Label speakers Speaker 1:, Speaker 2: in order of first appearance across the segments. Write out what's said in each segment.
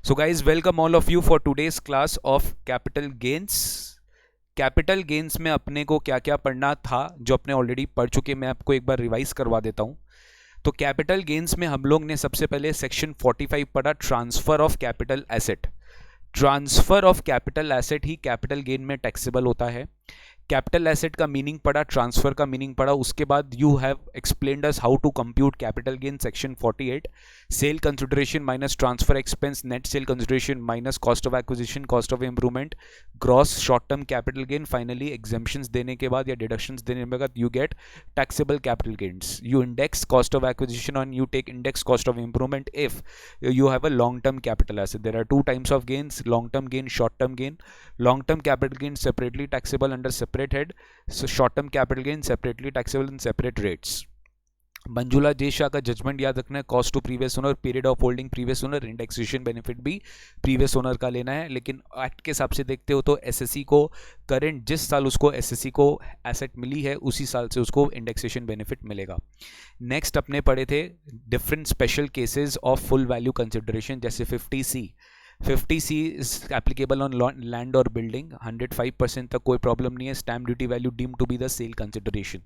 Speaker 1: So guys, welcome all of you for today's class of capital gains. Capital gains में अपने को क्या क्या पढ़ना था जो अपने ऑलरेडी पढ़ चुके, मैं आपको एक बार रिवाइज करवा देता हूँ. तो कैपिटल गेन्स में हम लोग ने सबसे पहले सेक्शन 45 पढ़ा, transfer of capital asset. Transfer of capital asset ही कैपिटल गेन में टैक्सेबल होता है. कैपिटल एसेट का मीनिंग पढ़ा, ट्रांसफर का मीनिंग पढ़ा. उसके बाद you have explained us how to compute capital gain section 48. Sale consideration minus transfer expense, net sale consideration minus cost of acquisition, cost of improvement, gross short term capital gain. Finally exemptions देने के बाद या deductions देने के बाद you get taxable capital gains. You index cost of acquisition और you take index cost of improvement if you have a long term capital asset. There are two types of gains: long term gain, short term gain. Long term capital gain separately taxable under separate head, so short term capital gain separately taxable in separate rates. Manjula J Shah का judgment याद रखना है. Cost to previous owner, period of holding previous owner, indexation benefit भी previous owner का लेना है. लेकिन act के हिसाब से देखते हो तो एसएससी को करंट जिस साल उसको एसएससी को एसेट मिली है उसी साल से उसको इंडेक्सेशन बेनिफिट मिलेगा. नेक्स्ट अपने पढ़े थे different special cases of full value consideration, जैसे 50C. 50C is applicable on land और बिल्डिंग. 105% तक कोई प्रॉब्लम नहीं है. Stamp duty value deem to be the sale consideration.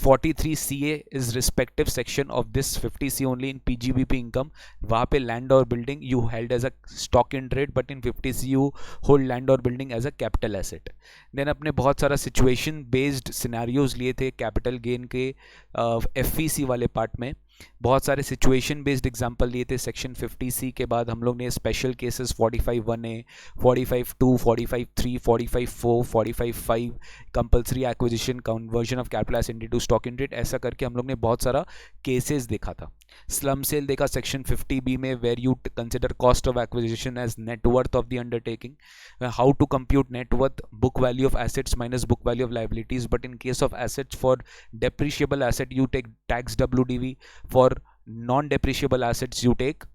Speaker 1: 43CA is respective section of this 50C only in PGBP income. वहाँ पे land और building you held as a stock in trade, but in 50C you hold land और building as a capital asset. Then अपने बहुत सारा situation based scenarios लिए थे capital gain के FEC वाले पार्ट में. बहुत सारे सिचुएशन बेस्ड एग्जांपल लिए थे सेक्शन 50C के बाद. हम लोग ने special cases 45(1)(a), 45(2), 45(3), 45(4), 45(5), compulsory acquisition, conversion of capital asset into stock in trade, ऐसा करके हम लोग ने बहुत सारा केसेस देखा था. स्लम सेल देखा सेक्शन 50B में, where you consider cost of acquisition as net worth of the undertaking. How to compute net worth, book value of assets minus book value of liabilities, but in case of assets for depreciable asset you take tax WDV. For non-depreciable assets you take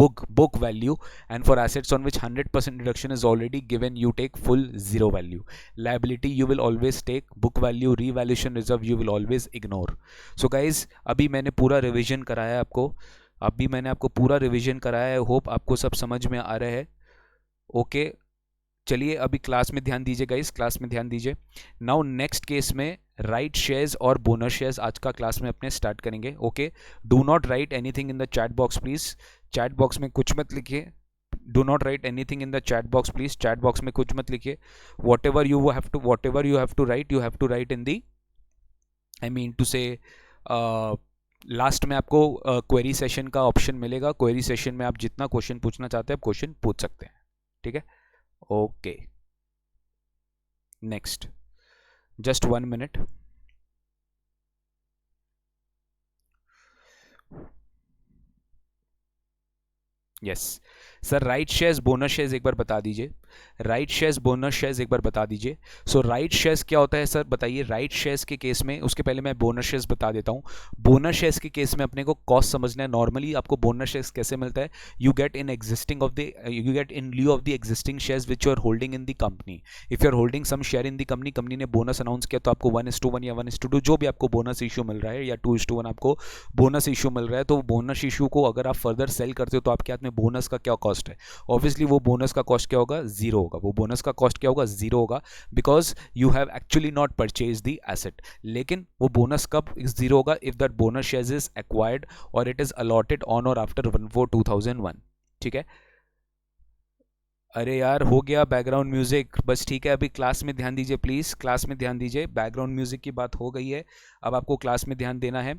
Speaker 1: book value, and for assets on which 100% deduction is already given you take full zero value. Liability you will always take book value. Revaluation reserve you will always ignore. So guys, अभी मैंने पूरा revision कराया आपको पूरा revision कराया है. Hope आपको सब समझ में आ रहा है. ओके चलिए अभी क्लास में ध्यान दीजिए गाइस, क्लास में ध्यान दीजिए. नाउ नेक्स्ट केस में राइट शेयर्स और बोनस शेयर्स आज का क्लास में अपने स्टार्ट करेंगे. Okay, do not right anything in the chat box please. Chat box में कुछ मत लिखिए. Do not right anything in the chat box please. Chat box में कुछ मत लिखिए. whatever you have to write, you have to write in the, I mean to say, last में आपको क्वेरी सेशन का ऑप्शन मिलेगा. क्वेरी सेशन में आप जितना क्वेश्चन पूछना चाहते हैं आप क्वेश्चन पूछ सकते हैं. ठीक है, okay. Next, just 1 minute. Yes sir, right shares bonus shares एक बार बता दीजिए. राइट शेयर्स बोनस शेयर्स एक बार बता दीजिए. सो राइट शेयर्स क्या होता है सर, बताइए. राइट शेयर्स के केस में, उसके पहले मैं बोनस शेयर्स बता देता हूँ. बोनस शेयर्स के केस में अपने को कॉस्ट समझना है. नॉर्मली आपको बोनस शेयर्स कैसे मिलता है, you get in lieu of the existing shares which you are holding in the company. If you are holding some share in the company ने बोनस अनाउंस किया तो आपको 1:1 या 1:2 जो भी आपको बोनस इशू मिल रहा है, या 2:1 आपको बोनस इशू मिल रहा है, तो बोनस इशू को अगर आप फर्दर सेल करते हो तो आपके हाथ में बोनस का क्या कॉस्ट है. ऑब्वियसली वो बोनस का कॉस्ट क्या होगा, जीरो होगा. वो बोनस का कॉस्ट क्या होगा, जीरो होगा, because you have actually not purchase the asset. लेकिन वो बोनस कब जीरो होगा, if that bonus shares is acquired और it is allotted on or after 1/4/2001. ठीक है. अरे यार हो गया बैकग्राउंड म्यूजिक, बस ठीक है. अभी क्लास में ध्यान दीजिए प्लीज, क्लास में ध्यान दीजिए. बैकग्राउंड म्यूजिक की बात हो गई है, अब आपको क्लास में ध्यान देना है.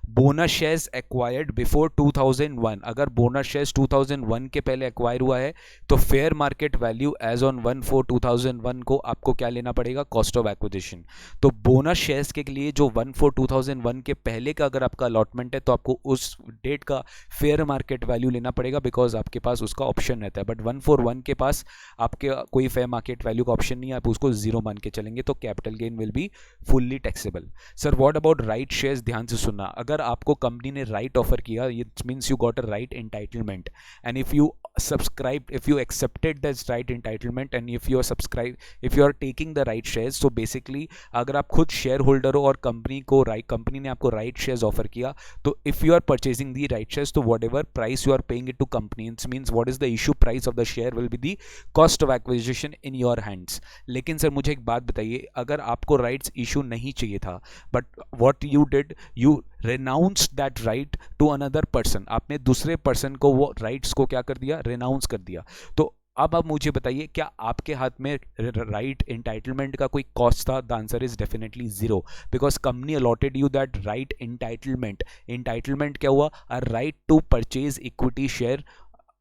Speaker 1: बोनस शेयर्स एक्वायर्ड बिफोर 2001, अगर बोनस शेयर्स 2001 के पहले एक्वायर हुआ है तो fair market value as on 1/4/2001 को आपको क्या लेना पड़ेगा, कॉस्ट ऑफ एक्विजिशन. तो बोनस शेयर्स के लिए जो 1/4/2001 के पहले का अगर आपका अलॉटमेंट है तो आपको उस डेट का फेयर मार्केट वैल्यू लेना पड़ेगा, बिकॉज आपके पास उसका ऑप्शन रहता है. बट 1/4/1 के पास आपके कोई फेयर मार्केट वैल्यू का ऑप्शन नहीं है, आप उसको जीरो मान के चलेंगे, तो capital gain will be fully taxable. Sir what about right shares, ध्यान से सुनना. अगर आपको कंपनी ने राइट ऑफर किया, it means you got a right entitlement, and if you subscribed, if you accepted this right entitlement and if you are subscribe if you are taking the right shares, so basically अगर आप खुद share holder हो और company ने आपको right shares offer किया, तो if you are purchasing the right shares, तो whatever price you are paying it to company means what is the issue price of the share will be the cost of acquisition in your hands. लेकिन sir मुझे एक बात बताइए, अगर आपको rights issue नहीं चाहिए था, but what you did, you renounce that right to another person, आपने दूसरे पर्सन को वो राइट्स को क्या कर दिया, रेनाउंस कर दिया। तो अब आप मुझे बताइए, क्या आपके हाथ में राइट एंटाइटलमेंट का कोई कॉस्ट था? The answer is definitely zero, because company allotted you that right entitlement. Entitlement क्या हुआ? A right to purchase equity share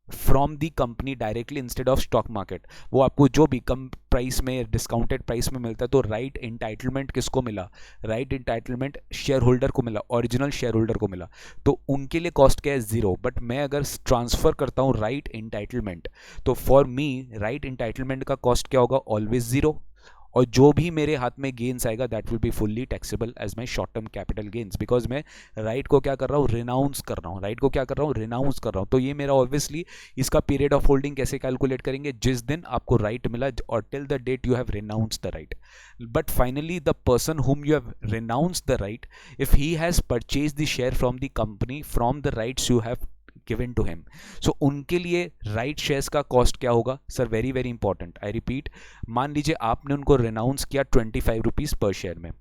Speaker 1: from the company directly instead of stock market. वो आपको जो भी कम प्राइस में, डिस्काउंटेड प्राइस में मिलता है, तो राइट एंटाइटलमेंट किसको मिला? राइट एंटाइटलमेंट शेयर होल्डर को मिला, ओरिजिनल शेयर होल्डर को मिला। तो उनके लिए कॉस्ट क्या है? जीरो। बट मैं अगर ट्रांसफर करता हूँ राइट एंटाइटलमेंट, तो फॉर मी राइट एंटाइटलमेंट का कॉस्ट क्या होगा? Always zero. और जो भी मेरे हाथ में गेन्स आएगा that will be fully taxable as my short term capital gains, because मैं राइट को क्या कर रहा हूँ? रिनाउंस कर रहा हूँ। राइट को क्या कर रहा हूँ? रिनाउंस कर रहा हूँ। तो ये मेरा ऑब्वियसली, इसका पीरियड ऑफ होल्डिंग कैसे कैलकुलेट करेंगे? जिस दिन आपको राइट मिला और till the date you have renounce the right. But finally the person whom you have renounced the right, if he has purchased the share from the company from the rights you have given to him, so उनके लिए right shares का cost क्या होगा? Sir very very important, I repeat, मान लीजिए आपने उनको renounce किया 25 रुपीज पर शेयर में,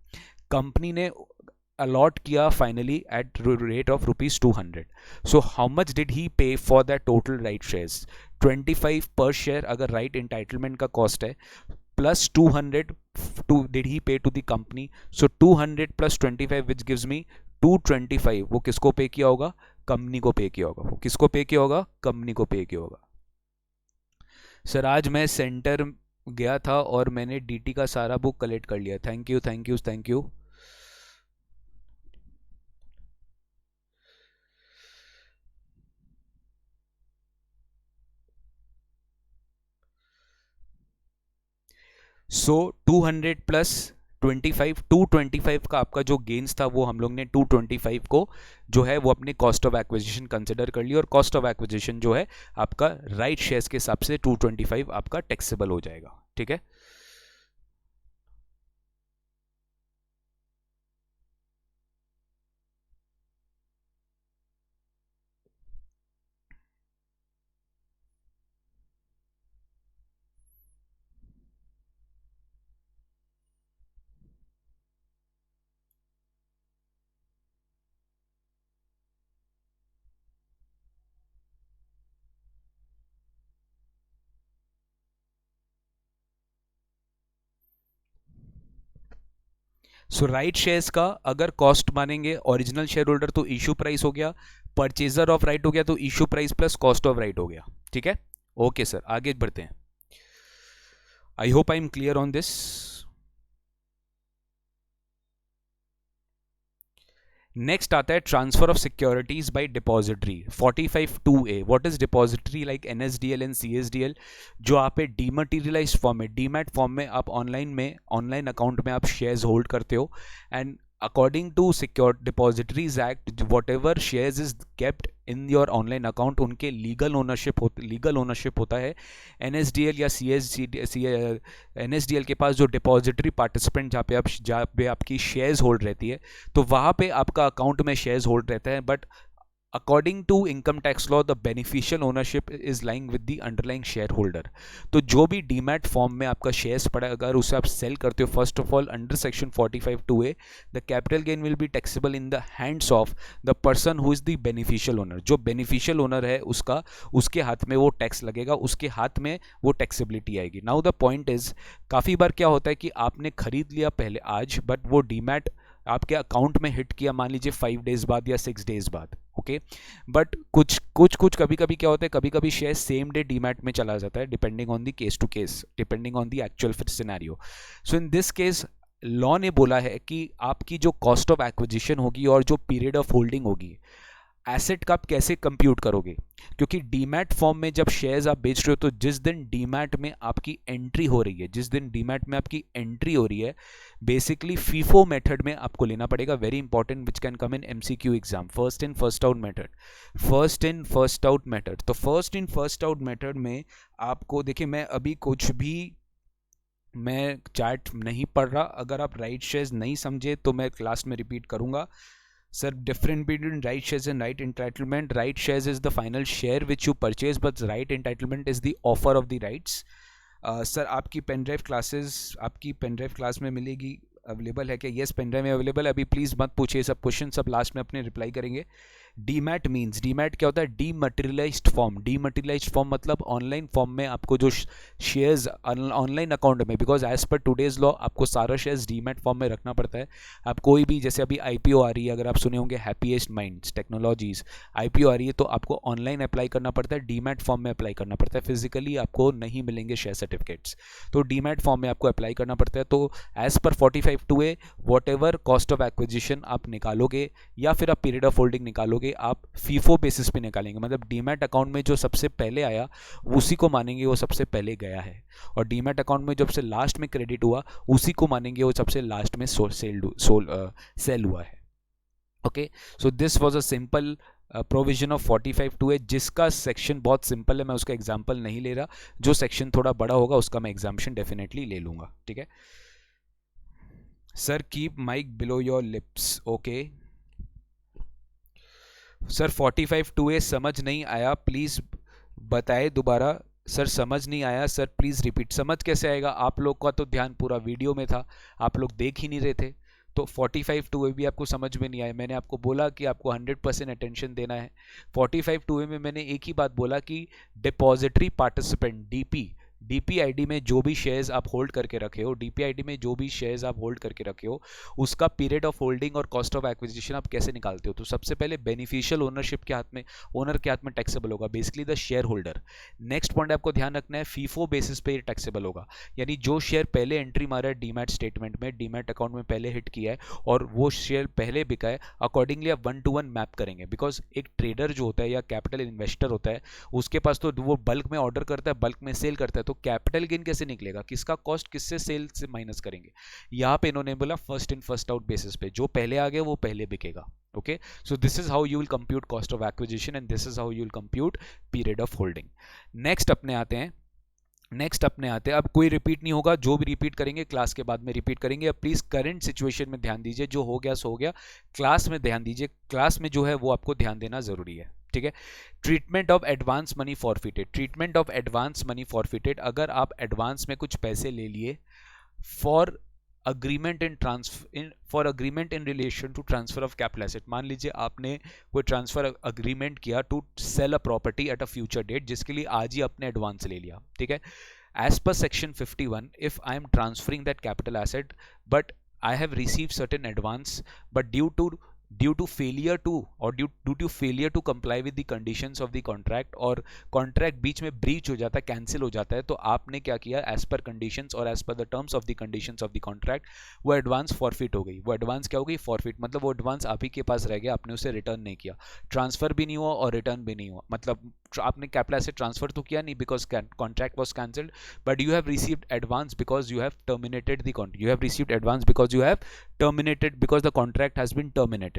Speaker 1: कंपनी ने अलॉट किया finally at rate of ₹200, so how much did he pay for that total right shares? 25 पर शेयर अगर राइट एंटाइटलमेंट का कॉस्ट है, plus 200 did he pay to the company, so 200 plus 25 which gives me 225, वो किसको पे किया होगा? Company को पे किया होगा। वो किसको पे किया होगा? कंपनी को पे किया होगा। सर आज मैं सेंटर गया था और मैंने डीटी का सारा बुक कलेक्ट कर लिया। Thank you thank you thank you. So 200 plus 25, 225 का आपका जो गेन्स था, वो हम लोग ने 225 को जो है वो अपने कॉस्ट ऑफ एक्विजिशन कंसिडर कर लिया, और कॉस्ट ऑफ एक्विजिशन जो है आपका राइट शेयर्स के हिसाब से 225 आपका टैक्सेबल हो जाएगा। ठीक है। सो राइट शेयर्स का अगर कॉस्ट मानेंगे ओरिजिनल शेयर होल्डर, तो इशू प्राइस हो गया, परचेजर ऑफ राइट हो गया, तो issue price plus cost of right हो गया। ठीक है। ओके सर, आगे बढ़ते हैं। I hope I am clear on this. Next आता है transfer of securities by depository 45(2)(a। What is depository? Like NSDL and CSDL, जो आप डीमटेरियलाइज्ड फॉर्म में, डीमैट फॉर्म में आप ऑनलाइन अकाउंट में आप शेयर्स होल्ड करते हो, and according to secure depositories act, whatever shares is kept in your online account, उनके लीगल ओनरशिप होता है एनएसडीएल या एनएसडीएल के पास, जो डिपॉजिटरी पार्टिसिपेंट जहाँ पे आपकी शेयर्स होल्ड रहती है, तो वहाँ पे आपका अकाउंट में शेयर्स होल्ड रहता है। But according to income tax law, the beneficial ownership is lying with the underlying share holder. तो जो भी डीमैट फॉर्म में आपका शेयर्स पड़ा, अगर उसे आप सेल करते हो, first of all under section 45(2)(a, the capital gain will be taxable in the hands of the person who is the beneficial owner. जो बेनिफिशियल ओनर है उसके हाथ में वो टैक्स लगेगा, उसके हाथ में वो टैक्सेबिलिटी आएगी। नाउ द पॉइंट इज, काफ़ी बार क्या होता है कि आपने खरीद लिया पहले आज, बट वो डीमैट आपके अकाउंट में हिट किया मान लीजिए 5 डेज बाद या 6 डेज बाद, ओके। बट कुछ कभी कभी क्या होता है, कभी कभी शेयर सेम डे डीमैट में चला जाता है, depending on the case to case, depending on the actual scenario. So in this case law ने बोला है कि आपकी जो कॉस्ट ऑफ एक्विजिशन होगी और जो पीरियड ऑफ होल्डिंग होगी, एसेट का आप कैसे कंप्यूट करोगे, क्योंकि डीमैट फॉर्म में जब शेयर्स आप बेच रहे हो तो जिस दिन डीमैट में आपकी एंट्री हो रही है, जिस दिन डीमैट में आपकी एंट्री हो रही है, बेसिकली फीफो मेथड में आपको लेना पड़ेगा, very important, which can come in MCQ exam, first in first out method, first in first out method. तो first in first out method में आपको देखिए, मैं अभी कुछ भी मैं चार्ट नहीं पढ़ रहा, अगर आप राइट शेयर्स नहीं समझे तो मैं क्लास में रिपीट करूंगा। Sir, different between right shares and right entitlement. Right shares is the final share which you purchase, but right entitlement is the offer of the rights. Sir आपकी pen drive classes आपकी pen drive class में मिलेगी, available है क्या? Yes, pen drive में available है। अभी please मत पूछिए सब क्वेश्चन, सब लास्ट में अपने रिप्लाई करेंगे। डीमैट मीन्स, डीमैट क्या होता है? Dematerialised form. डीमटेरियलाइज्ड फॉर्म मतलब ऑनलाइन फॉर्म में आपको जो शेयर्स ऑनलाइन अकाउंट में, because as per today's law आपको सारा शेयर्स डीमैट फॉर्म में रखना पड़ता है। आप कोई भी, जैसे अभी आईपीओ आ रही है, अगर आप सुने होंगे हैप्पीएस्ट माइंड्स टेक्नोलॉजीज, आईपीओ आ रही है तो आपको ऑनलाइन अप्लाई करना पड़ता है, डीमैट फॉर्म में अप्लाई करना पड़ता है, फिजिकली आपको नहीं मिलेंगे शेयर सर्टिफिकेट्स, तो डीमैट फॉर्म में आपको अप्लाई करना पड़ता है। तो as per 45(2)(a whatever cost of acquisition आप निकालोगे या फिर आप पीरियड ऑफ होल्डिंग निकालोगे, आप फीफो बेसिस पे निकालेंगे, मतलब डीमैट अकाउंट में जो सबसे पहले आया उसी को मानेंगे वो सबसे पहले गया है, और डीमैट अकाउंट में जब से लास्ट में क्रेडिट हुआ उसी को मानेंगे वो सबसे लास्ट में सेल हुआ है। Okay, so this was a simple provision of 45(2)(a, जिसका सेक्शन बहुत सिंपल है, मैं उसका एग्जाम्पल नहीं ले रहा, जो सेक्शन थोड़ा बड़ा होगा उसका मैं एग्जाम्पशन डेफिनेटली ले लूंगा। ठीक है sir, keep mic below your lips. Okay sir, 45(2)(a समझ नहीं आया, प्लीज बताए दोबारा। सर समझ नहीं आया सर, प्लीज रिपीट। समझ कैसे आएगा, आप लोग का तो ध्यान पूरा वीडियो में था, आप लोग देख ही नहीं रहे थे, तो 45(2)(a भी आपको समझ में नहीं आया। मैंने आपको बोला कि आपको 100% अटेंशन देना है। 45(2)(a में मैंने एक ही बात बोला कि डिपॉजिटरी पार्टिसिपेंट डीपी, डीपीआईडी में जो भी शेयर्स आप होल्ड करके रखे हो, डीपीआईडी में जो भी शेयर्स आप होल्ड करके रखे हो, उसका पीरियड ऑफ होल्डिंग और कॉस्ट ऑफ एक्विजिशन आप कैसे निकालते हो। तो सबसे पहले बेनिफिशियल ओनरशिप के हाथ में, ओनर के हाथ में टैक्सेबल होगा, basically the share holder. Next point आपको ध्यान रखना है, फीफो बेसिस पे टैक्सेबल होगा, यानी जो शेयर पहले एंट्री मारा है डीमैट स्टेटमेंट में, डीमैट अकाउंट में पहले हिट किया है और वो शेयर पहले बिका है, अकॉर्डिंगली आप 1 to 1 मैप करेंगे, बिकॉज एक ट्रेडर जो होता है या कैपिटल इन्वेस्टर होता है, उसके पास तो वो बल्क में ऑर्डर करता है, बल्क में सेल करता है, तो कैपिटल गेन कैसे निकलेगा, किसका कॉस्ट किससे सेल से माइनस करेंगे। यहां पे इन्होंने बोला first in first out basis पे, जो पहले आ गया वो पहले बिकेगा। Okay, so this is how you will compute cost of acquisition and this is how you will compute period of holding. Next अपने आते हैं, अब कोई रिपीट नहीं होगा, जो भी रिपीट करेंगे क्लास के बाद में रिपीट करेंगे। अब प्लीज करंट सिचुएशन में ध्यान दीजिए, जो हो गया सो हो गया, क्लास में ध्यान दीजिए, क्लास में जो है वो आपको ध्यान देना जरूरी है। ठीक है, treatment of advance money forfeited, treatment of advance money forfeited, अगर आप एडवांस में कुछ पैसे ले लिए for agreement in relation to transfer of capital asset, मान लीजिए आपने कोई ट्रांसफर अग्रीमेंट किया to sell a property at a future date, जिसके लिए आज ही आपने एडवांस ले लिया। ठीक है, as per section 51, if I am transferring that capital asset but I have receive certain advance, but due to failure to comply with the conditions of the contract, और contract बीच में ब्रीच हो जाता है, cancel हो जाता है, तो आपने क्या किया, एज पर कंडीशंस और as per the terms of the conditions of the contract वो एडवांस फॉरफिट हो गई। वो एडवांस क्या हो गई, फॉरफिट, मतलब वो एडवांस आप ही के पास रह गया, आपने उसे रिटर्न नहीं किया, ट्रांसफर भी नहीं हुआ और रिटर्न भी नहीं हुआ, मतलब आपने कैपिटल एसेट ट्रांसफर तो किया नहीं because contract was cancelled, but you have received advance because you have terminated the contract, you have received advance because you have terminated, because the contract has been terminated.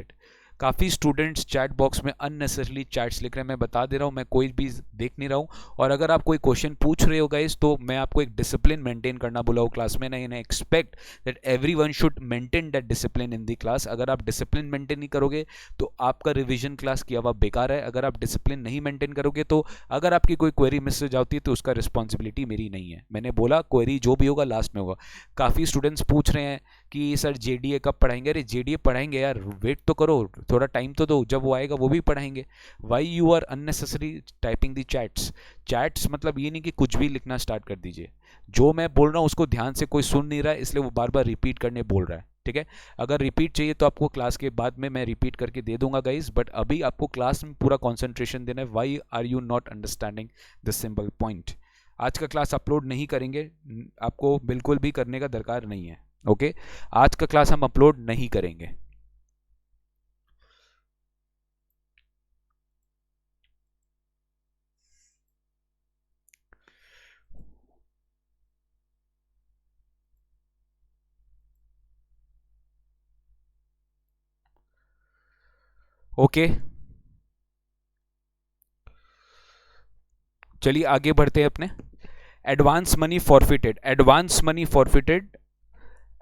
Speaker 1: काफ़ी students chat box में unnecessarily chats लिख रहे हैं, मैं बता दे रहा हूँ, मैं कोई भी देख नहीं रहा हूँ, और अगर आप कोई क्वेश्चन पूछ रहे हो गाइस तो मैं आपको एक डिसिप्लिन मेंटेन करना बोला हूँ क्लास में, नहीं expect that everyone should maintain that discipline in the class. अगर आप डिसिप्लिन मेंटेन नहीं करोगे तो आपका रिविजन क्लास किया हुआ बेकार है। अगर आप डिसिप्लिन नहीं मेंटेन करोगे तो अगर आपकी कोई क्वेरी मिस हो जाती है तो उसका रिस्पॉन्सिबिलिटी मेरी नहीं है। मैंने बोला क्वेरी जो भी होगा लास्ट में होगा। काफ़ी स्टूडेंट्स पूछ रहे हैं कि सर जेडीए कब पढ़ाएंगे, अरे जेडीए पढ़ाएंगे यार, वेट तो करो, थोड़ा टाइम तो दो, जब वो आएगा वो भी पढ़ाएंगे। Why you are unnecessary typing the chats, मतलब ये नहीं कि कुछ भी लिखना स्टार्ट कर दीजिए, जो मैं बोल रहा हूँ उसको ध्यान से कोई सुन नहीं रहा है इसलिए वो बार बार रिपीट करने बोल रहा है। ठीक है, अगर रिपीट चाहिए तो आपको क्लास के बाद में मैं रिपीट करके दे दूंगा गाइस, बट अभी आपको क्लास में पूरा कॉन्सेंट्रेशन देना है। Why are you not understanding the simple point. आज का क्लास अपलोड नहीं करेंगे, आपको बिल्कुल भी करने का दरकार नहीं है। ओके, आज का क्लास हम अपलोड नहीं करेंगे। ओके, चलिए आगे बढ़ते हैं अपने। Advance money forfeited, advance money forfeited,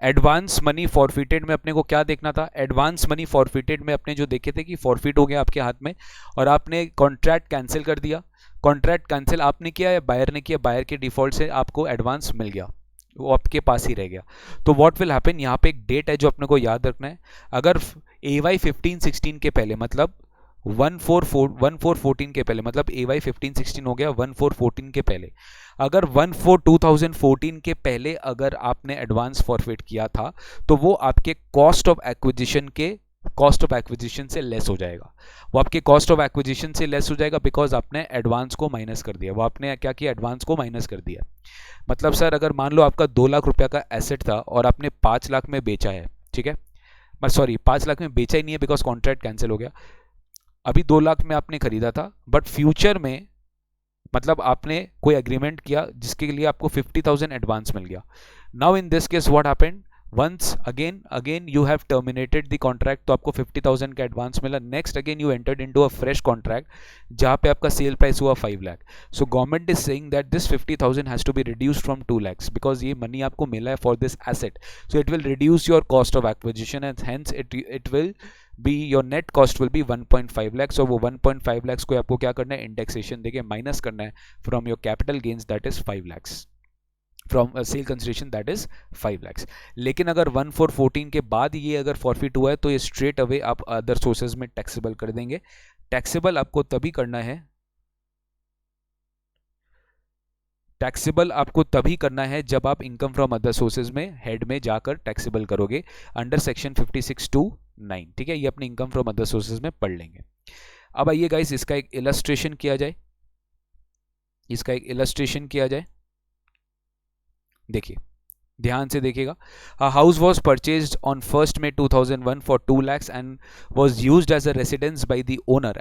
Speaker 1: advance money forfeited में अपने को क्या देखना था? एडवांस मनी फॉरफिटेड में अपने जो देखे थे कि फॉरफिट हो गया आपके हाथ में और आपने कॉन्ट्रैक्ट कैंसिल कर दिया। कॉन्ट्रैक्ट कैंसिल आपने किया या बायर ने किया? बायर के डिफॉल्ट से आपको एडवांस मिल गया, वो आपके पास ही रह गया। तो व्हाट विल हैपन, यहाँ पे एक डेट है जो अपने को याद रखना है। अगर AY 15-16 के पहले, मतलब 1414 के पहले, मतलब AY 15-16 हो गया 1414 के पहले, अगर 14-2014 के पहले अगर आपने एडवांस फॉरफिट किया था तो वो आपके कॉस्ट ऑफ एक्विजिशन से लेस हो जाएगा। वो आपके कॉस्ट ऑफ एक्विजिशन से लेस हो जाएगा बिकॉज आपने एडवांस को माइनस कर दिया। वो आपने क्या किया? एडवांस को माइनस कर दिया। मतलब सर अगर मान लो आपका 2 लाख रुपया का एसेट था और आपने 5 लाख में बेचा है, ठीक है, सॉरी 5 लाख में बेचा ही नहीं है बिकॉज कॉन्ट्रैक्ट कैंसिल हो गया। अभी 2 लाख में आपने खरीदा था, बट फ्यूचर में मतलब आपने कोई एग्रीमेंट किया जिसके लिए आपको 50,000 एडवांस मिल गया। Now in this case what happened, once again you have terminated the contract, तो आपको 50,000 का एडवांस मिला। Next again you entered into a fresh contract जहां पे आपका सेल प्राइस हुआ 5 lakh. So government is saying that this 50,000 has to be reduced from 2 lakhs because ये money आपको मिला है for this asset, so it will reduce your cost of acquisition and hence it will be your net cost will be 1.5 lakhs। और वो 1.5 lakhs को आपको क्या करना है? इंडेक्सेशन देके माइनस करना है from your capital gains that is 5 lakhs, from cell consideration that is 5 lakhs। लेकिन अगर 1414 के बाद ये अगर फॉरफिट हुआ है तो ये स्ट्रेट अवे आप अदर सोर्सेज में टैक्सेबल कर देंगे। टैक्सेबल आपको तभी करना है, टैक्सेबल आपको तभी करना है जब आप इनकम फ्रॉम अदर सोर्सेज में हेड में जाकर टैक्सेबल करोगे अंडर सेक्शन 56(2)(9। ठीक है, ये अपने इनकम फ्रॉम अदर सोर्सेज में पढ़ लेंगे। अब आइए गाइस इसका एक इलस्ट्रेशन किया जाए, इसका एक इलस्ट्रेशन किया जाए। देखिए ध्यान से देखिएगा। A house was purchased on 1st May 2001 for 2 lakhs and was used as a residence by the owner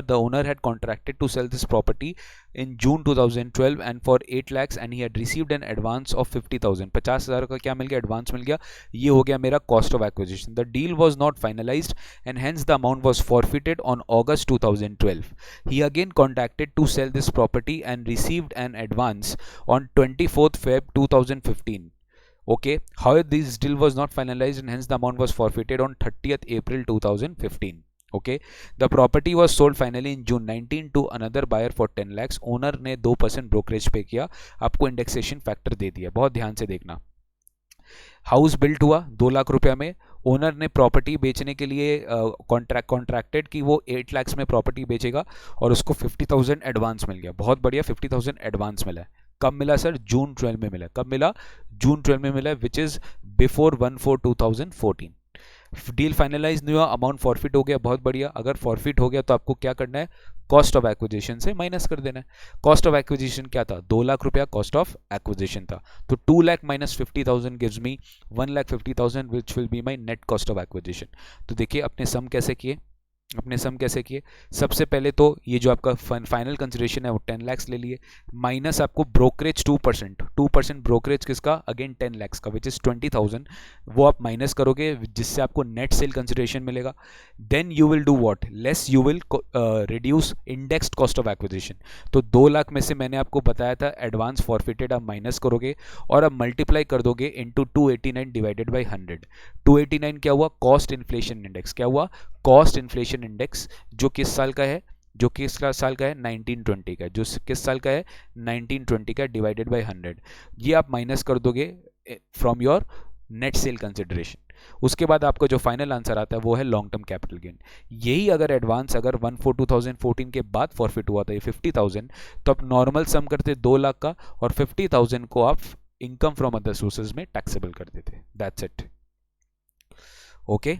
Speaker 1: The owner had contracted to sell this property in June 2012 and for 8 lakhs and he had received an advance of 50,000। 50,000 का क्या मिल गया? Advance मिल गया। ये हो गया मेरा cost of acquisition. The deal was not finalized and hence the amount was forfeited on August 2012। He again contacted to sell this property and received an advance on 24th Feb 2015। Okay, however this deal was not finalized and hence the amount was forfeited on 30th April 2015। Okay, the property was sold finally in June 19 to another buyer for 10 lakhs। Owner ने 2% brokerage pay किया, आपको indexation factor दे दिया। बहुत ध्यान से देखना। House built हुआ 2 लाख रुपया में, ओनर ने प्रॉपर्टी बेचने के लिए कॉन्ट्रैक्टेड कि वो 8 lakhs में प्रॉपर्टी बेचेगा और उसको 50,000 एडवांस मिल गया। बहुत बढ़िया, 50,000 एडवांस मिला है। कब मिला सर? जून 12 में मिला। कब मिला? जून 12 में मिला, which is before 1/4/2014। Deal finalise नहीं हुआ, अमाउंट फॉरफिट हो गया। बहुत बढ़िया। अगर फॉरफिट हो गया तो आपको क्या करना है? कॉस्ट ऑफ एक्विजिशन से माइनस कर देना है। कॉस्ट ऑफ एक्विजिशन क्या था? 2 लाख रुपया कॉस्ट ऑफ एक्विजिशन था। तो 2 lakh minus 50,000 gives me 1,50,000 which will be my net cost of acquisition. तो देखिए अपने सम कैसे किए, सबसे पहले तो ये जो आपका फाइनल कंसिडरेशन है वो 10 lakhs ले लिए, माइनस आपको ब्रोकरेज 2% ब्रोकरेज किसका? अगेन 10 lakhs का विच इज 20,000। वो आप माइनस करोगे जिससे आपको नेट सेल कंसिडरेशन मिलेगा। Then you will do what? Less you will reduce indexed cost of acquisition. तो 2 लाख में से मैंने आपको बताया था एडवांस फॉरफिटेड आप माइनस करोगे और अब मल्टीप्लाई कर दोगे इंटू 289 डिवाइडेड बाई 100। 289 क्या हुआ? Cost inflation index. क्या हुआ? कॉस्ट इन्फ्लेशन इंडेक्स, जो किस साल का है? 1920 का। जो किस साल का है? 1920 का, डिवाइडेड बाय 100। ये आप माइनस कर दोगे from your net sale consideration. उसके बाद आपका जो फाइनल आंसर आता है वो है लॉन्ग टर्म कैपिटल गेन। यही अगर एडवांस अगर 1/4/2014 के बाद फॉरफिट हुआ था ये 50,000, तो आप नॉर्मल सम करते 2 लाख का और 50,000 को आप इनकम फ्रॉम अदर सोर्सेज में टैक्सेबल कर देते। That's it. Okay,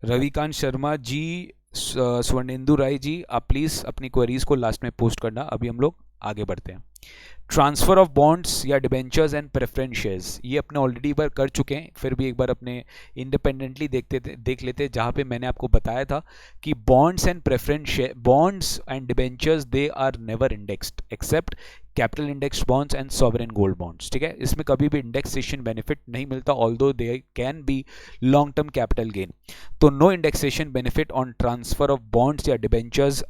Speaker 1: Ravikant Sharma ji, Swarnendu Rai ji, आप प्लीज़ अपनी क्वेरीज को लास्ट में पोस्ट करना। अभी हम लोग आगे बढ़ते हैं। ट्रांसफर ऑफ बॉन्ड्स या डिबेंचर्स एंड प्रेफरेंस शेयर्स, ये अपने ऑलरेडी बार कर चुके हैं, फिर भी एक बार अपने इंडिपेंडेंटली देख लेते हैं। जहाँ पे मैंने आपको बताया था कि bonds and debentures they are never indexed except capital index bonds and sovereign gold bonds, ठीक है। इसमें कभी भी इंडेक्सेशन बेनिफिट नहीं मिलता, although they can be long term capital gain. तो no indexation benefit on transfer of bonds या debentures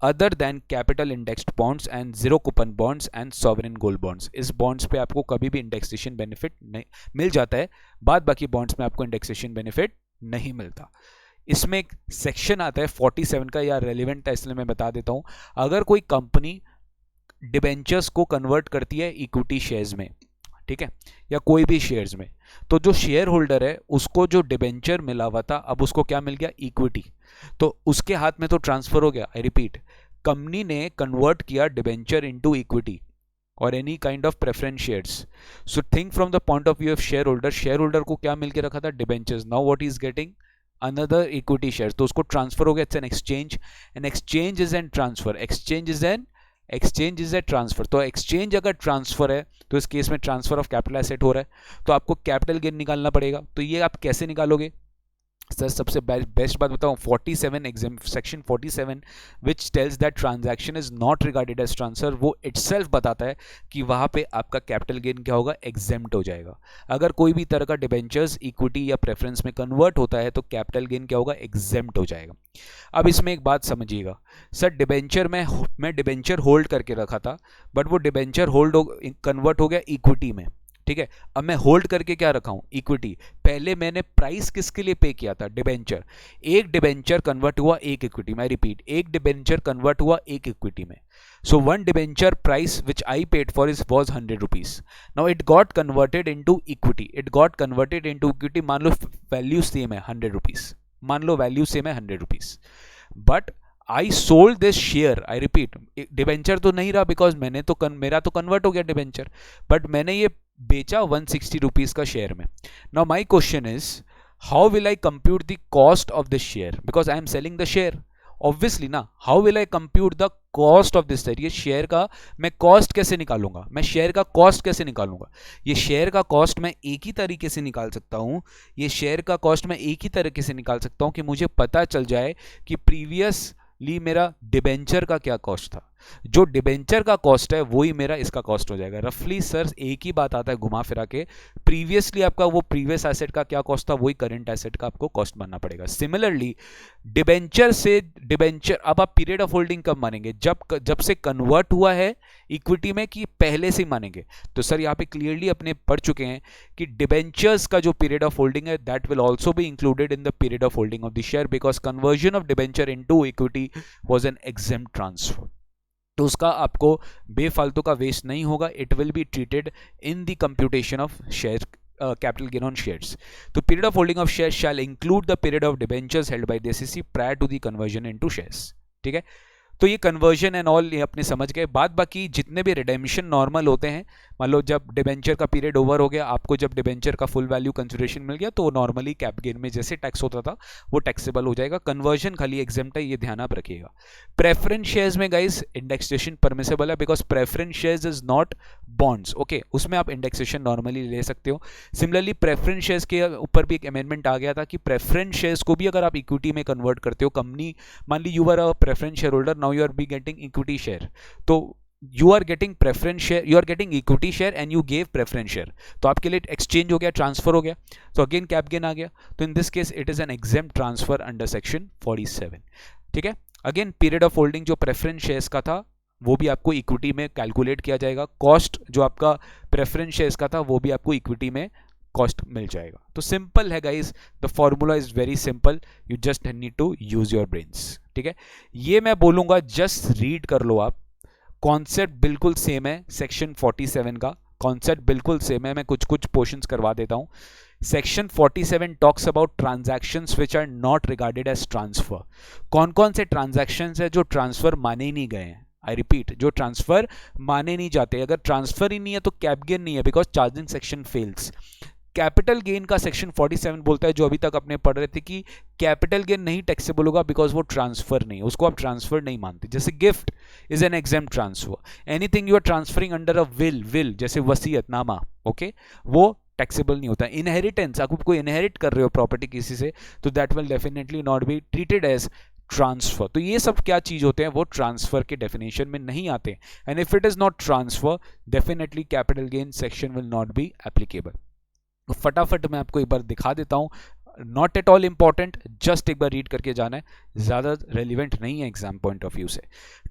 Speaker 1: other than capital indexed bonds and zero coupon bonds and sovereign gold bonds. इस bonds पे आपको कभी भी indexation benefit नहीं मिल जाता है, बाद बाकी बॉन्ड्स में आपको इंडेक्सेशन बेनिफिट नहीं मिलता। इसमें एक सेक्शन आता है 47 का, या रेलिवेंट है इसलिए मैं बता देता हूं। अगर कोई कंपनी डिबेंचर्स को कन्वर्ट करती है इक्विटी शेयर्स में, ठीक है, या कोई भी शेयर्स में, तो जो शेयर होल्डर है उसको जो डिबेंचर मिला हुआ था अब उसको क्या मिल गया, इक्विटी। तो उसके हाथ में तो ट्रांसफर हो गया। आई रिपीट, कंपनी ने कन्वर्ट किया डिबेंचर इनटू इक्विटी और any kind of preference shares. So think from the point of view of share holder, share holder को क्या मिल के रखा था, debentures. Now what is getting, another equity share, तो उसको ट्रांसफर हो गया। It's an exchange, an exchange is an transfer, exchange is a transfer. तो एक्सचेंज अगर ट्रांसफर है तो इस केस में ट्रांसफर ऑफ कैपिटल एसेट हो रहा है, तो आपको कैपिटल गेन निकालना पड़ेगा। तो ये आप कैसे निकालोगे सर? सबसे बेस्ट बात बताऊं, 47 section 47 which tells that transaction is not regarded as transfer, वो इटसेल्फ बताता है कि वहां पे आपका कैपिटल गेन क्या होगा, एग्जेम्प्ट हो जाएगा। अगर कोई भी तरह का डिबेंचर्स इक्विटी या प्रेफरेंस में कन्वर्ट होता है तो कैपिटल गेन क्या होगा, एग्जेम्प्ट हो जाएगा। अब इसमें एक बात समझिएगा सर, डिबेंचर में मैं डिबेंचर होल्ड करके रखा था, बट वो डिबेंचर होल्ड कन्वर्ट हो गया इक्विटी में, ठीक है। अब मैं होल्ड करके क्या रखा हूं, इक्विटी। पहले मैंने प्राइस किसके लिए पे किया था, डिबेंचर। एक डिबेंचर कन्वर्ट हुआ एक इक्विटी में, रिपीट, एक डिबेंचर कन्वर्ट हुआ एक इक्विटी में। So one debenture price which I paid for is was 100 rupees. Now it got converted into equity, मान लो वैल्यू सेम है 100 रुपीज, मान लो वैल्यू सेम है 100 rupees, but I sold this share. I repeat, debenture तो नहीं रहा because मेरा तो convert हो गया डिबेंचर, बट मैंने ये बेचा 160 रुपीज का शेयर में। Now my question is, how will I compute the cost of this share, because I am selling the share obviously ना। How will I compute the cost of this share, ये share का मैं cost कैसे निकालूंगा, मैं share का cost कैसे निकालूंगा? ये शेयर का कॉस्ट मैं एक ही तरीके से निकाल सकता हूं, ये शेयर का कॉस्ट मैं एक ही तरीके से निकाल सकता हूं कि मुझे पता चल जाए कि प्रीवियसली मेरा डिबेंचर का क्या कॉस्ट था। जो डिबेंचर का कॉस्ट है वही मेरा इसका कॉस्ट हो जाएगा। रफली सर एक ही बात आता है घुमा फिरा के, प्रीवियसली आपका वो प्रीवियस एसेट का क्या कॉस्ट था, वही करंट एसेट का आपको कॉस्ट मानना पड़ेगा। सिमिलरली डिबेंचर से डिबेंचर, अब आप पीरियड ऑफ होल्डिंग कब मानेंगे, जब से कन्वर्ट हुआ है इक्विटी में, कि पहले से मानेंगे? तो सर यहाँ पे क्लियरली अपने पढ़ चुके हैं कि डिबेंचर्स का जो पीरियड ऑफ होल्डिंग है that will also be included in the period of holding of the share, because conversion of debenture into equity was an exempt transfer. तो उसका आपको बेफालतू का वेस्ट नहीं होगा, it will be treated in the computation of share capital gain on shares. तो period of holding of shares shall include the period of debentures held by the assessee prior to the conversion into shares, ठीक है। तो ये conversion and all ये अपने समझ गए। बाद बाकी जितने भी रिडेम्पशन नॉर्मल होते हैं, मान लो जब डिबेंचर का पीरियड ओवर हो गया, आपको जब डिबेंचर का फुल वैल्यू कंसिडरेशन मिल गया, तो नॉर्मली कैप गेन में जैसे टैक्स होता था वो टैक्सेबल हो जाएगा। कन्वर्जन खाली एग्जेम्प्ट है, ये ध्यान आप रखिएगा। प्रेफरेंस शेयर्स में गाइस इंडेक्सेशन परमिसेबल है, because preference shares is not bonds, okay, उसमें आप इंडेक्सेशन नॉर्मली ले सकते हो। सिमिलरली प्रेफरेंस शेयर्स के ऊपर भी एक अमेंडमेंट आ गया था कि प्रेफरेंस शेयर्स को भी अगर आप इक्विटी में कन्वर्ट करते हो, कंपनी मान ली you are a preference share holder, now you are be getting equity share, तो you are getting preference share, you are getting equity share and you gave preference share, तो आपके लिए exchange हो गया, ट्रांसफर हो गया, तो अगेन कैप गेन आ गया। तो इन this case it is an exempt transfer under section 47, ठीक है। अगेन पीरियड ऑफ होल्डिंग जो प्रेफरेंस शेयर्स का था वो भी आपको इक्विटी में कैलकुलेट किया जाएगा, कॉस्ट जो आपका प्रेफरेंस शेयर्स का था वो भी आपको इक्विटी में कॉस्ट मिल जाएगा। तो सिंपल है guys, the formula is very simple, you just need to use your brains, ठीक है। ये मैं बोलूंगा जस्ट रीड कर लो आप, कॉन्सेप्ट बिल्कुल सेम है सेक्शन 47 का, कॉन्सेप्ट बिल्कुल सेम है। मैं कुछ कुछ पोर्शंस करवा देता हूं। Section 47 talks about transactions which are not regarded as transfer. कौन कौन से ट्रांजैक्शंस है जो ट्रांसफर माने ही नहीं गए हैं? आई रिपीट, जो ट्रांसफर माने नहीं जाते। अगर ट्रांसफर ही नहीं है तो कैप गेन नहीं है, because charging section fails. Capital gain का सेक्शन 47 बोलता है, जो अभी तक अपने पढ़ रहे थे, कि कैपिटल गेन नहीं टैक्सेबल होगा बिकॉज वो ट्रांसफर नहीं, उसको आप ट्रांसफर नहीं मानते। जैसे gift is an exempt transfer, anything you are transferring under a will जैसे वसीयतनामा, ओके, वो टैक्सेबल नहीं होता। इनहेरिटेंस, आप कोई इनहेरिट कर रहे हो प्रॉपर्टी किसी से, तो that will definitely not be treated as transfer. तो ये सब क्या चीज होते हैं, वो ट्रांसफर के डेफिनेशन में नहीं आते, and if it is not transfer definitely capital gain section will not be applicable. तो फटाफट मैं आपको एक बार दिखा देता हूं, not at all important, just एक बार रीड करके जाना है, ज्यादा रेलिवेंट नहीं है एग्जाम पॉइंट ऑफ व्यू से।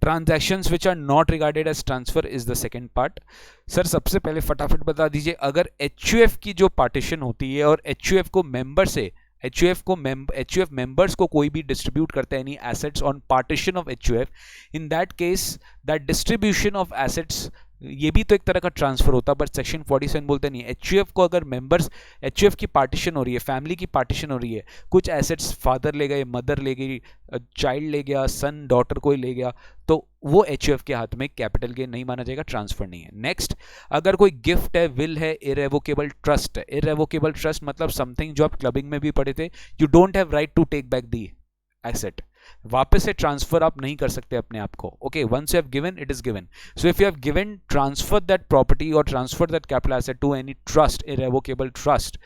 Speaker 1: Transactions which are not regarded as transfer is the second part. Sir सबसे पहले फटाफट बता दीजिए, अगर एचयूएफ की जो पार्टीशन होती है और एचयूएफ को मेंबर से एचयूएफ मेंबर्स को कोई भी डिस्ट्रीब्यूट करता है any assets on partition of HUF, in that case that distribution of assets, ये भी तो एक तरह का ट्रांसफर होता है, बट सेक्शन 47 बोलते नहीं। एचयूएफ को अगर मेंबर्स, एचयूएफ की पार्टीशन हो रही है, फैमिली की पार्टीशन हो रही है, कुछ एसेट्स फादर ले गए, मदर ले गई, चाइल्ड ले गया, सन डॉटर कोई ले गया, तो वो एचयूएफ के हाथ में कैपिटल गेन नहीं माना जाएगा, ट्रांसफर नहीं है। नेक्स्ट, अगर कोई गिफ्ट है, विल है, इरेवोकेबल ट्रस्ट है। इरेवोकेबल ट्रस्ट मतलब समथिंग जो आप क्लबिंग में भी पढ़े थे, you don't have right to take back the asset, वापस से ट्रांसफर आप नहीं कर सकते अपने आप को। Okay, once you have given it is given. So if you have given, transfer that property और transfer that capital asset to any trust, irrevocable trust,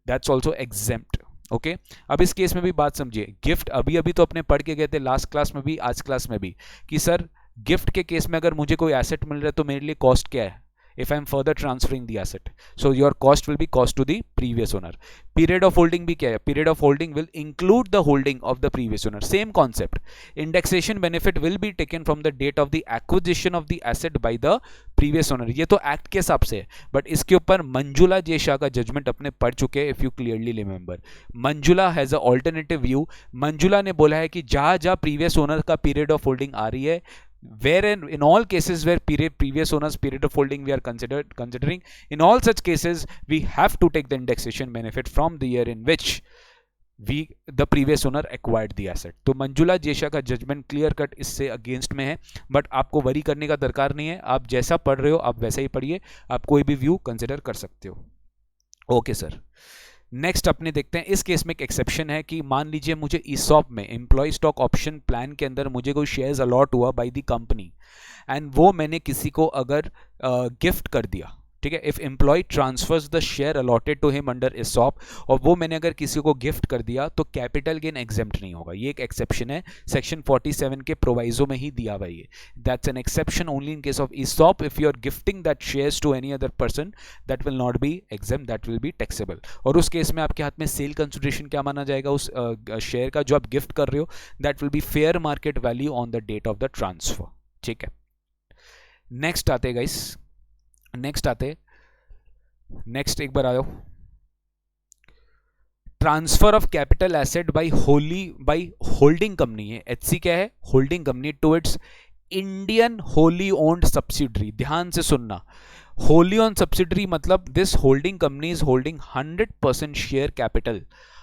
Speaker 1: that's also exempt. Okay, अब इस केस में भी बात समझिए, गिफ्ट अभी अभी तो अपने पढ़ के गए थे लास्ट क्लास में भी, आज क्लास में भी, कि सर गिफ्ट के केस में अगर मुझे कोई एसेट मिल रहा है तो मेरे लिए कॉस्ट क्या है, if I am further transferring the asset, so your cost will be cost to the previous owner. Period of holding भी क्या है, period of holding will include the holding of the previous owner, same concept. Indexation benefit will be taken from the date of the acquisition of the asset by the previous owner. ये तो act के हिसाब से है, but इसके ऊपर Manjula J Shah का judgement अपने पढ़ चुके हैं, if you clearly remember. Manjula has a alternative view. Manjula ने बोला है कि जहां जहां प्रीवियस ओनर का पीरियड ऑफ होल्डिंग आ रही है, where in all cases where previous owners period of holding we are considering, in all such cases we have to take the indexation benefit from the year in which the previous owner acquired the asset. तो मंजुला जेशा का judgement clear cut इससे against में है, but आपको worry करने का दरकार नहीं है, आप जैसा पढ़ रहे हो आप वैसा ही पढ़िए, आप कोई भी व्यू कंसिडर कर सकते हो। ओके सर, नेक्स्ट अपने देखते हैं, इस केस में एक एक्सेप्शन है कि मान लीजिए मुझे ईसॉप में, एम्प्लॉय स्टॉक ऑप्शन प्लान के अंदर मुझे कोई शेयर्स अलॉट हुआ बाय द कंपनी, एंड वो मैंने किसी को अगर गिफ्ट कर दिया, ठीक है, if employ transfers the share allotted to him under ESOP, और वो मैंने अगर किसी को गिफ्ट कर दिया तो कैपिटल गेन एग्जेम्प्ट नहीं होगा। ये एक एक्सेप्शन है, सेक्शन 47 के प्रोवाइजो में ही दिया हुआ है। That's an exception only in case of ESOP, if you are gifting that shares to any other person, that will not be exempt, that will be taxable. और उस केस में आपके हाथ में सेल कंसिडरेशन क्या माना जाएगा, उस शेयर का जो आप गिफ्ट कर रहे हो, that will be fair market value on the date of the transfer. ठीक है, नेक्स्ट आते गाइस, नेक्स्ट एक बार आओ, transfer of capital asset by holding company है, एचसी क्या है, holding company, to its Indian wholly owned subsidiary. ध्यान से सुनना, होली ओन्ड सब्सिडरी मतलब this holding company is holding 100% share capital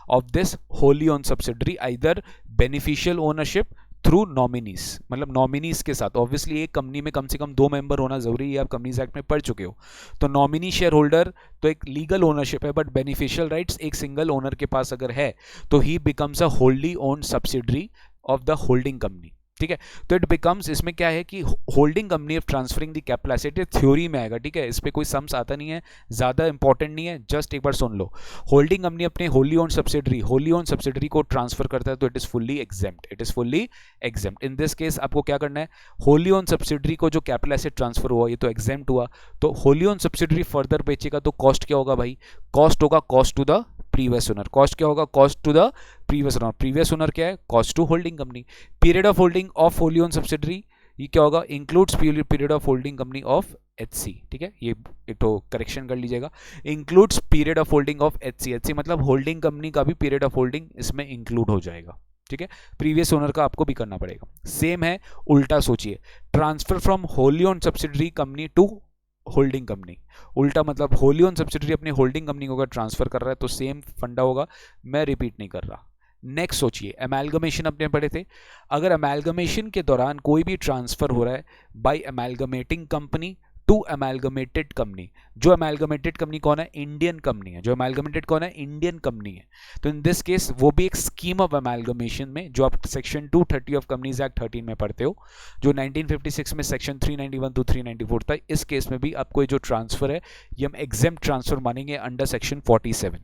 Speaker 1: of this wholly owned subsidiary, either beneficial ownership through nominees, मतलब nominees के साथ। ऑब्वियसली एक कंपनी में कम से कम 2 मेंबर होना जरूरी है, आप कंपनीज एक्ट में पढ़ चुके हो। तो नॉमिनी शेयर होल्डर तो एक लीगल ओनरशिप है, बट बेनिफिशियल राइट्स एक सिंगल ओनर के पास अगर है तो ही बिकम्स अ होल्डली owned subsidiary of the holding company. ठीक है, तो इट बिकम्स, इसमें क्या है कि holding company of transferring the capital asset theory में आएगा। ठीक है, इस पे कोई सम्स आता नहीं है, ज्यादा इंपॉर्टेंट नहीं है, जस्ट एक बार सुन लो। होल्डिंग कंपनी अपने होली ओन सब्सिडरी को ट्रांसफर करता है तो it is fully exempt. In this case आपको क्या करना है, होली ओन सब्सिडरी को जो कैपिटल एसेट ट्रांसफर हुआ ये तो एग्जेम्प्ट हुआ, तो होली ओन सब्सिडरी फर्दर बेचेगा तो कॉस्ट क्या होगा भाई, कॉस्ट होगा cost to the previous owner. Cost क्या होगा, cost to the previous owner. Previous owner क्या है, cost to holding company. Period of holding of wholly own subsidiary, ये क्या होगा, includes period of holding company of HC. ठीक है, ये एक तो करेक्शन कर लीजिएगा, includes period of holding of HC मतलब होल्डिंग कंपनी का भी पीरियड ऑफ होल्डिंग इसमें इंक्लूड हो जाएगा। ठीक है, प्रीवियस ओनर का आपको भी करना पड़ेगा। सेम है, उल्टा सोचिए, transfer from wholly own subsidiary company to holding company, उल्टा मतलब होली ओन सब्सिडरी अपनी होल्डिंग कंपनी को अगर ट्रांसफर कर रहा है तो सेम फंडा होगा, मैं रिपीट नहीं कर रहा। नेक्स्ट सोचिए, अमेलगमेशन अपने पढ़े थे, अगर अमेलगमेशन के दौरान कोई भी ट्रांसफर हो रहा है bye अमेलगमेटिंग company to amalgamated company, जो अमेलगमेटेड कंपनी कौन है, इंडियन कंपनी है, जो अमेलगमेटेड कौन है, इंडियन कंपनी है, तो इन दिस केस वो भी एक स्कीम ऑफ अमेलगमेशन में, जो आप सेक्शन 230 ऑफ कंपनीज एक्ट 13 में पढ़ते हो, जो 1956 में सेक्शन 391 टू 394 था। इस केस में भी आपको जो ट्रांसफर है ये हम एग्जेम्प्ट ट्रांसफर मानेंगे under section 47।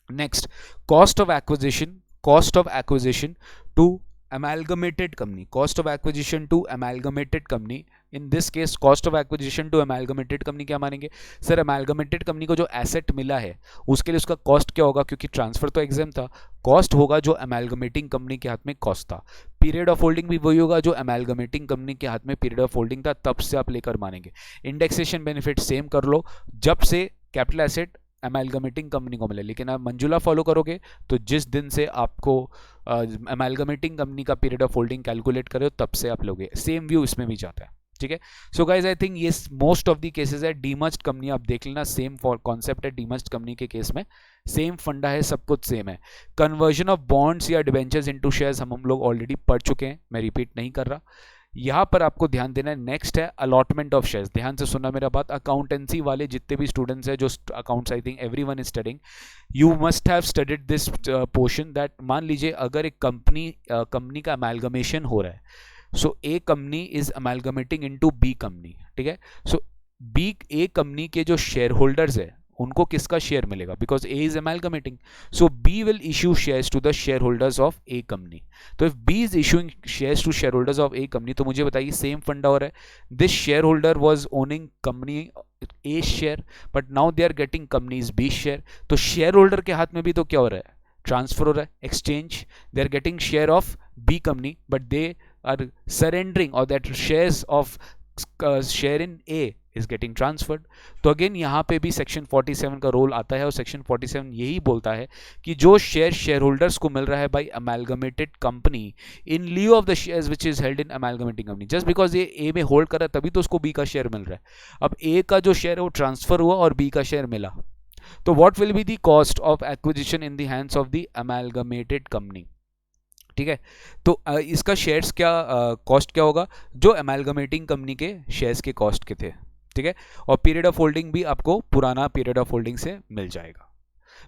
Speaker 1: Next, cost of acquisition to amalgamated company, cost of acquisition to amalgamated company. In this case cost of acquisition to amalgamated company क्या मानेंगे सर? अमेलगमेटेड कंपनी को जो एसेट मिला है उसके लिए उसका कॉस्ट क्या होगा, क्योंकि ट्रांसफर तो एग्जाम था, कॉस्ट होगा जो अमेलगमेटिंग कंपनी के हाथ में कॉस्ट था। पीरियड ऑफ होल्डिंग भी वही होगा जो अमेलगमेटिंग कंपनी के हाथ में पीरियड ऑफ होल्डिंग था, तब से आप लेकर मानेंगे। इंडेक्सेशन बेनिफिट सेम कर लो, जब से कैपिटल एसेट अमेलगमेटिंग कंपनी को मिले, लेकिन आप मंजुला फॉलो करोगे तो जिस दिन से आपको अमेलगमेटिंग कंपनी का पीरियड ऑफ होल्डिंग कैलकुलेट करो तब से आप लोगे। सेम व्यू इसमें भी जाता है, ठीक है। सो गाइज आई थिंक ये मोस्ट ऑफ द केसेस है। डीमर्ज्ड कंपनी आप देख लेना, सेम कॉन्सेप्ट है डीमर्ज्ड कंपनी के केस में, सेम फंडा है, सब कुछ सेम है। कन्वर्जन ऑफ बॉन्ड्स या डिबेंचर्स इनटू शेयर्स हम लोग ऑलरेडी पढ़ चुके हैं, मैं रिपीट नहीं कर रहा। यहाँ पर आपको ध्यान देना है, नेक्स्ट है अलॉटमेंट ऑफ शेयर्स। ध्यान से सुनना मेरा बात, अकाउंटेंसी वाले जितने भी स्टूडेंट्स हैं जो accounts, I think everyone is studying, you must have studied this portion that मान लीजिए अगर एक कंपनी का अमेलगमेशन हो रहा है, so A company is amalgamating into B company, ठीक है। सो बी ए कंपनी के जो शेयर होल्डर्स है उनको किसका शेयर मिलेगा, because A is amalgamating, so B will issue shares to the share holders of A company. तो if B is issuing shares to share holders of A company, तो मुझे बताइए सेम फंडा हो रहा है, this share holder was owning company A share but now they are getting companies B share, तो share holder के हाथ में भी तो क्या हो रहा है, ट्रांसफर हो रहा है, exchange, they are getting share of B company but they are surrendering or that shares of share in A is getting transferred। तो अगेन यहाँ पे भी सेक्शन 47 का रोल आता है, और सेक्शन 47 यही बोलता है कि जो शेयर होल्डर्स को मिल रहा है by amalgamated company in lieu of the shares which is held in amalgamating company, just because ये ए में होल्ड कर रहा है तभी तो उसको बी का शेयर मिल रहा है। अब ए का जो शेयर है वो ट्रांसफर हुआ और बी का शेयर मिला, तो what will be the cost of acquisition in the hands of the amalgamated company, ठीक है। तो इसका शेयर्स क्या कॉस्ट क्या होगा, जो अमेलगमेटिंग कंपनी के शेयर्स के कॉस्ट के थे, ठीक है। और पीरियड ऑफ होल्डिंग भी आपको पुराना पीरियड ऑफ होल्डिंग से मिल जाएगा।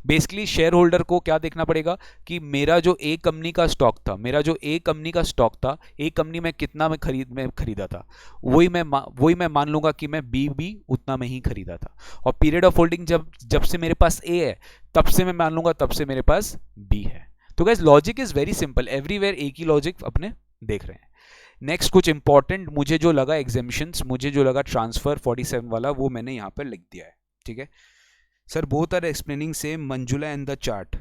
Speaker 1: बेसिकली शेयर होल्डर को क्या देखना पड़ेगा कि मेरा जो ए कंपनी का स्टॉक था, ए कंपनी में कितना में खरीदा था, वही मैं मान लूंगा कि मैं बी भी उतना में ही खरीदा था। और पीरियड ऑफ होल्डिंग जब से मेरे पास ए है तब से मैं मान लूंगा तब से मेरे पास बी है। तो guys logic is very simple, everywhere एक ही लॉजिक अपने देख रहे हैं। नेक्स्ट कुछ इंपॉर्टेंट मुझे जो लगा एग्जामिशंस, मुझे जो लगा ट्रांसफर 47 वाला, वो मैंने यहाँ पर लिख दिया है, ठीक है सर। Both are explaining same Manjula and the chart.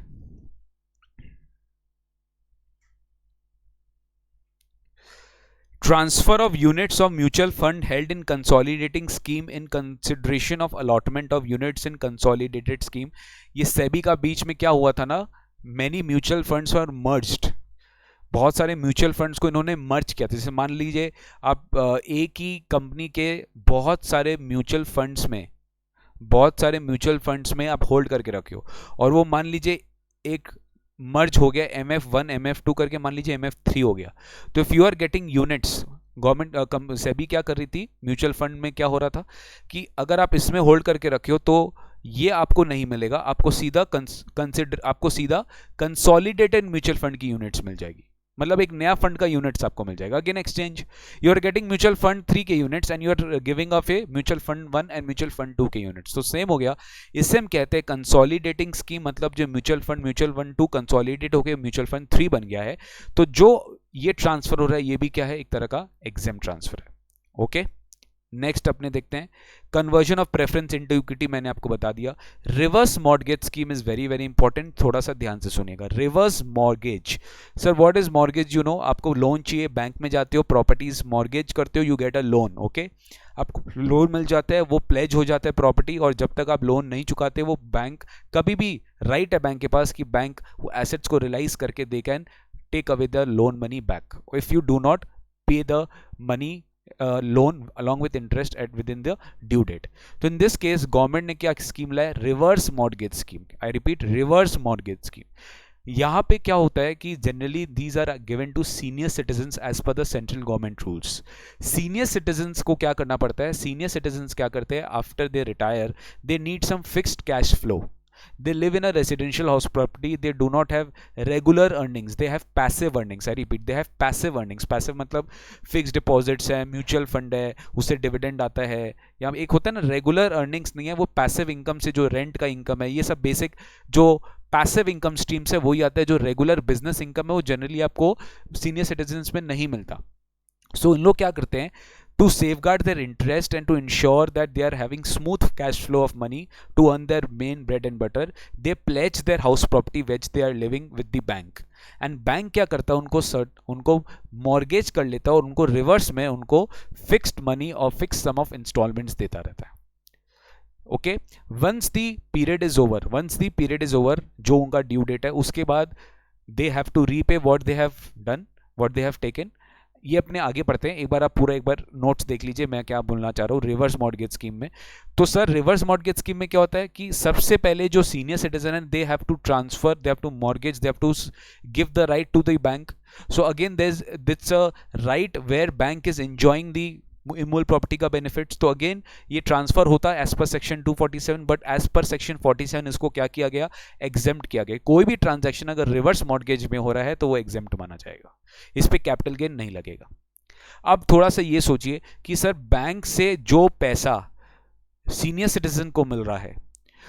Speaker 1: Transfer of units of mutual fund held in consolidating scheme in consideration of allotment of units in consolidated scheme। ये सेबी का बीच में क्या हुआ था ना, many mutual funds are merged, बहुत सारे mutual funds को इन्होंने मर्ज किया था। जैसे मान लीजिए आप एक ही कंपनी के बहुत सारे म्यूचुअल फंड्स में आप होल्ड करके रखे हो, और वो मान लीजिए एक मर्ज हो गया MF1 MF2 करके, मान लीजिए MF3 हो गया। तो if you are getting units, government SEBI क्या कर रही थी, म्यूचुअल फंड में क्या हो रहा था कि अगर आप इसमें होल्ड करके रखे हो तो ये आपको नहीं मिलेगा, आपको सीधा कंसोलिडेटेड म्यूचुअल फंड की यूनिट्स मिल जाएगी, मतलब एक नया फंड का यूनिट्स आपको मिल जाएगा। Again exchange, you are getting mutual fund 3 के units and you are giving up a mutual fund 1 and mutual fund 2 के यूनिट्स, तो सेम हो गया। इससे हम कहते हैं कंसोलिडेटिंग स्कीम, मतलब जो म्यूचुअल फंड 2 कंसोलिडेट होकर म्यूचुअल फंड 3 बन गया है, तो जो ये ट्रांसफर हो रहा है ये भी क्या है, एक तरह का एग्जेम्प्ट ट्रांसफर है। ओके, नेक्स्ट अपने देखते हैं conversion of preference into equity, मैंने आपको बता दिया। Reverse mortgage scheme is very very important, थोड़ा सा ध्यान से सुनिएगा। Reverse mortgage, sir what is mortgage, you know, आपको लोन चाहिए, बैंक में जाते हो, प्रॉपर्टीज मॉर्गेज करते हो, you get a loan, okay, आपको लोन मिल जाता है, वो प्लेज हो जाता है प्रॉपर्टी, और जब तक आप लोन नहीं चुकाते वो बैंक, कभी भी राइट है बैंक के पास कि बैंक वो एसेट्स को रिलाइज करके they can take away the loan money back if you do not pay the money loan along with interest at within the due date। तो in this case गवर्नमेंट ने क्या scheme लाया, reverse mortgage scheme. I repeat, reverse mortgage scheme. यहाँ पे क्या होता है कि generally these are given to senior citizens as per the central government rules. Senior citizens को क्या करना पड़ता है, सीनियर सिटीजन्स क्या करते हैं, after they retire they need some fixed cash flow, they live in a residential house property, they do not have regular earnings, they have passive earnings। I repeat, they have passive earnings। passive मतलब fixed deposits है, mutual fund है, उससे dividend आता है, या एक होता है ना रेगुलर अर्निंग्स नहीं है, वो पैसिव इनकम से जो रेंट का इनकम है, ये सब बेसिक जो पैसिव इनकम स्ट्रीम से वही आता है, जो रेगुलर बिजनेस इनकम है वो जनरली आपको सीनियर सिटीजन्स में नहीं मिलता। सो इन लोग क्या करते हैं, to safeguard their interest and to ensure that they are having smooth cash flow of money to earn their main bread and butter, they pledge their house property which they are living with the bank, and bank क्या करता है, उनको mortgage कर लेता है और उनको reverse में उनको fixed money और fixed sum of installments देता रहता है। Okay, once the period is over, जो उनका ड्यू डेट है, उसके बाद they have to repay what they have done, what they have taken. ये अपने आगे पढ़ते हैं, एक बार नोट्स देख लीजिए मैं क्या बोलना चाह रहा हूँ रिवर्स मॉर्गेज स्कीम में। तो सर रिवर्स मॉर्गेज स्कीम में क्या होता है कि सबसे पहले जो सीनियर सिटीजन है, they have to transfer, they have to mortgage, they have to give the right to the bank. So again that's a right where bank is enjoying the immovable property का benefits. तो again ये transfer होता है as per section 247, but as per section 47 इसको क्या किया गया, exempt किया गया। कोई भी ट्रांजैक्शन अगर रिवर्स मॉर्गेज में हो रहा है तो वो एग्जेम्प्ट माना जाएगा, इस पे कैपिटल गेन नहीं लगेगा। अब थोड़ा सा ये सोचिए कि सर बैंक से जो पैसा सीनियर सिटीजन को मिल रहा है,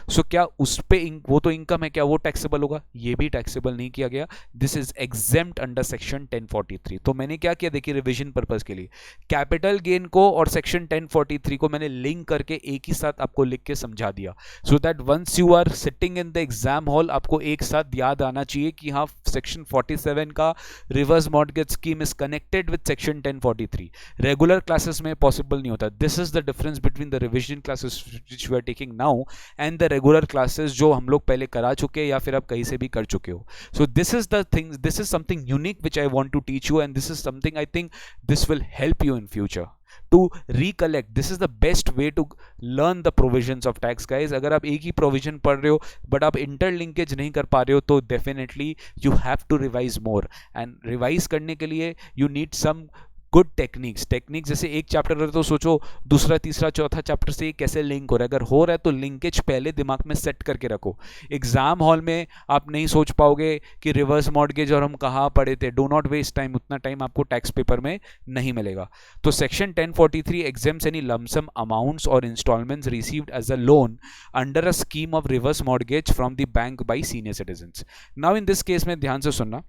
Speaker 1: सो क्या उस पे वो तो इनकम है, क्या वो टैक्सेबल होगा? ये भी टैक्सेबल नहीं किया गया। This is exempt under section 1043। तो मैंने क्या किया, देखिए रिवीजन पर्पस के लिए कैपिटल गेन को और सेक्शन 1043 को मैंने लिंक करके एक ही साथ आपको लिख के समझा दिया, so that once you are sitting in the exam hall आपको एक साथ याद आना चाहिए कि हाँ सेक्शन 47 का reverse mortgage scheme is connected with section 1043। Regular classes में पॉसिबल नहीं होता। This is the difference between the revision classes which we are taking now and the regular classes जो हम लोग पहले करा चुके हैं या फिर आप कहीं से भी कर चुके हो। So this is the thing, this is something unique which I want to teach you, and this is something I think this will help you in future to recollect. This is the best way to learn the provisions of tax, guys. अगर आप एक ही provision पढ़ रहे हो but आप interlinkage नहीं कर पा रहे हो तो definitely you have to revise more, and revise करने के लिए you need some good techniques. जैसे एक चैप्टर है तो सोचो दूसरा तीसरा चौथा चैप्टर से कैसे लिंक हो रहा है, अगर हो रहा है तो लिंकेज पहले दिमाग में सेट करके रखो। एग्जाम हॉल में आप नहीं सोच पाओगे कि रिवर्स मॉर्गेज और हम कहाँ पढ़े थे। डो नॉट वेस्ट टाइम, उतना टाइम आपको टैक्स पेपर में नहीं मिलेगा। तो section 1043 exempts any lump sum amounts or installments received as a loan under a scheme of reverse mortgage from the bank by senior citizens. Now in this case में ध्यान से सुनना,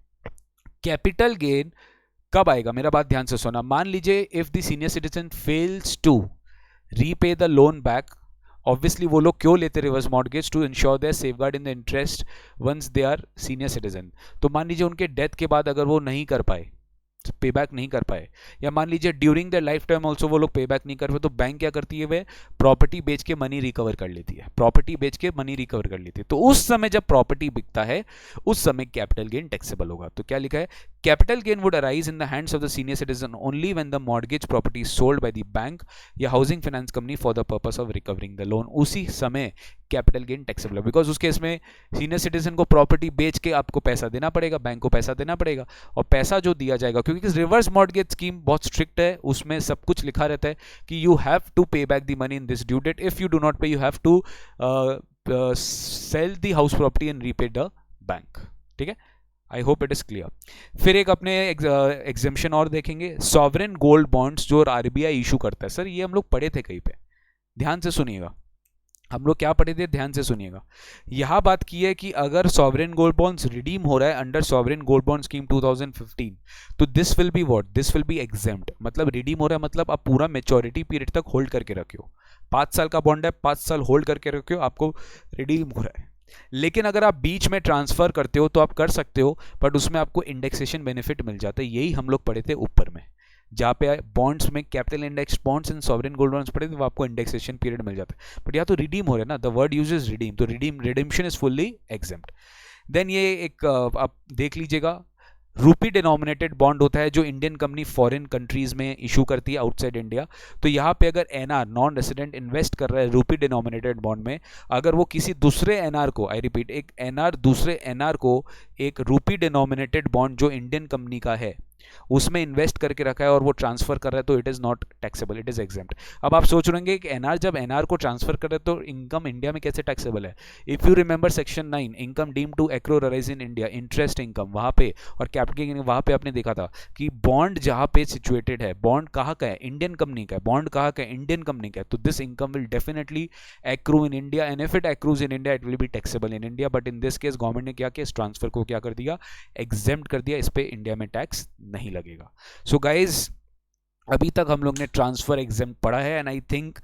Speaker 1: capital gain कब आएगा, मेरा बात ध्यान से सुना। मान लीजिए if the senior citizen fails to repay the loan back, obviously वो लोग क्यों लेते reverse mortgage, to ensure their safeguard in the interest once they are senior citizen. तो मान लीजिए उनके डेथ के बाद अगर वो नहीं कर पाए, पे बैक नहीं कर पाए, या मान लीजिए during the life time also वो लोग पे बैक नहीं कर पाए, तो बैंक क्या करती है, वे प्रॉपर्टी बेच के मनी रिकवर कर लेती है। तो उस समय जब प्रॉपर्टी बिकता है उस समय कैपिटल गेन टैक्सेबल होगा। तो क्या लिखा है, capital gain would arise in the hands of the senior citizen only when the mortgage property sold by the bank या housing finance company for the purpose of recovering the loan. उसी समय capital gain taxable है, because उस case में senior citizen को property बेच के आपको पैसा देना पड़ेगा, बैंक को पैसा देना पड़ेगा, और पैसा जो दिया जाएगा, क्योंकि रिवर्स मॉर्गेज स्कीम बहुत स्ट्रिक्ट है, उसमें सब कुछ लिखा रहता है कि you have to pay back the money in this due date. If you do not pay you have to sell the house property and repay the bank. ठीक है, I hope it is clear. फिर एक अपने exemption और देखेंगे, sovereign gold bonds जो RBI issue करता है। सर ये हम लोग पढ़े थे कहीं पे, ध्यान से सुनिएगा, हम लोग क्या पढ़े थे, ध्यान से सुनिएगा। यहां बात की है कि अगर सॉवरेन गोल्ड बॉन्ड्स रिडीम हो रहा है under sovereign gold bond scheme 2015, तो this will be what, this will be exempt. मतलब रिडीम हो रहा है मतलब आप पूरा मेच्योरिटी पीरियड तक होल्ड करके रखियो। 5 साल का बॉन्ड है, 5 साल होल्ड करके रखियो, आपको रिडीम हो रहा है। लेकिन अगर आप बीच में ट्रांसफर करते हो तो आप कर सकते हो, बट उसमें आपको इंडेक्सेशन बेनिफिट मिल जाता है। यही हम लोग पढ़े थे ऊपर में, जहाँ पे बॉन्ड्स में capital index bonds and sovereign gold bonds पढ़े थे, वो आपको इंडेक्सेशन पीरियड मिल जाता है। बट यहाँ तो रिडीम हो रहा है ना, द वर्ड यूजेस रिडीम, तो redemption is fully exempt. Then ये एक आप देख लीजिएगा, रूपी डिनोमिनेटेड बॉन्ड होता है जो इंडियन कंपनी फॉरेन कंट्रीज में इशू करती है आउटसाइड इंडिया। तो यहाँ पे अगर एनआर नॉन रेसिडेंट इन्वेस्ट कर रहा है रूपी डिनोमिनेटेड बॉन्ड में, अगर वो किसी दूसरे एनआर को, आई रिपीट, एक एनआर दूसरे एनआर को एक रूपी डिनोमिनेटेड बॉन्ड जो इंडियन कंपनी का है उसमें इन्वेस्ट करके रखा है और वो ट्रांसफर कर रहा है, तो it is not taxable, it is exempt. अब आप सोच रहे कि एनआर, जब एनआर को ट्रांसफर कर रहे हैं तो इनकम इंडिया में कैसे टैक्सेबल है? If you remember section 9, income deem to accrue arise in India, interest income वहाँ पे, और कैपिटल गेन वहाँ पे आपने देखा था कि बॉन्ड जहाँ पे सिचुएटेड है, बॉन्ड कहाँ का है? इंडियन कंपनी का है। बॉन्ड कहाँ का है? इंडियन कंपनी का है। तो this income will definitely accrue in India, and if it accrues in India it will be taxable in India. But in this case government ने क्या किया? इस ट्रांसफर को क्या कर दिया? एग्जेम्प्ट कर दिया, इस पे इंडिया में टैक्स नहीं लगेगा। सो गाइज, अभी तक हम लोग ने ट्रांसफर एग्जाम पढ़ा है, एंड आई थिंक,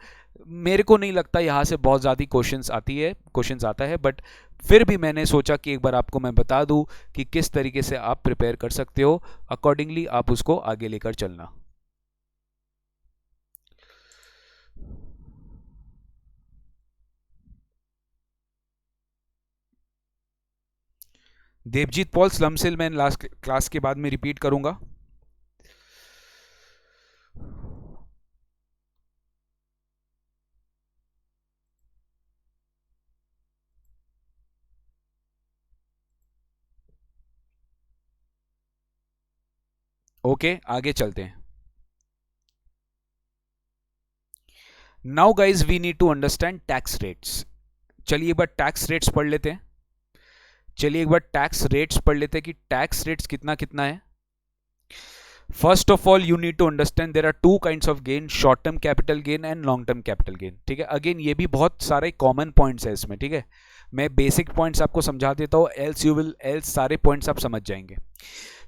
Speaker 1: मेरे को नहीं लगता यहाँ से बहुत ज़्यादा क्वेश्चंस आता है, बट फिर भी मैंने सोचा कि एक बार आपको मैं बता दूं कि किस तरीके से आप प्रिपेयर कर सकते हो, अकॉर्डिंगली आप उसको आगे लेकर चलना। देवजीत पॉल, स्लम सेल मैं लास्ट क्लास के बाद में रिपीट करूंगा। ओके, आगे चलते हैं। Now guys we need to understand tax rates. चलिए एक बार टैक्स रेट्स पढ़ लेते हैं। कि टैक्स रेट्स कितना कितना है। First of all you need to understand there are two kinds of gain, short term capital gain and long term capital gain. ठीक है, अगेन ये भी बहुत सारे कॉमन पॉइंट्स है इसमें। ठीक है, मैं बेसिक पॉइंट्स आपको समझा देता हूं, एल्स सारे पॉइंट्स आप समझ जाएंगे।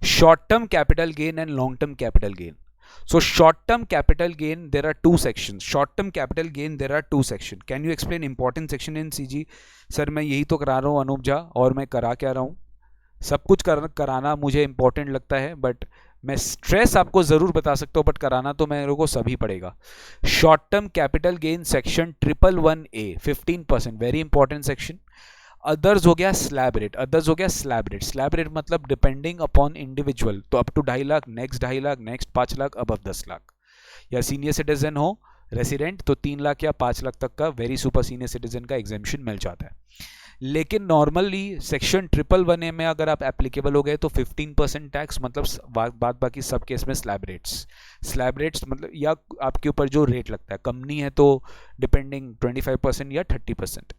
Speaker 1: Short term capital gain and long term capital gain. So short-term capital gain, there are two sections. Short-term capital gain, there are two sections. Can you explain important section in CG? Sir मैं यही तो करा रहा हूँ अनूप झा, और मैं करा क्या रहा हूँ? सब कुछ कराना मुझे इंपॉर्टेंट लगता है, बट मैं स्ट्रेस आपको जरूर बता सकता हूँ, बट कराना तो मेरे को सभी पड़ेगा। Short term capital gain section 111A 15%, very important section. Others हो गया स्लैब रेट। स्लैब रेट मतलब डिपेंडिंग अपॉन इंडिविजुअल, तो up to 2.5 lakh, next 2.5 lakh, next 5 lakh, अब 10 लाख। या सीनियर सिटीजन हो, रेसिडेंट, तो 3 लाख या 5 लाख तक का वेरी सुपर सीनियर सिटीजन का एग्जेम्पशन मिल जाता है। लेकिन नॉर्मली सेक्शन 111A में अगर आप एप्लीकेबल हो गए तो 15% टैक्स, मतलब बात बाकी सब केस में स्लैब रेट्स मतलब, या आपके ऊपर जो रेट लगता है, कंपनी है तो डिपेंडिंग 25% या 30%।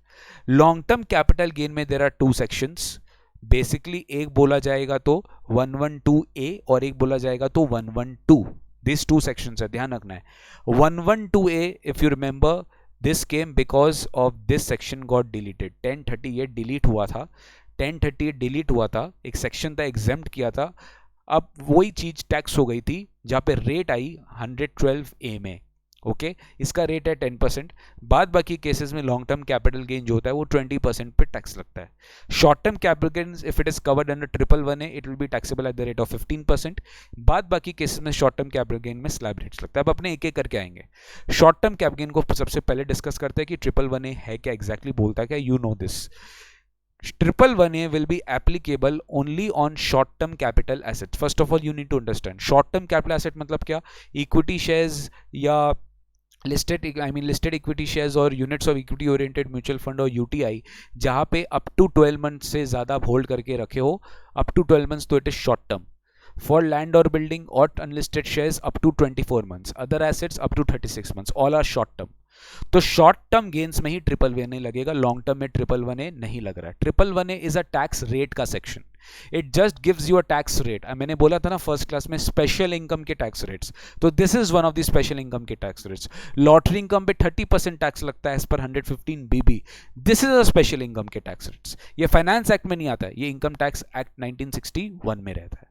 Speaker 1: लॉन्ग टर्म कैपिटल गेन में there are two sections. Basically एक बोला जाएगा तो 112A और एक बोला जाएगा तो 112। दिस टू सेक्शंस है, ध्यान रखना है। 112A, if you remember, this came because of this section got deleted. 1038 delete हुआ था, 1038 डिलीट हुआ था, एक सेक्शन था एग्जेम्प्ट किया था। अब वही चीज टैक्स हो गई थी जहां पे रेट आई 112A में। ओके, इसका रेट है 10%। बाद बाकी केसेस में लॉन्ग टर्म कैपिटल गेन जो होता है वो 20% पे टैक्स लगता है। Short term capital gain if it is covered under 111A it will be taxable at the rate of 15%। बाद बाकी केसेस में शॉर्ट टर्म कैपिटल गेन में स्लैब रेट्स लगता है। अब अपने एक एक करके आएंगे। शॉर्ट टर्म कैपिटल गेन को सबसे पहले डिस्कस करते हैं कि 111A है क्या, एग्जैक्टली बोलता है क्या, you know this. 111A will be applicable only on short term capital assets. First of all you need to understand short term capital asset मतलब क्या, इक्विटी शेयर्स या लिस्टेड इक्विटी शेयर्स और units of equity oriented mutual fund और UTI जहां पे up to 12 month से ज्यादा hold करके रखे हो, अप टू 12 मंथ्स तो it is short term. For land और बिल्डिंग और unlisted shares up to 24 months, other assets up to 36 months, all are short term. तो शॉर्ट टर्म गेन्स में ही 111A लगेगा, लॉन्ग टर्म में 111A नहीं लग रहा है। 111A is a tax rate का section, it just gives you a tax rate. मैंने बोला था ना फर्स्ट क्लास में स्पेशल इनकम के टैक्स रेट्स, तो this is one of the special income के टैक्स रेट्स। लॉटरी इनकम पे 30% टैक्स लगता है as per 115BB, this is a special income के टैक्स रेट्स। ये फाइनेंस एक्ट में नहीं आता है, ये इनकम टैक्स एक्ट 1961 में रहता है।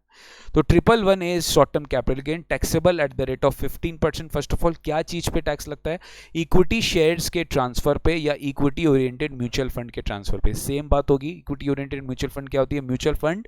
Speaker 1: तो 111A is short term capital gain taxable at the rate of 15%। First of all क्या चीज पे टैक्स लगता है, इक्विटी शेयर्स के ट्रांसफर पे या इक्विटी ओरिएंटेड म्यूचुअल फंड के ट्रांसफर पे। सेम बात होगी, इक्विटी ओरिएंटेड म्यूचुअल फंड क्या होती है, म्यूचुअल फंड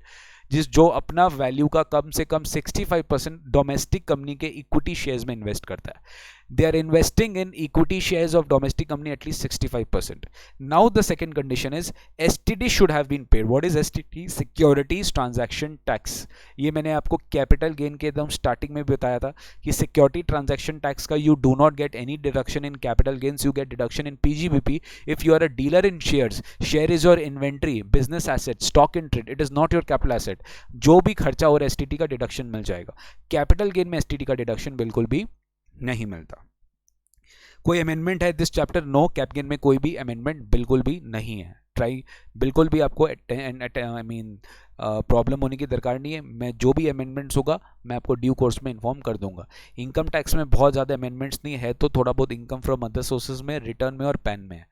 Speaker 1: जो अपना वैल्यू का कम से कम 65% डोमेस्टिक कंपनी के इक्विटी शेयर्स में इन्वेस्ट करता है। they are investing in equity shares of domestic company at least 65%. Now the second condition is STT should have been paid. What is STT? Securities Transaction Tax. ये मैंने आपको capital gain के एकदम starting में बताया था कि सिक्योरिटी ट्रांजैक्शन टैक्स का you do not get any deduction in capital gains, you get deduction in PGBP if you are a dealer in shares. Share is your inventory, business asset, stock in trade, it is not your capital asset. जो भी खर्चा और STT का deduction मिल जाएगा. Capital gain में STT का deduction बिल्कुल भी नहीं मिलता. कोई अमेंडमेंट है this chapter? No, cap gain में कोई भी अमेंडमेंट बिल्कुल भी नहीं है. ट्राई बिल्कुल भी आपको आई मीन प्रॉब्लम होने की दरकार नहीं है. मैं जो भी अमेंडमेंट्स होगा मैं आपको ड्यू कोर्स में इन्फॉर्म कर दूंगा. इनकम टैक्स में बहुत ज़्यादा अमेंडमेंट्स नहीं है, तो थोड़ा बहुत इनकम फ्रॉम अदर सोर्सेज में, रिटर्न में और पैन में है.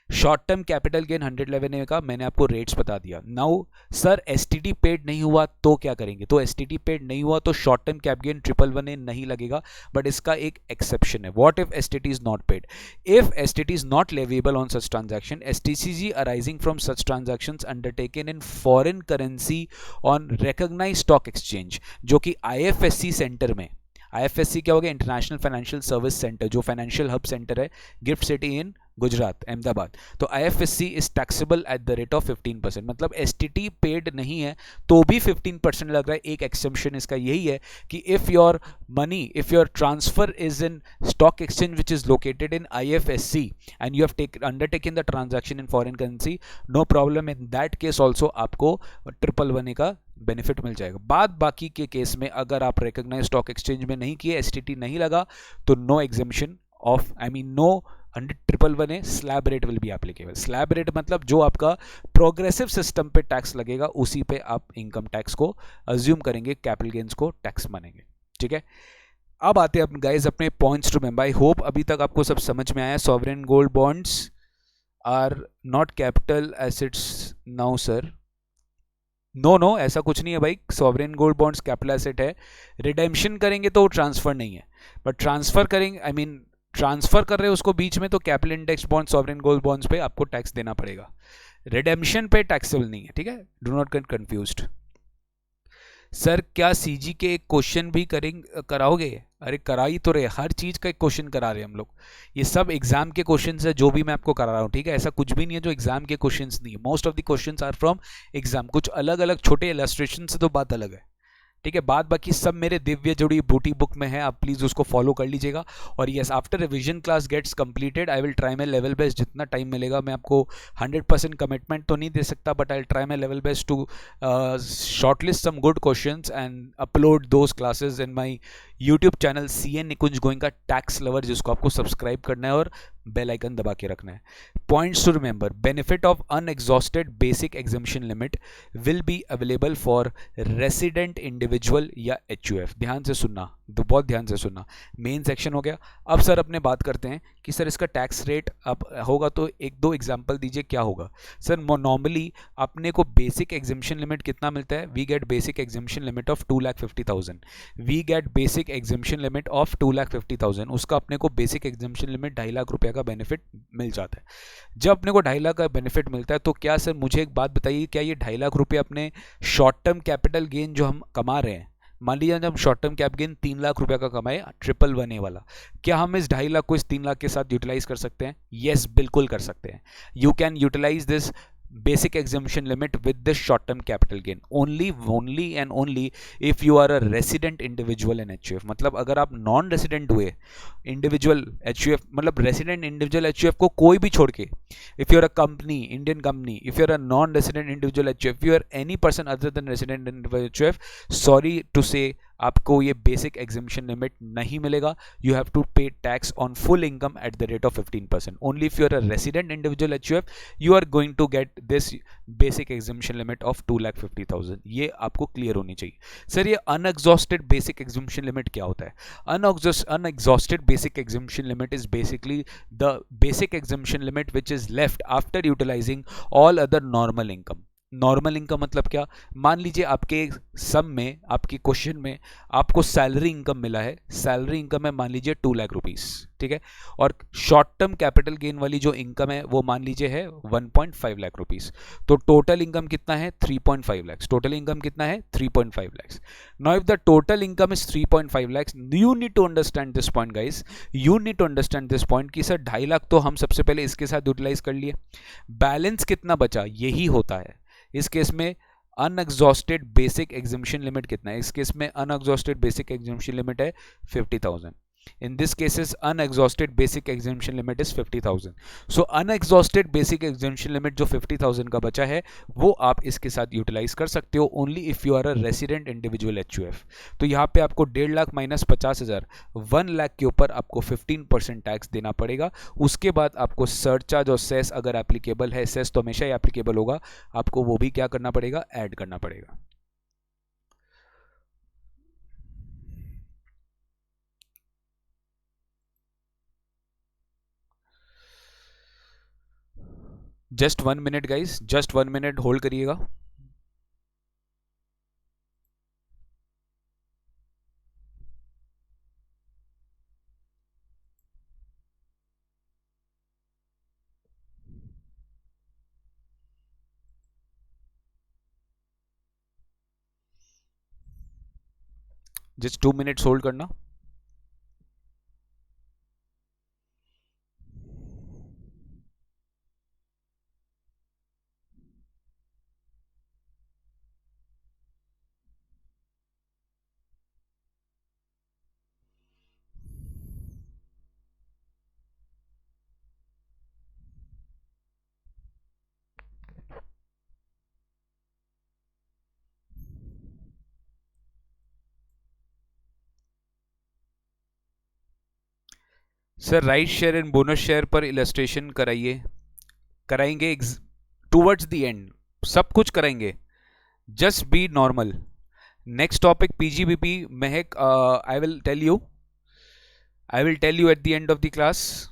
Speaker 1: Short term capital gain 111A का मैंने आपको रेट्स बता दिया. नाउ सर STT पेड नहीं हुआ तो क्या करेंगे? तो STT पेड नहीं हुआ तो short term cap gain 111A नहीं लगेगा, बट इसका एक एक्सेप्शन है. What if STT is not paid? If STT is not leviable on such transaction, STCG arising from such transactions undertaken in foreign currency on recognised stock exchange, जो कि IFSC centre में, IFSC क्या हो गया? International financial service centre, जो financial hub centre है gift city in Gujarat, Ahmedabad. तो IFSC is taxable at the rate of 15%. मतलब STT पेड नहीं है तो भी 15% लग रहा है. एक एक्सेप्शन इसका यही है कि if your money, if your transfer is in stock exchange which is located in IFSC and you have undertaken the transaction in foreign currency, no problem. In that case also आपको 111A का benefit मिल जाएगा. बाकी के case में अगर आप recognise stock exchange में नहीं किए, STT नहीं लगा, तो no exemption of, I mean no under 111A slab rate will be applicable. Slab rate मतलब जो आपका प्रोग्रेसिव सिस्टम पे टैक्स लगेगा उसी पे आप इनकम टैक्स को अज्यूम करेंगे, कैपिटल गेन्स को टैक्स मानेंगे. ठीक है, अब आते हैं गाइस अपने points to remember. I hope अभी तक आपको सब समझ में आया. Sovereign gold bonds are not capital assets now sir. No, ऐसा कुछ नहीं है भाई. Sovereign gold bonds capital asset है. रिडेम्पशन करेंगे तो ट्रांसफर नहीं है, बट ट्रांसफर करेंगे, आई मीन ट्रांसफर कर रहे हो उसको बीच में, तो capital index bond, sovereign gold bonds पे आपको टैक्स देना पड़ेगा. रिडेम्पशन पे टैक्सेबल नहीं है. ठीक है, do not gate confused. Sir क्या CG के क्वेश्चन भी कराओगे? अरे करा ही तो रहे, हर चीज़ का एक क्वेश्चन करा रहे हैं हम लोग. ये सब एग्जाम के क्वेश्चन है जो भी मैं आपको करा रहा हूँ. ठीक है, ऐसा कुछ भी नहीं है जो एग्जाम के क्वेश्चन नहीं है. Most of the question are from exam. कुछ अलग अलग छोटे इलस्ट्रेशन से तो बात अलग है. ठीक है, बाकी सब मेरे दिव्य जोड़ी बूटी बुक में है, आप प्लीज़ उसको फॉलो कर लीजिएगा. और yes, after revision class gets completed I will try my level best. जितना टाइम मिलेगा, मैं आपको 100% कमिटमेंट तो नहीं दे सकता, but I will try my level best to shortlist some good questions and upload those classes in my YouTube channel CN Nikunj Goenka tax lover, जिसको आपको सब्सक्राइब करना है और बेल आइकन दबा के रखना है. Points to remember. Benefit of unexhausted basic exemption limit will be available for resident individual या HUF. ध्यान से सुनना, तो बहुत ध्यान से सुनना. मेन सेक्शन हो गया. अब सर अपने बात करते हैं कि सर इसका टैक्स रेट अब होगा, तो एक दो एग्जाम्पल दीजिए क्या होगा. सर नॉर्मली अपने को बेसिक एग्जम्पशन लिमिट कितना मिलता है? We get basic exemption limit of 2,50,000. We get basic exemption limit of 2,50,000. उसका अपने को बेसिक एग्जम्पशन लिमिट 2.5 लाख रुपये का बेनिफिट मिल जाता है. जब अपने को 2.5 लाख का बेनिफिट मिलता है, तो क्या सर मुझे एक बात बताइए, क्या ये 2.5 लाख रुपये अपने शॉर्ट टर्म कैपिटल गेन जो हम कमा रहे हैं, मान लीजिए जब short term cap gain 3 lakh रुपए का कमाए 111A वाला, क्या हम इस 2.5 लाख को इस 3 लाख के साथ यूटिलाइज कर सकते हैं? यस, बिल्कुल कर सकते हैं. You can utilise this basic exemption limit with this short term capital gain only and only if you are a resident individual in HUF. मतलब अगर आप नॉन रेसिडेंट हुए इंडिविजुअल HUF, मतलब रेसिडेंट इंडिविजुअल HUF को कोई भी छोड़ के, if you are a company, Indian company, if you are a non resident individual HUF, you are any person other than resident individual HUF, sorry to say आपको ये basic exemption limit नहीं मिलेगा. You have to pay tax on full income at the rate of 15%. Only if you are a resident individual HUF you are going to get this basic exemption limit of 2,50,000. ये आपको clear होनी चाहिए. Sir ये unexhausted basic exemption limit क्या होता है? Unexhausted basic exemption limit is basically the basic exemption limit which is left after utilising all other normal income. Normal income मतलब क्या? मान लीजिए आपके सम में, आपकी क्वेश्चन में आपको सैलरी इनकम मिला है, सैलरी इनकम है मान लीजिए 2 लाख रुपीस, ठीक है, और शॉर्ट टर्म कैपिटल गेन वाली जो इनकम है वो मान लीजिए है 1.5 लाख रुपीस। तो टोटल इनकम कितना है? 3.5 लैक्स। टोटल इनकम कितना है? 3.5 lakhs. Now if the total income is 3.5 lakhs, you need to understand this point guys, you need to understand this point कि सर 2.5 लाख तो हम सबसे पहले इसके साथ यूटिलाइज कर लिए, बैलेंस कितना बचा? यही होता है इस केस में अनएग्जॉस्टेड बेसिक एग्जम्पशन लिमिट कितना है? इस केस में अनएग्जॉस्टेड बेसिक एग्जम्पशन लिमिट है 50,000। in this cases unexhausted basic exemption limit is 50,000। so unexhausted basic exemption limit जो 50,000 का बचा है वो आप इसके साथ यूटिलाइज कर सकते हो only if you are a resident individual HUF. तो यहाँ पे आपको 1.5 लाख माइनस 50,000, 1 लाख के ऊपर आपको 15% टैक्स देना पड़ेगा। उसके बाद आपको सरचार्ज और सेस अगर एप्लीकेबल है, सेस तो हमेशा ही एप्लीकेबल होगा, आपको वो भी क्या करना पड़ेगा? ऐड करना पड़ेगा। Just 1 minute guys, just 1 minute hold करिएगा। जस्ट 2 मिनट्स होल्ड करना। Sir right share and bonus share पर इलस्ट्रेशन कराइए। कराएंगे टूवर्ड्स द एंड, सब कुछ कराएंगे, just be normal. Next topic PGBP Mahak, I will tell you at the end of the class.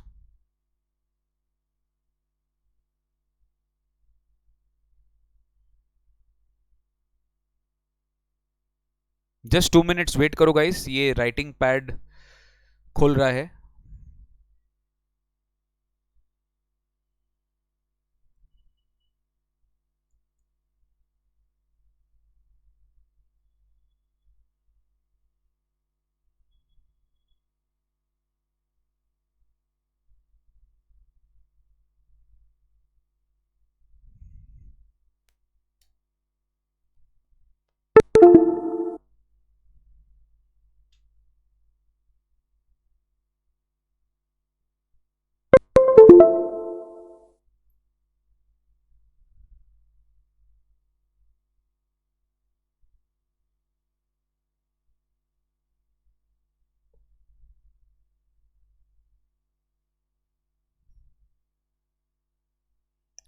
Speaker 1: Just 2 minutes wait करो guys, ये writing pad खुल रहा है।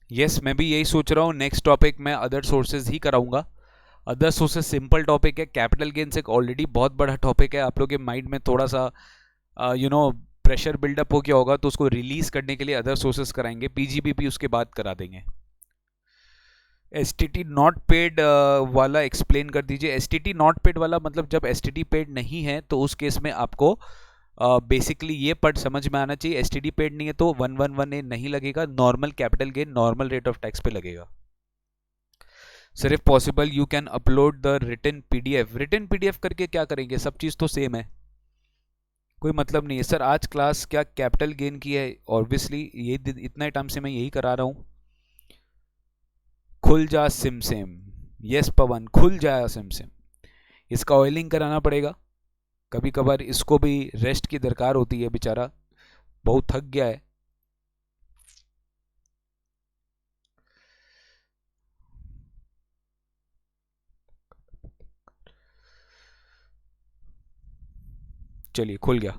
Speaker 1: यस मैं भी यही सोच रहा हूँ, नेक्स्ट टॉपिक मैं अदर सोर्सेज ही कराऊंगा। अदर सोर्सेज सिंपल टॉपिक है, कैपिटल गेन्स एक ऑलरेडी बहुत बड़ा टॉपिक है, आप लोग के माइंड में थोड़ा सा प्रेशर बिल्डअप हो गया होगा, तो उसको रिलीज करने के लिए अदर सोर्सेज कराएंगे, पीजीबीपी उसके बाद करा देंगे। S T T not paid वाला एक्सप्लेन कर दीजिए। S T T not paid वाला मतलब जब एस टी टी पेड नहीं है तो उस केस में आपको बेसिकली ये पढ़ समझ में आना चाहिए, एस टी टी पेड नहीं है तो 111A नहीं लगेगा, normal capital gain normal rate of tax पे लगेगा। Sir if possible you can upload the written PDF. Written PDF करके क्या करेंगे? सब चीज़ तो सेम है, कोई मतलब नहीं है। सर आज क्लास क्या कैपिटल गेन की है? ऑब्वियसली ये इतना टाइम से मैं यही करा रहा हूँ। खुल जा सिम सिम, यस पवन खुल जाए सिम सिम। इसका ऑयलिंग कराना पड़ेगा, कभी कभार इसको भी रेस्ट की दरकार होती है, बेचारा बहुत थक गया है। चलिए खुल गया।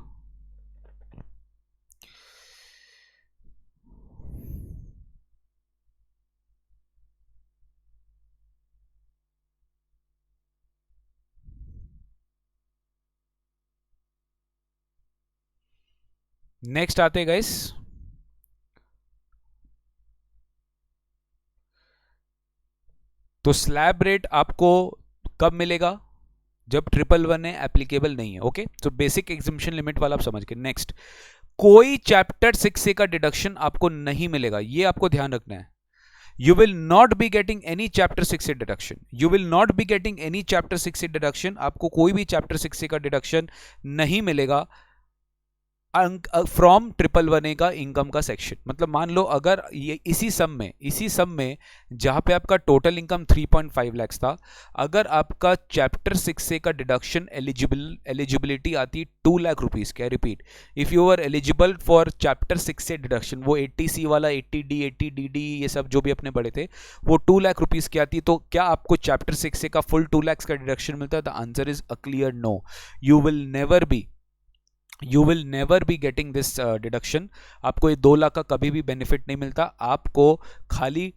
Speaker 1: नेक्स्ट आते हैं गाइस, तो स्लैब रेट आपको कब मिलेगा? जब 111 है, एप्लीकेबल नहीं है। ओके, तो बेसिक एग्जम्पशन लिमिट वाला आप समझ गए। नेक्स्ट, कोई चैप्टर 6A का डिडक्शन आपको नहीं मिलेगा, ये आपको ध्यान रखना है। You will not be getting any chapter 6A deduction. You will not be getting any chapter 6A deduction. आपको कोई भी chapter 6A का डिडक्शन नहीं मिलेगा फ्रॉम 111A का इनकम का सेक्शन। मतलब मान लो अगर ये इसी सम में जहां पे आपका टोटल इनकम 3.5 लाख था, अगर आपका चैप्टर 6A का डिडक्शन एलिजिबिलिटी आती 2 लाख रुपीस क्या, repeat, if you are eligible for chapter 6A deduction, वो 80C वाला 80D 80DD ये सब जो भी अपने बड़े थे, वो 2 लाख रुपीस की आती, तो क्या आपको चैप्टर 6A का फुल 2 लाख का डिडक्शन मिलता है? The answer is a clear no. You will never be getting this deduction. आपको ये 2 लाख का कभी भी बेनिफिट नहीं मिलता। आपको खाली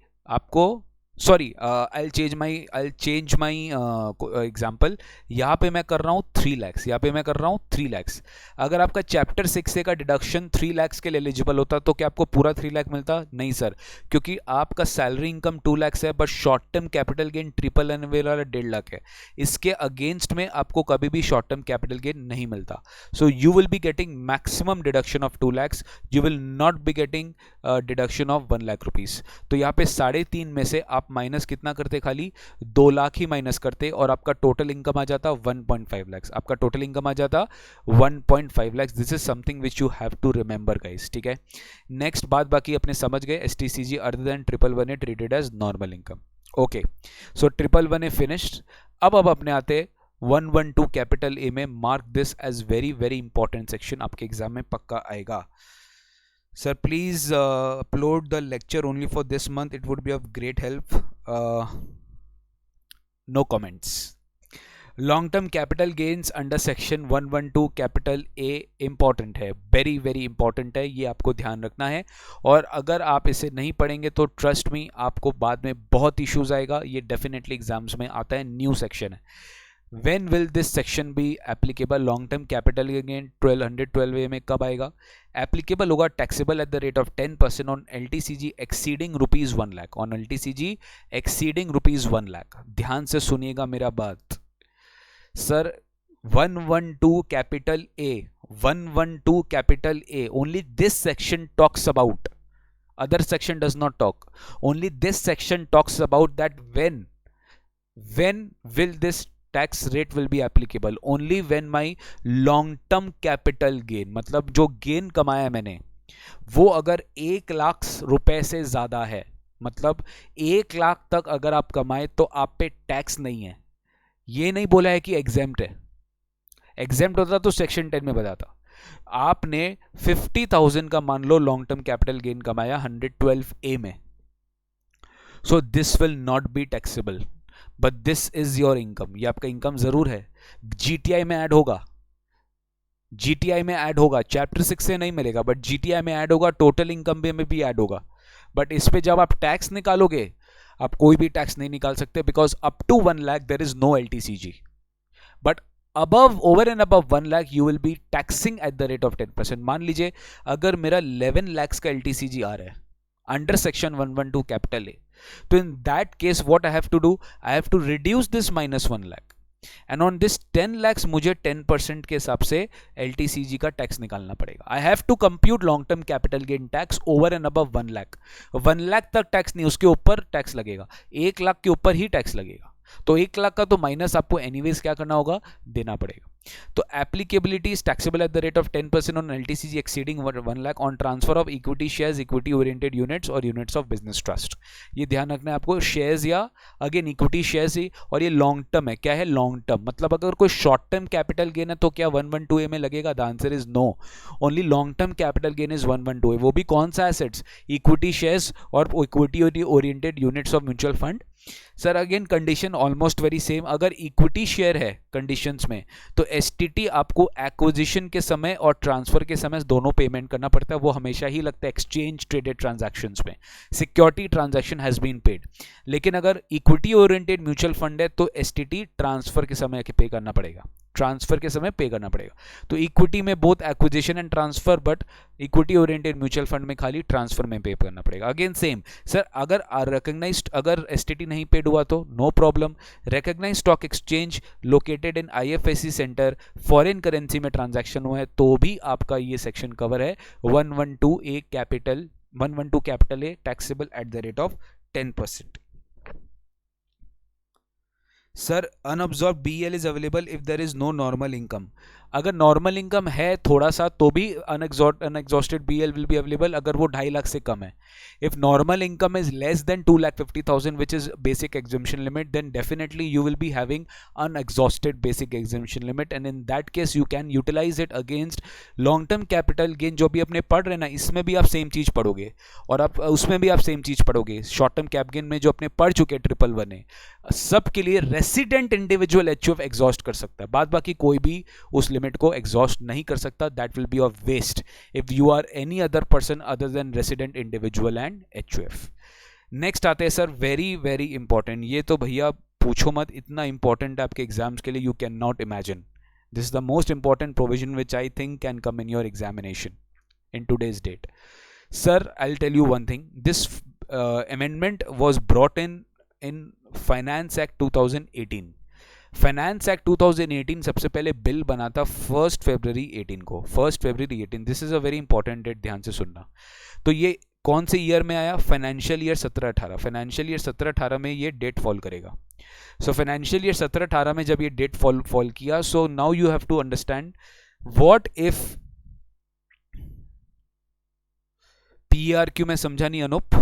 Speaker 1: sorry, I change my example. यहाँ पे मैं कर रहा हूँ 3 लाख। अगर आपका चैप्टर 6A का डिडक्शन 3 लाख के लिए एलिजिबल होता तो क्या आपको पूरा 3 लाख मिलता? नहीं सर, क्योंकि आपका सैलरी इनकम 2 लाख है, but short term capital gain triple N वाला 1.5 लाख है। इसके अगेंस्ट में आपको कभी भी शॉर्ट टर्म कैपिटल गेन नहीं मिलता। So you will be getting maximum deduction of 2 lakh, you will not be getting deduction of 1 lakh rupees. तो यहाँ पे 3.5 में से आप माइनस कितना करते? खाली 2 लाख ही माइनस करते और आपका टोटल इनकम आ जाता 1.5 लाख। आपका टोटल इनकम आ जाता 1.5 lakh. This is something which you have to remember guys, ठीक है। नेक्स्ट बात बाकी अपने समझ गए, STCG other than 111A treated as normal income. Okay, so 111A finished. अब अपने आते 112 कैपिटल ए में। Mark this as very very important section, आपके एग्जाम में पक्का आएगा। Sir, please upload the lecture only for this month. It would be of great help. No comments. Long-term capital gains under section 112 capital A important है, very very important है, ये आपको ध्यान रखना है। और अगर आप इसे नहीं पढ़ेंगे तो ट्रस्ट मी आपको बाद में बहुत इश्यूज आएगा। ये डेफिनेटली एग्जाम्स में आता है, न्यू सेक्शन है। When will this section be applicable? Long term capital gain 1212A में कब आएगा? Applicable होगा taxable at the rate of 10% on LTCG exceeding rupees 1 lakh. On LTCG exceeding rupees 1 lakh. ध्यान से सुनिएगा मेरा बात sir. 112 capital A, 112 capital A, only this section talks about, other section does not talk. Only this section talks about that when will this tax rate will be applicable? Only when my long term capital gain, मतलब जो gain कमाया मैंने वो अगर 1 लाख रुपए से ज्यादा है, मतलब 1 लाख तक अगर आप कमाए तो आप पे टैक्स नहीं है। ये नहीं बोला है कि एग्जेम्प्ट है, एग्जेम्प्ट होता तो सेक्शन 10 में बताता। आपने 50,000 का मान लो लॉन्ग टर्म कैपिटल गेन कमाया 112A में, so this will not be taxable, but this is your income. ये आपका इनकम जरूर है, GTI में ऐड होगा, GTI में ऐड होगा, चैप्टर 6 से नहीं मिलेगा बट GTI में ऐड होगा, टोटल इनकम में भी ऐड होगा। बट इस पे जब आप टैक्स निकालोगे, आप कोई भी टैक्स नहीं निकाल सकते, because up to 1 lakh there is no LTCG, but above, over and above 1 lakh you will be taxing at the rate of 10%। मान लीजिए अगर मेरा 11 lakhs का LTCG आ रहा है अंडर सेक्शन 112 कैपिटल ए, तो in that case what I have to do, I have to reduce this minus 1 lakh and on this 10 lakhs मुझे 10% के हिसाब से LTCG का टैक्स निकालना पड़ेगा। I have to compute long term capital gain tax over and above 1 lakh. 1 lakh तक tax नहीं, उसके ऊपर टैक्स लगेगा, 1 लाख के ऊपर ही टैक्स लगेगा। तो 1 लाख का तो माइनस आपको एनीवेज क्या करना होगा, देना पड़ेगा। तो applicability is taxable at the rate of 10% on LTCG exceeding 1 lakh on transfer of equity shares, equity oriented units और यूनिट्स ऑफ बिजनेस ट्रस्ट। ये ध्यान रखना है आपको, शेयर्स या अगेन इक्विटी शेयर्स ही, और ये लॉन्ग टर्म है। क्या है लॉन्ग टर्म? मतलब अगर कोई शॉर्ट टर्म कैपिटल गेन है तो क्या 112A में लगेगा? The answer is no. Only long term capital gain is 112A। वो भी कौन सा एसेट्स? इक्विटी शेयर्स और equity oriented units of mutual fund. Sir again condition almost very same. अगर इक्विटी शेयर है कंडीशंस में तो STT आपको एक्विजिशन के समय और ट्रांसफर के समय दोनों पेमेंट करना पड़ता है। वो हमेशा ही लगता है एक्सचेंज ट्रेडेड ट्रांजैक्शंस में, security transaction has been paid. लेकिन अगर इक्विटी ओरिएंटेड म्यूचुअल फंड है तो STT ट्रांसफर के समय पे करना पड़ेगा। ट्रांसफर के समय पे करना पड़ेगा। तो इक्विटी में both acquisition and transfer, but equity oriented mutual fund में खाली ट्रांसफर में पे करना पड़ेगा। अगेन सेम सर, अगर रिकॉग्नाइज्ड अगर एसटीटी नहीं पेड हुआ तो no problem. Recognised stock exchange located in IFSC centre, foreign currency में ट्रांजैक्शन हुआ है तो भी आपका ये सेक्शन कवर है। 112A capital A taxable at the rate of 10%। Sir unabsorbed BL is available if there is no normal income. अगर normal income है थोड़ा सा तो भी unexhausted BL will be available, अगर वो 2.5 लाख से कम है। If normal income is less than 2,50,000 which is basic exemption limit, then definitely you will be having unexhausted basic exemption limit, and in that case you can utilize it against long term capital gain। जो भी अपने पढ़ रहे ना इसमें भी आप same चीज पढ़ोगे और आप उसमें भी आप सेम चीज पढ़ोगे। शॉर्ट टर्म कैप गेन में जो अपने पढ़ चुके 111 सब के लिए रेसिडेंट इंडिविजुअल एचयूएफ एग्जॉस्ट कर सकता है, बाद बाकी कोई भी उस लिमिट को एग्जॉस्ट नहीं कर सकता। That will be of waste if you are any other person other than resident individual and HUF. Next आते हैं सर, वेरी वेरी इंपॉर्टेंट। ये तो भैया पूछो मत, इतना इंपॉर्टेंट आपके एग्जाम्स के लिए you can not imagine. This is the most important provision which I think can come in your examination in today's date. Sir I will tell you one thing, this amendment was brought in finance act 2018। Finance act 2018 सबसे पहले bill बना था 1 फरवरी 18 को, 1 फरवरी 18। This is a very important date, ध्यान से सुनना। तो ये कौन से ईयर में आया? Financial year 17-18। फाइनेंशियल ईयर 17-18 में ये डेट फॉल करेगा। सो फाइनेंशियल ईयर 17-18 में जब ये डेट फॉल किया, so now you have to understand what if PRQ में समझा नहीं अनुप,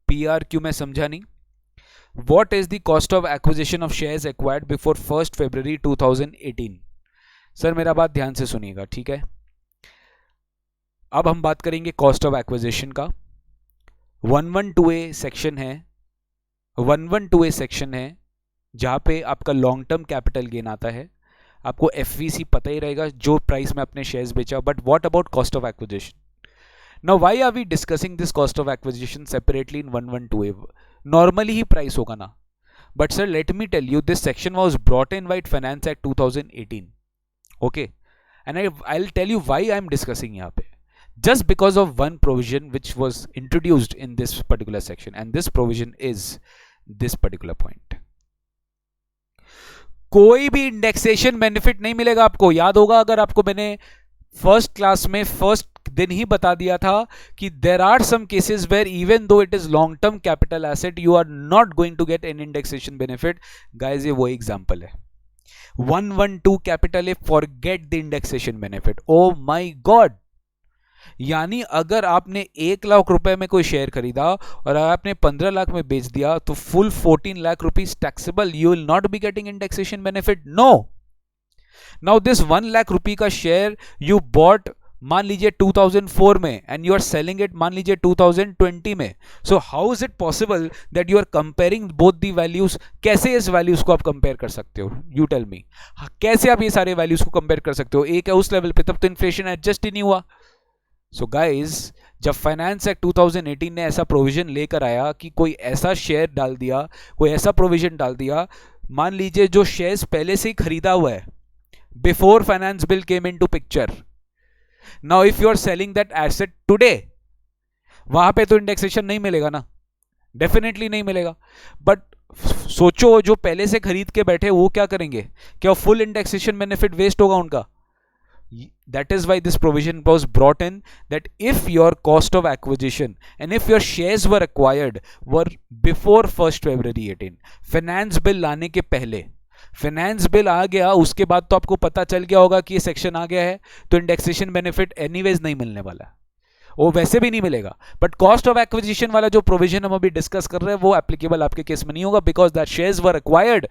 Speaker 1: पीआरक्यू में समझा नहीं। What is the cost of acquisition of shares acquired before 1 February 2018? Sir मेरा बात ध्यान से सुनिएगा, ठीक है। अब हम बात करेंगे कॉस्ट ऑफ एक्विजिशन का। 112A सेक्शन है, 112A सेक्शन है जहां पे आपका लॉन्ग टर्म कैपिटल गेन आता है। आपको एफवीसी पता ही रहेगा जो प्राइस में अपने शेयर्स बेचा, but what about cost of acquisition? Now why are we discussing this cost of acquisition separately in 112A? Normally he price होगा ना, but sir let me tell you this section was brought in by Finance Act 2018, okay, and I'll tell you why I'm discussing यहाँ पे, just because of one provision which was introduced in this particular section, and this provision is this particular point। कोई भी indexation benefit नहीं मिलेगा आपको। याद होगा अगर आपको मैंने फर्स्ट क्लास में फर्स्ट दिन ही बता दिया था कि there are some cases where even though it is long term capital asset you are not going to get an indexation benefit. Guys ये वो एग्जांपल है 112 capital A, forget the indexation benefit. Oh my god, यानी अगर आपने 1 लाख रुपए में कोई share खरीदा और आपने 15 लाख में बेच दिया तो full 14 lakh rupees taxable, you will not be getting indexation benefit. No, now this 1 lakh rupee का शेयर यू बॉट मान लीजिए 2004 में and you are selling it मान लीजिए 2020 में, so how is it possible that you are comparing both the values? कैसे इस values को आप कंपेयर कर सकते हो? यू टेल मी, कैसे आप ये सारे वैल्यूज को कंपेयर कर सकते हो? एक है उस लेवल पे, तब तो इन्फ्लेशन एडजस्ट ही नहीं हुआ। सो गाइज जब फाइनेंस एक्ट 2018 ने ऐसा प्रोविजन लेकर आया कि कोई ऐसा शेयर डाल दिया, कोई ऐसा प्रोविजन डाल दिया, मान लीजिए जो शेयर्स पहले से ही खरीदा हुआ है, before finance bill came into picture, now if you are selling that asset today, वहां पे तो इंडेक्सेशन नहीं मिलेगा ना, डेफिनेटली नहीं मिलेगा। बट सोचो जो पहले से खरीद के बैठे वो क्या करेंगे? क्या फुल इंडेक्सेशन बेनिफिट वेस्ट होगा उनका? That is why this provision was brought in, that if your cost of acquisition and if your shares were acquired were before 1st February 18, finance bill लाने के पहले, फाइनेंस बिल आ गया उसके बाद तो आपको पता चल गया होगा कि ये सेक्शन आ गया है, तो इंडेक्सेशन बेनिफिट एनीवेज नहीं मिलने वाला, वो वैसे भी नहीं मिलेगा। बट कॉस्ट ऑफ एक्विजिशन वाला जो प्रोविजन हम अभी डिस्कस कर रहे हैं वो एप्लीकेबल आपके केस में नहीं होगा, because that shares were acquired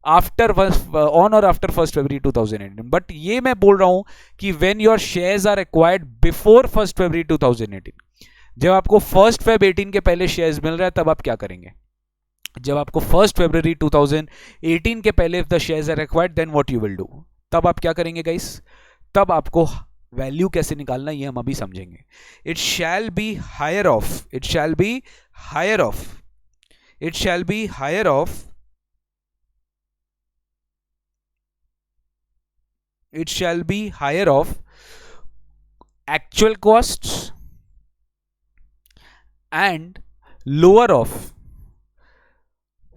Speaker 1: after on or after 1st February 2018। But ये मैं बोल रहा हूं कि when your shares are acquired before 1st February 2018, जब आपको 1st Feb 18 के पहले शेयर्स मिल रहा है तब आप क्या करेंगे? जब आपको 1st February 2018 के पहले if the shares are acquired then what you will do, तब आप क्या करेंगे गाइस? तब आपको वैल्यू कैसे निकालना ये हम अभी समझेंगे। It shall be higher of, it shall be higher of, it shall be higher of it shall be higher of actual costs and lower of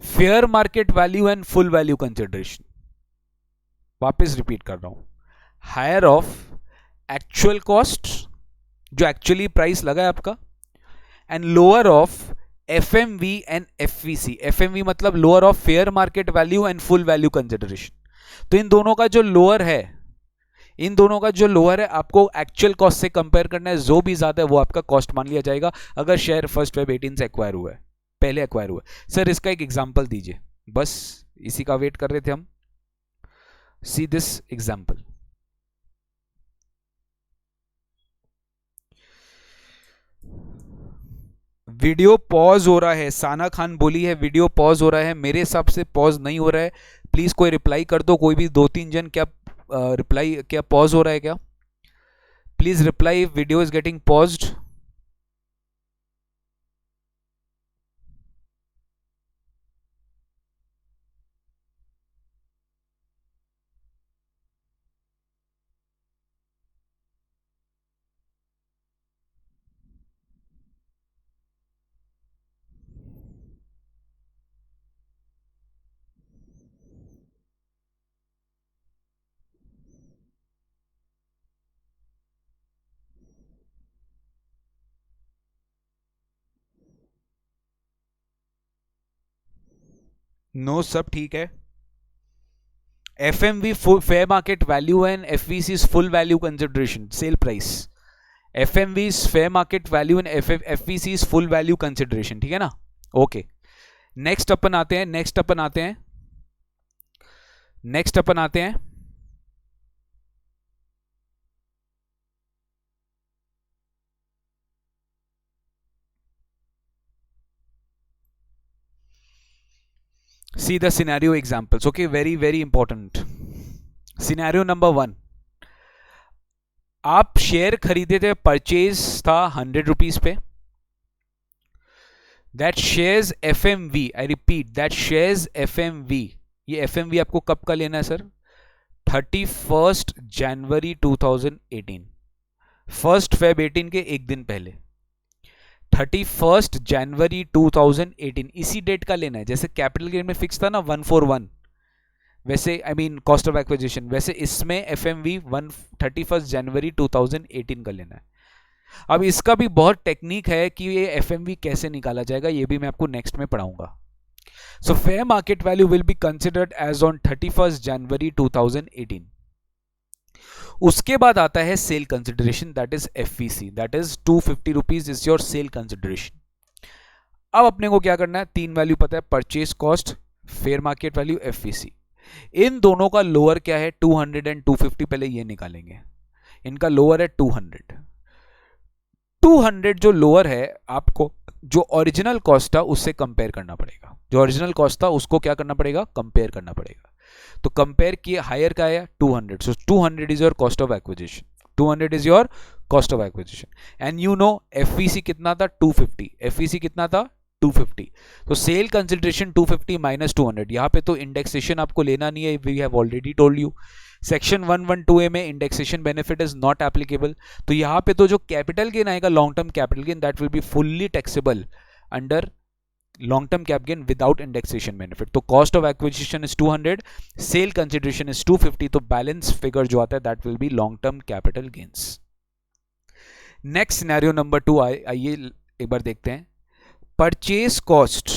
Speaker 1: fair market value and full value consideration. वापस repeat कर रहा हूं, higher of actual cost जो actually price लगा है आपका, and lower of FMV and FVC. FMV मतलब lower of fair market value and full value consideration. तो इन दोनों का जो लोअर है, आपको एक्चुअल कॉस्ट से कंपेयर करना है. जो भी ज्यादा है वो आपका कॉस्ट मान लिया जाएगा अगर शेयर फर्स्ट वेब 18 से एक्वायर हुआ है, पहले एक्वायर हुआ है. सर इसका एक एग्जांपल दीजिए, बस इसी का वेट कर रहे थे हम. See this example. Video pause हो रहा है, साना खान बोली है वीडियो पॉज हो रहा है. मेरे हिसाब से पॉज नहीं हो रहा है. प्लीज कोई रिप्लाई कर दो, कोई भी 2-3 जन. क्या रिप्लाई, क्या पॉज हो रहा है क्या? Please reply, video is getting paused. No, सब ठीक है. FMV fair market value and FVC is full value consideration, sale price. FMV is fair market value and FVC is full value consideration. ठीक है ना? ओके. नेक्स्ट अपन आते हैं. See the scenario examples. Okay, very very important. Scenario number 1. आप share खरीदे थे, purchase था 100 rupees पे. That shares FMV, I repeat, that shares FMV. ये FMV आपको कब का लेना है सर? 31 जनवरी 2018, 1 फेब 18 के एक दिन पहले. 31 जनवरी 2018 इसी डेट का लेना है. जैसे कैपिटल गेन में फिक्स था ना 141, वैसे I mean cost of acquisition, वैसे इसमें FMV 31 जनवरी 2018 का लेना है. अब इसका भी बहुत टेक्निक है कि ये FMV कैसे निकाला जाएगा, ये भी मैं आपको नेक्स्ट में पढ़ाऊंगा. So fair market value will be considered as on 31 January 2018. उसके बाद आता है sale consideration, that is FVC, that is 250 rupees is your sale consideration. अब अपने को क्या करना है? 3 वैल्यू पता है, purchase cost, fair market value, FVC. इन दोनों का लोअर क्या है? 200 एंड 250. पहले ये निकालेंगे. इनका लोअर है 200. 200 जो लोअर है, आपको जो ओरिजिनल कॉस्ट था उससे कंपेयर करना पड़ेगा. जो ओरिजिनल कॉस्ट था उसको क्या करना पड़ेगा? कंपेयर करना पड़ेगा. तो कंपेयर किए, हायर का है 200. सो 200 is your cost of acquisition. 200 is your cost of acquisition. And you know FVC कितना था? 250. FVC कितना था? 250. तो सेल कंसिडरेशन 250 माइनस 200. यहां पे तो इंडेक्सेशन आपको लेना नहीं है, we have already told you. Section 112A में indexation benefit is not applicable. तो यहां पे तो जो कैपिटल गेन आएगा, long term capital gain, that will be fully taxable under long term cap gain without indexation benefit. तो cost of acquisition is 200, sale consideration is 250. तो balance figure जो आता है that will be long term capital gains. Next scenario number 2 आइए एक बार देखते हैं. Purchase cost,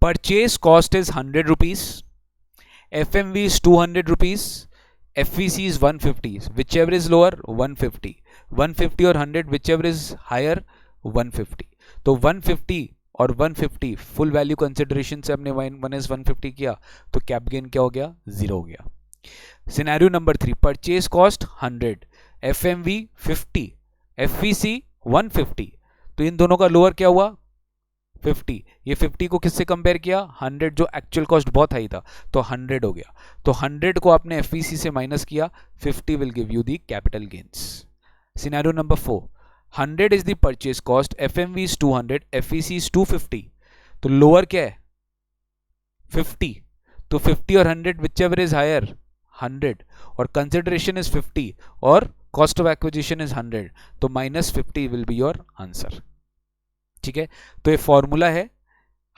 Speaker 1: purchase cost is 100 rupees, FMV is 200 rupees, FVC is 150. whichever is lower 150, 150 और 100 whichever is higher 150. तो 150 और 150 फुल वैल्यू कंसिडरेशन से हमने 150 किया, तो कैप गेन क्या हो गया? 0 हो गया. Scenario number 3, purchase cost 100, FMV 50, FVC 150. तो इन दोनों का लोअर क्या हुआ? 50, ये 50 को किससे कंपेयर किया, 100 जो एक्चुअल कॉस्ट बहुत हाई था, तो 100 हो गया, तो 100 को आपने एफवीसी से माइनस किया, 50 will give you the capital gains. Scenario number 4, 100 is the purchase cost, FMV is 200, FEC is 250, तो लोअर क्या है 50, तो 50 और 100 विच एवर इज हायर 100, और कंसिडरेशन इज 50 और कॉस्ट ऑफ एक्विजिशन इज 100, तो -50 विल बी योर आंसर। ठीक है, तो ये फॉर्मूला है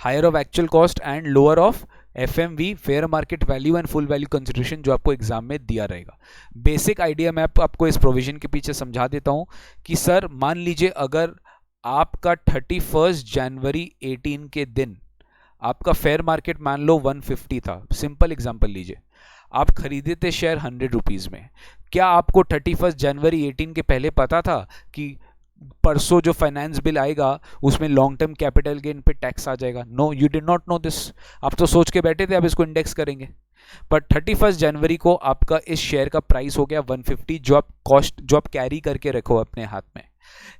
Speaker 1: higher of actual cost and lower of FMV, fair market value and full value consideration, जो आपको एग्जाम में दिया रहेगा। बेसिक आइडिया मैं आपको इस प्रोविजन के पीछे समझा देता हूं कि सर मान लीजिए अगर आपका 31 जनवरी 18 के दिन आपका फेयर मार्केट मान लो 150 था, सिंपल एग्जांपल लीजिए, आप खरीदे थे शेयर 100 रुपीज में, क्या आपको 31 जनवरी 18 के पहले पता था कि परसों जो फाइनेंस बिल आएगा उसमें लॉन्ग टर्म कैपिटल गेन पे टैक्स आ जाएगा? No, you did not know this, आप तो सोच के बैठे थे आप इसको इंडेक्स करेंगे, पर 31 जनवरी को आपका इस शेयर का प्राइस हो गया 150, जो आप कैरी करके रखो अपने हाथ में।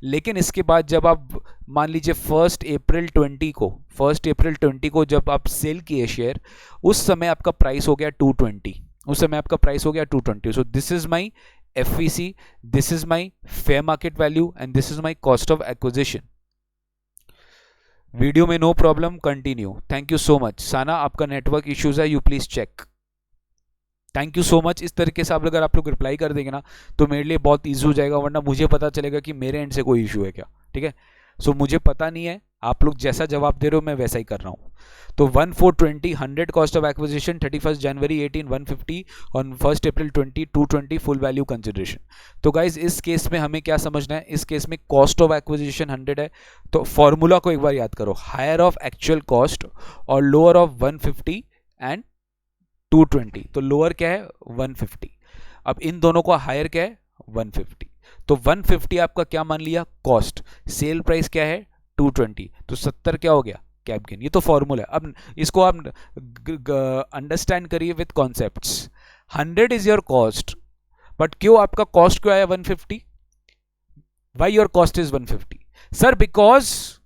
Speaker 1: लेकिन इसके बाद जब आप मान लीजिए 1 अप्रैल 20 को जब आप सेल किए शेयर, उस समय आपका प्राइस हो गया 220, सो this is my FVC, this is my fair market value and this is my cost of acquisition. Video में no problem, continue. Thank you so much. Sana आपका नेटवर्क इश्यूज है, you please check. Thank you so much. इस तरीके से अगर आप लोग reply कर देंगे ना तो मेरे लिए बहुत ईजी हो जाएगा, वरना मुझे पता चलेगा कि मेरे एंड से कोई इशू है क्या। ठीक है, सो मुझे पता नहीं है, आप लोग जैसा जवाब दे रहे हो मैं वैसा ही कर रहा हूँ। तो 1420 100 cost of acquisition, 31 January 18 150, on 1 April 20 220 full value consideration. तो गाइज इस केस में हमें क्या समझना है, इस केस में कॉस्ट ऑफ एक्विजिशन 100 है, तो फॉर्मूला को एक बार याद करो, हायर ऑफ एक्चुअल कॉस्ट और लोअर ऑफ 150 एंड 220, तो लोअर क्या है 150, अब इन दोनों का हायर क्या है 150, तो 150 आपका क्या मान लिया कॉस्ट, सेल प्राइस क्या है 220, तो 70 क्या हो गया कैप गेन। ये तो फॉर्मूला है, अब इसको आप अंडरस्टैंड करिए with concepts. 100 is your cost, but क्यों आपका कॉस्ट क्यों आया 150? Why your cost is 150? Sir because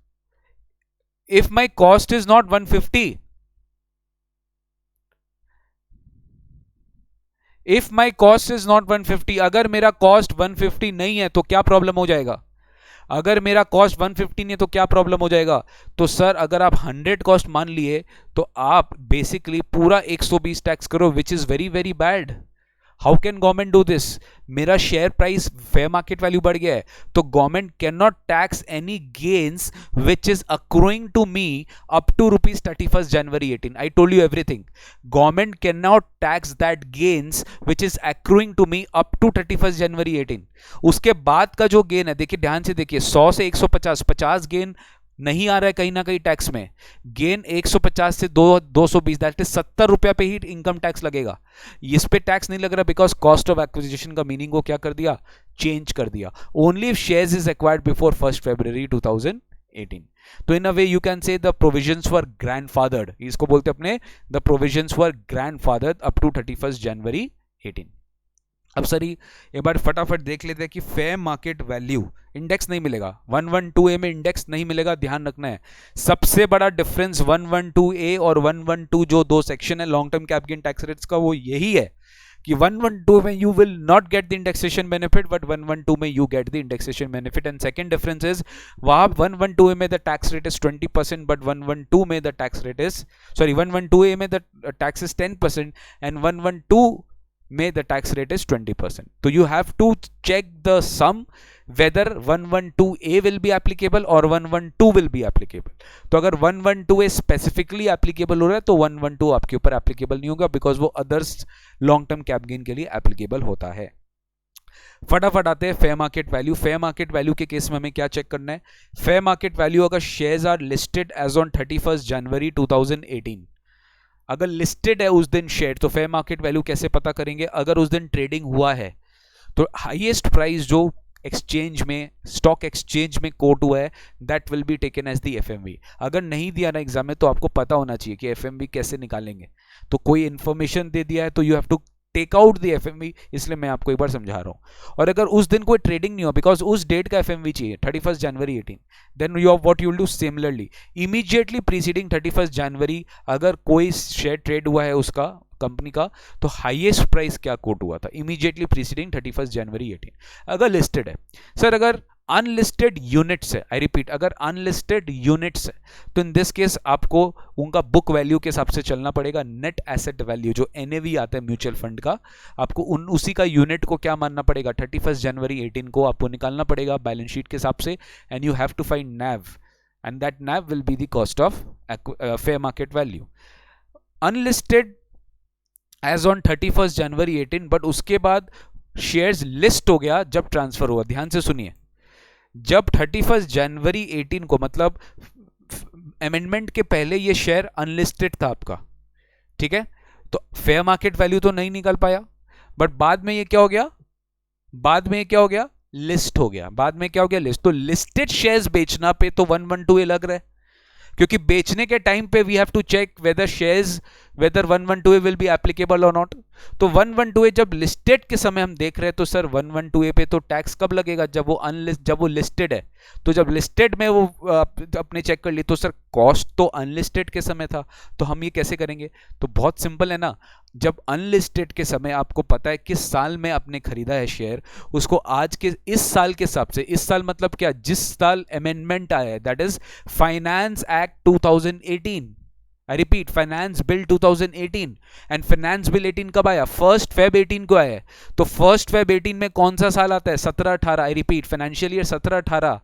Speaker 1: if my cost is not 150, if my cost is not 150, अगर मेरा कॉस्ट 150 नहीं है तो क्या प्रॉब्लम हो जाएगा? अगर मेरा कॉस्ट 150 नहीं है तो क्या प्रॉब्लम हो जाएगा? तो सर अगर आप 100 कॉस्ट मान लिए तो आप बेसिकली पूरा 120 टैक्स करो, which is very very bad. How can government do this? मेरा share price fair market value बढ़ गया है, तो government can not tax any gains which is accruing to me up to ₹31 January 18। I told you everything, government can not tax that gains which is accruing to me up to 31 जनवरी 18। उसके बाद का जो gain है, देखिए ध्यान से देखिए, 100 से 150 गेन नहीं आ रहा है कहीं ना कहीं टैक्स में, गेन 150 से 220, दैट इज 70 रुपया पे ही इनकम टैक्स लगेगा, इस पे टैक्स नहीं लग रहा बिकॉज कॉस्ट ऑफ एक्विजिशन का मीनिंग को क्या कर दिया, चेंज कर दिया। Only if shares is acquired before 1 February 2018। तो in a way you can say the provisions were grandfathered, इसको बोलते अपने the provisions were grandfathered up to 31 जनवरी 18। अब सर एक बार फटाफट देख लेते हैं कि फेयर मार्केट वैल्यू इंडेक्स नहीं मिलेगा, 112A में इंडेक्स नहीं मिलेगा, ध्यान रखना है। सबसे बड़ा डिफरेंस 112A और 112 जो दो सेक्शन है long term cap gain tax rates का, वो यही है कि 112 में you will not get the indexation benefit, but 112 में you get the indexation benefit. And second difference is वहां 112A में the tax rate is 20%, but 112 में the tax rate is 112A में द टैक्स इज 10% एंड 112 में the tax rate is 20%. तो you have to check the sum whether 112A will be applicable or 112 will be applicable. तो अगर 112A specifically applicable हो रहा है तो 112 आपके ऊपर applicable नहीं होगा because वो others long term cap gain के लिए applicable होता है। फटाफट आते हैं fair market value. Fair market value के केस में हमें क्या चेक करना है? फेयर मार्केट वैल्यू अगर shares are listed as on 31 January 2018, अगर लिस्टेड है उस दिन शेयर, तो फेयर मार्केट वैल्यू कैसे पता करेंगे? अगर उस दिन ट्रेडिंग हुआ है तो हाईएस्ट प्राइस जो एक्सचेंज में, स्टॉक एक्सचेंज में कोट हुआ है, that will be taken as the FMV. अगर नहीं दिया ना एग्जाम में तो आपको पता होना चाहिए कि एफएमवी कैसे निकालेंगे। तो कोई इंफॉर्मेशन दे दिया है तो you have to take out the FMV, इसलिए मैं आपको एक बार समझा रहा हूं। और अगर उस दिन कोई ट्रेडिंग नहीं हो, बिकॉज उस डेट का एफएमवी चाहिए 31 जनवरी 18, then you what you will do similarly immediately preceding 31 January अगर कोई शेयर ट्रेड हुआ है उसका कंपनी का, तो हाईएस्ट प्राइस क्या कोट हुआ था इमीडिएटली प्रीसीडिंग 31 जनवरी 18, अगर लिस्टेड है। सर अगर अनलिस्टेड यूनिट्स है, आई रिपीट, अगर अनलिस्टेड यूनिट्स है तो इन दिस केस आपको उनका बुक वैल्यू के हिसाब से चलना पड़ेगा। नेट एसेट वैल्यू जो एनएवी आता है म्यूचुअल फंड का, आपको उसी का यूनिट को क्या मानना पड़ेगा, 31 जनवरी 18 को आपको निकालना पड़ेगा बैलेंस शीट के हिसाब से, and you have to find NAV, and that NAV will be the cost of fair market value. Unlisted as on 31 January 18, but उसके बाद शेयर्स लिस्ट हो गया जब ट्रांसफर हुआ। ध्यान से सुनिए, जब 31 जनवरी 18 को, मतलब अमेंडमेंट के पहले ये शेयर अनलिस्टेड था आपका, ठीक है, तो फेयर मार्केट वैल्यू तो नहीं निकल पाया, बट बाद में ये क्या हो गया, बाद में क्या हो गया, लिस्ट हो गया। बाद में क्या हो गया, लिस्ट। तो लिस्टेड शेयर्स बेचना पे तो 112A लग रहा है, क्योंकि बेचने के टाइम पे we have to check whether shares, whether 112A will be applicable or not. तो 112A जब लिस्टेड के समय हम देख रहे हैं, तो सर 112A पे तो टैक्स कब लगेगा, जब वो लिस्टेड है। तो जब लिस्टेड में वो अपने चेक कर ली, तो सर कॉस्ट तो अनलिस्टेड के समय था। तो हम ये कैसे करेंगे, तो बहुत सिंपल है ना, जब अनलिस्टेड के समय आपको पता है किस साल में आपने खरीदा है शेयर, उसको आज के इस साल के हिसाब से, इस साल मतलब क्या, जिस साल अमेंडमेंट आया है, that is finance act 2018, I repeat finance bill 2018, and finance bill 18 कब आया, 1 Feb 18 को आया है। तो 1 Feb 18 में कौन सा साल आता है, 17-18, आई रिपीट फाइनेंशियल ईयर 17-18।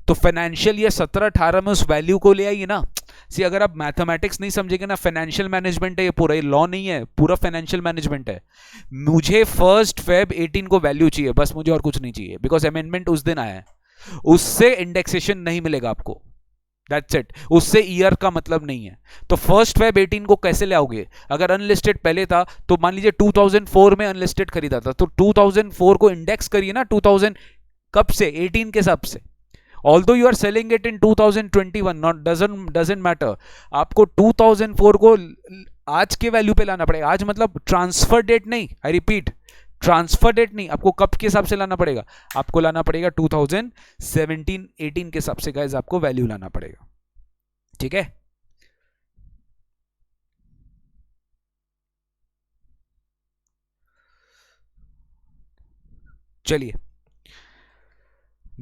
Speaker 1: तो फाइनेंशियल ईयर 17-18 में उस वैल्यू को ले आइए ना। सी अगर आप मैथमेटिक्स नहीं समझेंगे ना, फाइनेंशियल मैनेजमेंट है ये पूरा, ये लॉ नहीं है, पूरा फाइनेंशियल मैनेजमेंट है। मुझे 1 Feb 18 को वैल्यू चाहिए, बस मुझे और कुछ नहीं चाहिए, बिकॉज अमेंडमेंट उस दिन आया है, उससे इंडेक्सेशन नहीं मिलेगा आपको, दैट्स इट, उससे ईयर का मतलब नहीं है। तो 1 Feb 18 को कैसे ले आओगे, अगर अनलिस्टेड पहले था, तो मान लीजिए 2004 में अनलिस्टेड खरीदा था, तो 2004 को इंडेक्स करिए ना 2000 कब से, 18 के हिसाब से। Although you are selling it in 2021, not doesn't matter, आपको 2004 को आज के वैल्यू पे लाना पड़ेगा। आज मतलब ट्रांसफर डेट नहीं, आई रिपीट ट्रांसफर डेट नहीं, आपको कब के हिसाब से लाना पड़ेगा, आपको लाना पड़ेगा 2017-18 के हिसाब से गाइस, आपको वैल्यू लाना पड़ेगा, ठीक है। चलिए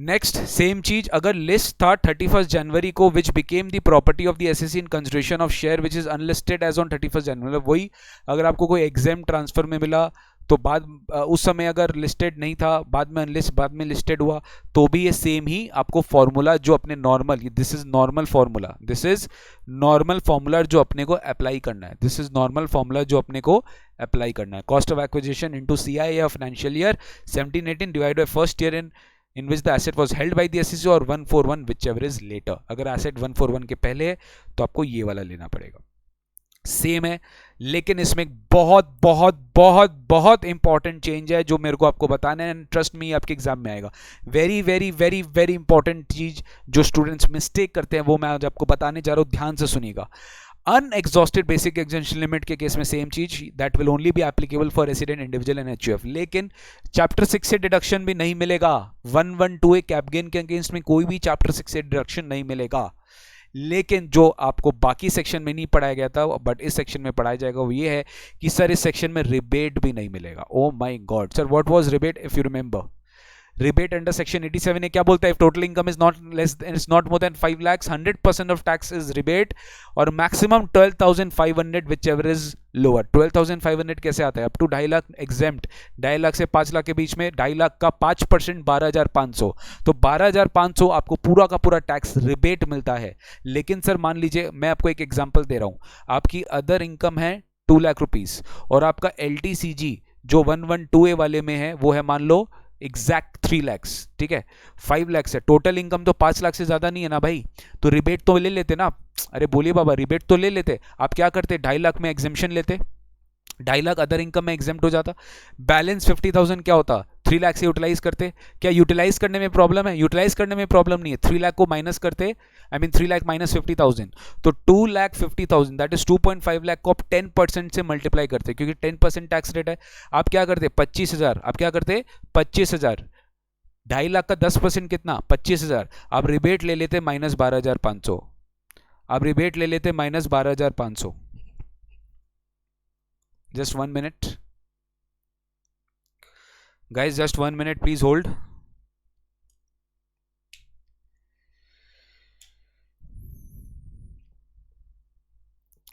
Speaker 1: नेक्स्ट, सेम चीज, अगर लिस्ट था 31 जनवरी को which became the property of the SSC in consideration of share which is unlisted as on 31 January, मतलब वही, अगर आपको कोई एग्जाम ट्रांसफर में मिला, तो बाद उस समय अगर लिस्टेड नहीं था, बाद में लिस्टेड हुआ, तो भी ये सेम ही आपको फॉर्मूला जो अपने normal, this is normal formula, this is normal formula जो अपने को अप्लाई करना है, दिस इज नॉर्मल फॉर्मूला जो अपने को अप्लाई करना है। Cost of acquisition into CIA of financial year 17-18 divide by first year in which the asset was held by the SEC, और 141 whichever is later। अगर एसेट 141 के पहले है तो आपको ये वाला लेना पड़ेगा, सेम है। लेकिन इसमें बहुत बहुत बहुत बहुत इंपॉर्टेंट चेंज है जो मेरे को आपको बताना है, एंड ट्रस्ट मी आपके एग्जाम में आएगा। Very very very very important चीज जो स्टूडेंट्स मिस्टेक करते हैं, वो मैं आज आपको बताने जा रहा हूं, ध्यान से सुनिएगा। अनएग्जॉस्टेड बेसिक एग्जेम्पशन लिमिट के केस में सेम चीज, that will only be applicable for resident individual and HUF। लेकिन चैप्टर 6 से डिडक्शन भी नहीं मिलेगा, 112A कैप गेन के अगेंस्ट में कोई भी चैप्टर 6 से डिडक्शन नहीं मिलेगा। लेकिन जो आपको बाकी सेक्शन में नहीं पढ़ाया गया था बट इस सेक्शन में पढ़ाया जाएगा, वो ये है कि सर इस सेक्शन में रिबेट भी नहीं मिलेगा। ओ my God sir, what was rebate? If you remember, rebate under section 87 ने क्या बोलता है? if total income is not less than, it's not more than 5 lakhs, 100% of tax is rebate, और maximum 12,500 whichever is lower। 12,500 कैसे आता है? up to 2.5 lakh exempt, 2.5 lakh से 5 लाख के बीच में 2.5 लाख का 5% 12,500, तो 12,500 आपको पूरा का पूरा टैक्स रिबेट मिलता है। लेकिन सर मान लीजिए, मैं आपको एक एग्जांपल दे रहा हूं, आपकी अदर इनकम है 2 लाख रुपीस और आपका LTCG जो 112A वाले में है वो है मान लो एग्जैक्ट 3 लैक्स, ठीक है, 5 लैक्स है, टोटल इनकम तो 5 लाख से ज्यादा नहीं है ना भाई, तो रिबेट तो ले लेते ना। अरे बोलिए बाबा, रिबेट तो ले लेते। आप क्या करते? 2.5 लाख में एग्जेम्पशन लेते, 2.5 लाख अदर इनकम में एग्जेम्प्ट हो जाता, बैलेंस 50,000 क्या होता? 3 लाख से यूटिलाइज करते, क्या यूटिलाइज करने में प्रॉब्लम है? यूटिलाइज करने में प्रॉब्लम नहीं है। 3 लाख को माइनस करते, आई मीन 3 लाख माइनस 50,000, तो 2,50,000 दैट इज 2.5 लाख को आप 10% से मल्टीप्लाई करते, क्योंकि 10% टैक्स रेट है। आप क्या करते? 25,000, आप क्या करते? 25,000, 2.5 लाख का 10% कितना? 25,000। आप रिबेट ले लेते -12,500, आप रिबेट ले लेते -12,500। Just 1 minute guys, just 1 minute, please hold.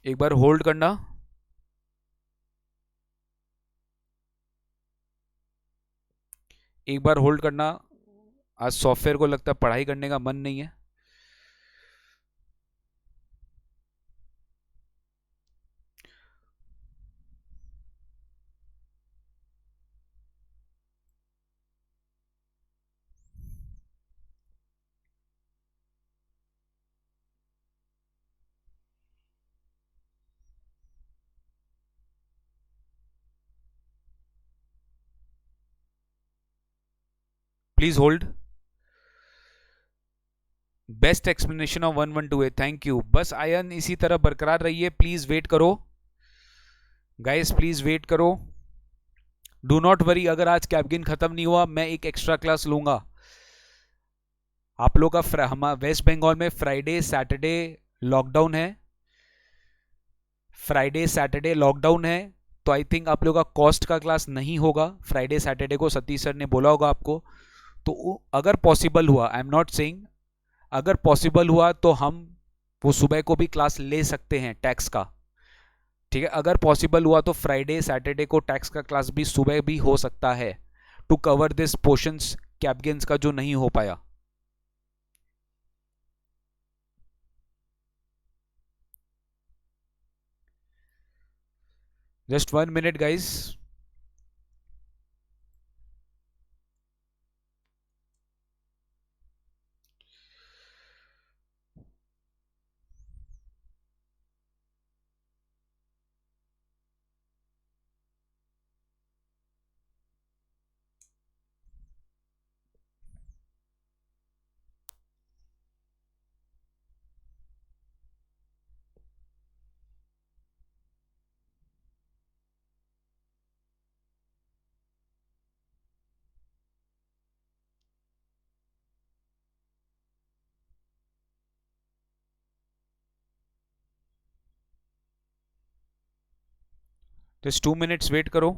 Speaker 1: एक बार होल्ड करना। एक बार होल्ड करना। आज सॉफ्टवेयर को लगता है पढ़ाई करने का मन नहीं है। Please hold. Best explanation of 112 thank you. बस आयन इसी तरह बरकरार रहिए, प्लीज वेट करो गाइस, प्लीज वेट करो। डू नॉट वरी, अगर आज कैपगिन खत्म नहीं हुआ मैं एक एक्स्ट्रा क्लास लूंगा। आप लोग का हमारा वेस्ट बंगाल में फ्राइडे सैटरडे लॉकडाउन है, फ्राइडे सैटरडे लॉकडाउन है, तो आई थिंक आप लोग का कॉस्ट का क्लास नहीं होगा फ्राइडे सैटरडे को। सतीश सर ने बोला होगा आपको। तो अगर पॉसिबल हुआ, आई एम नॉट सेइंग, अगर पॉसिबल हुआ तो हम वो सुबह को भी क्लास ले सकते हैं टैक्स का, ठीक है? अगर पॉसिबल हुआ तो फ्राइडे सैटरडे को टैक्स का क्लास भी सुबह भी हो सकता है, to cover this portions cap gains का जो नहीं हो पाया। Just 1 minute guys. Just 2 minutes wait करो।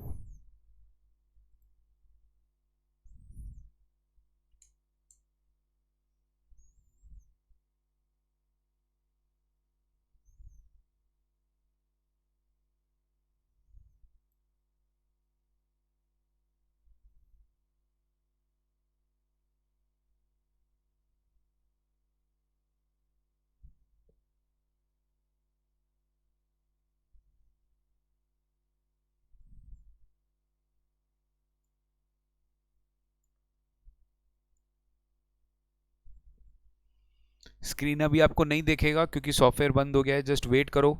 Speaker 1: स्क्रीन अभी आपको नहीं देखेगा क्योंकि सॉफ्टवेयर बंद हो गया है, जस्ट वेट करो।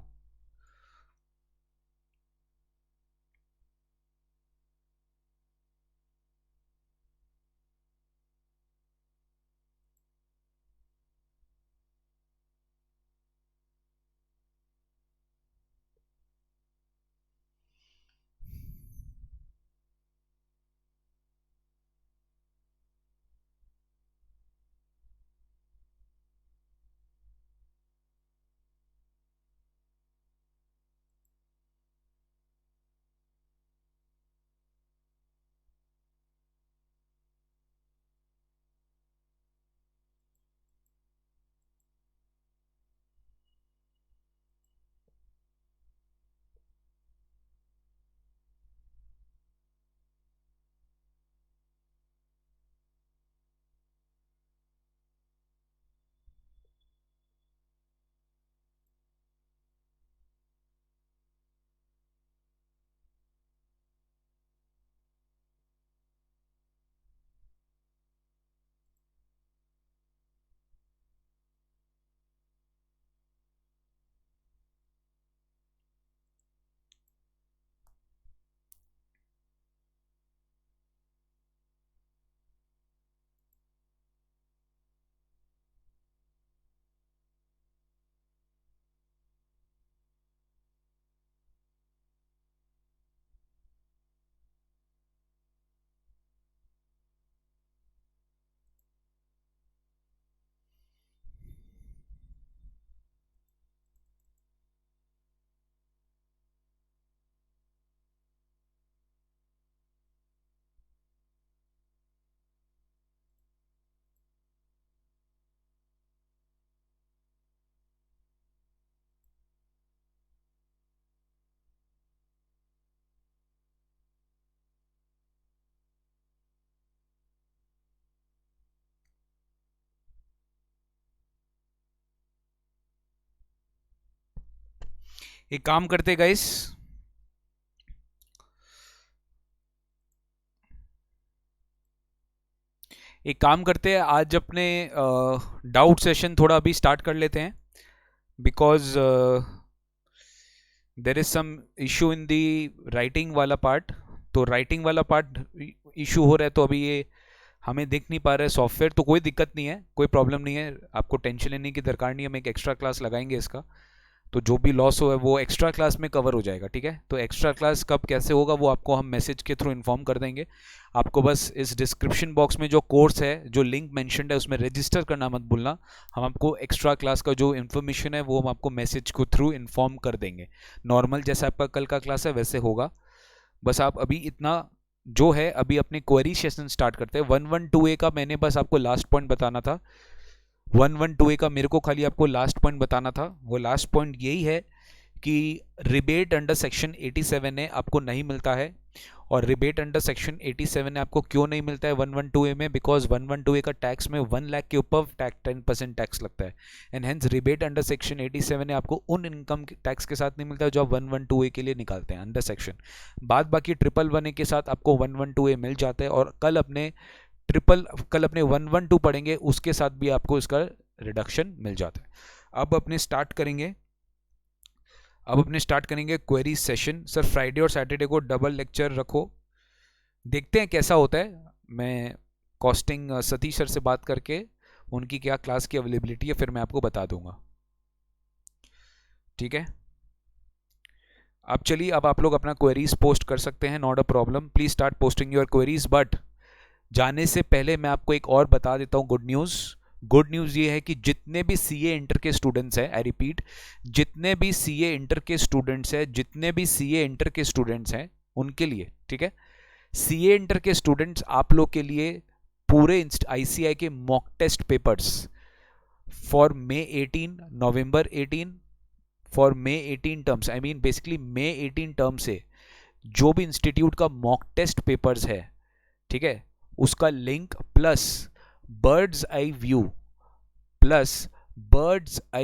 Speaker 1: एक काम करते गाइस, एक काम करते हैं, आज अपने डाउट सेशन थोड़ा अभी स्टार्ट कर लेते हैं, because there is some issue in the writing वाला पार्ट। तो राइटिंग वाला पार्ट इशू हो रहा है, तो अभी ये हमें दिख नहीं पा रहा है सॉफ्टवेयर, तो कोई दिक्कत नहीं है, कोई प्रॉब्लम नहीं है, आपको टेंशन लेने की दरकार नहीं है। हम एक एक्स्ट्रा क्लास लगाएंगे इसका, तो जो भी लॉस हो है वो एक्स्ट्रा क्लास में कवर हो जाएगा, ठीक है। तो एक्स्ट्रा क्लास कब कैसे होगा वो आपको हम मैसेज के थ्रू इन्फॉर्म कर देंगे। आपको बस इस डिस्क्रिप्शन बॉक्स में जो कोर्स है, जो लिंक मेंशन्ड है, उसमें रजिस्टर करना मत भूलना। हम आपको एक्स्ट्रा क्लास का जो इन्फॉर्मेशन है वो हम आपको मैसेज को थ्रू इन्फॉर्म कर देंगे। नॉर्मल जैसा आपका कल का क्लास है वैसे होगा। बस आप अभी इतना जो है, अभी अपने क्वेरी सेशन स्टार्ट करते हैं। 112A का मैंने बस आपको लास्ट पॉइंट बताना था। 112A का मेरे को खाली आपको लास्ट पॉइंट बताना था। वो लास्ट पॉइंट यही है कि रिबेट अंडर सेक्शन 87 ए आपको नहीं मिलता है। और रिबेट अंडर सेक्शन 87 ए आपको क्यों नहीं मिलता है 112A में? बिकॉज 112A का टैक्स में 1 लाख के ऊपर 10% टैक्स लगता है, and hence rebate under section 87 ए आपको उन इनकम टैक्स के साथ नहीं मिलता है जो आप 112A के लिए निकालते हैं अंडर सेक्शन। बाद बाकी 111A के साथ आपको 112A मिल जाता है, और कल अपने 112 पढ़ेंगे उसके साथ भी आपको इसका रिडक्शन मिल जाता है। अब अपने स्टार्ट करेंगे क्वेरी सेशन। सर फ्राइडे और सैटरडे को डबल लेक्चर रखो, देखते हैं कैसा होता है। मैं कॉस्टिंग सतीश सर से बात करके उनकी क्या क्लास की अवेलेबिलिटी है फिर मैं आपको बता दूंगा, ठीक है। अब चलिए, अब आप लोग अपना क्वेरीज पोस्ट कर सकते हैं, not a problem. Please start posting your queries. But जाने से पहले मैं आपको एक और बता देता हूँ गुड न्यूज़ ये है कि जितने भी सीए इंटर के स्टूडेंट्स हैं, आई रिपीट, जितने भी सीए इंटर के स्टूडेंट्स हैं उनके लिए, ठीक है, सीए इंटर के स्टूडेंट्स आप लोग के लिए पूरे आईसीआई के mock test papers for May 18, November 18, for May 18 terms, I mean basically May 18 term से जो भी इंस्टीट्यूट का मॉक टेस्ट पेपर्स है, ठीक है, उसका link plus birds eye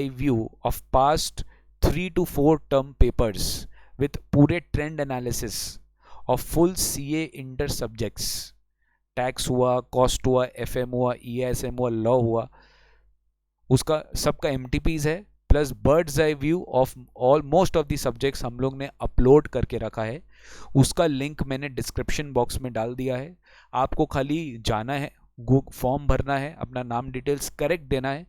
Speaker 1: view of past 3 to 4 term papers with पूरे trend analysis of full CA inter subjects, tax हुआ, कॉस्ट हुआ, एफएम हुआ, ईएसएम हुआ, लॉ हुआ, उसका सबका एमटीपीज है, plus birds eye view of most of the subjects हम लोग ने अपलोड करके रखा है। उसका लिंक मैंने डिस्क्रिप्शन बॉक्स में डाल दिया है। आपको खाली जाना है, फॉर्म भरना है, अपना नाम डिटेल्स करेक्ट देना है,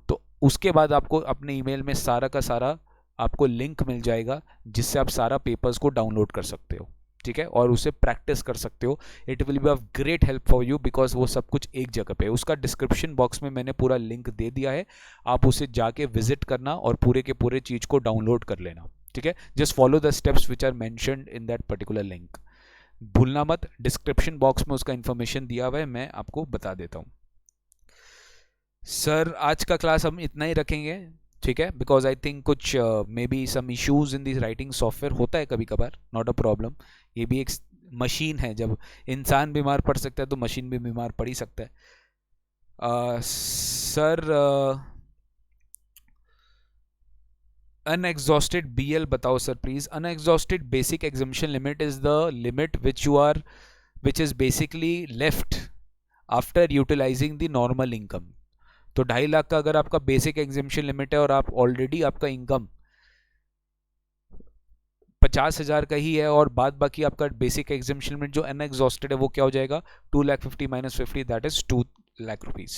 Speaker 1: तो उसके बाद आपको अपने ईमेल में सारा का सारा आपको लिंक मिल जाएगा जिससे आप सारा पेपर्स को डाउनलोड कर सकते हो, ठीक है, और उसे प्रैक्टिस कर सकते हो। It will be of great help for you because वो सब कुछ एक जगह पे है। उसका डिस्क्रिप्शन बॉक्स में मैंने पूरा लिंक दे दिया है, आप उसे जाके विजिट करना और पूरे के पूरे चीज को डाउनलोड कर लेना, ठीक है। Just follow the steps which are mentioned in that particular link, भूलना मत। डिस्क्रिप्शन बॉक्स में उसका इंफॉर्मेशन दिया हुआ है, मैं आपको बता देता हूँ। सर आज का क्लास हम इतना ही रखेंगे, ठीक है, बिकॉज आई थिंक कुछ may be some issues in this writing software, होता है कभी कभार, नॉट अ प्रॉब्लम। ये भी एक मशीन है, जब इंसान बीमार पड़ सकता है तो मशीन भी बीमार पड़ ही सकता है। सर अनएग्जॉस्टेड बीएल बताओ sir please. Unexhausted basic exemption limit is the limit which is basically left after utilising the normal income. तो 2.5 लाख का अगर आपका बेसिक एग्जम्पशन लिमिट है और आप ऑलरेडी आपका इनकम 50,000 का ही है और बाद बाकी आपका बेसिक एग्जम्पशन लिमिट जो अनएग्जॉस्टेड है वो क्या हो जाएगा 2,50,000 minus 50 that is 2 lakh rupees.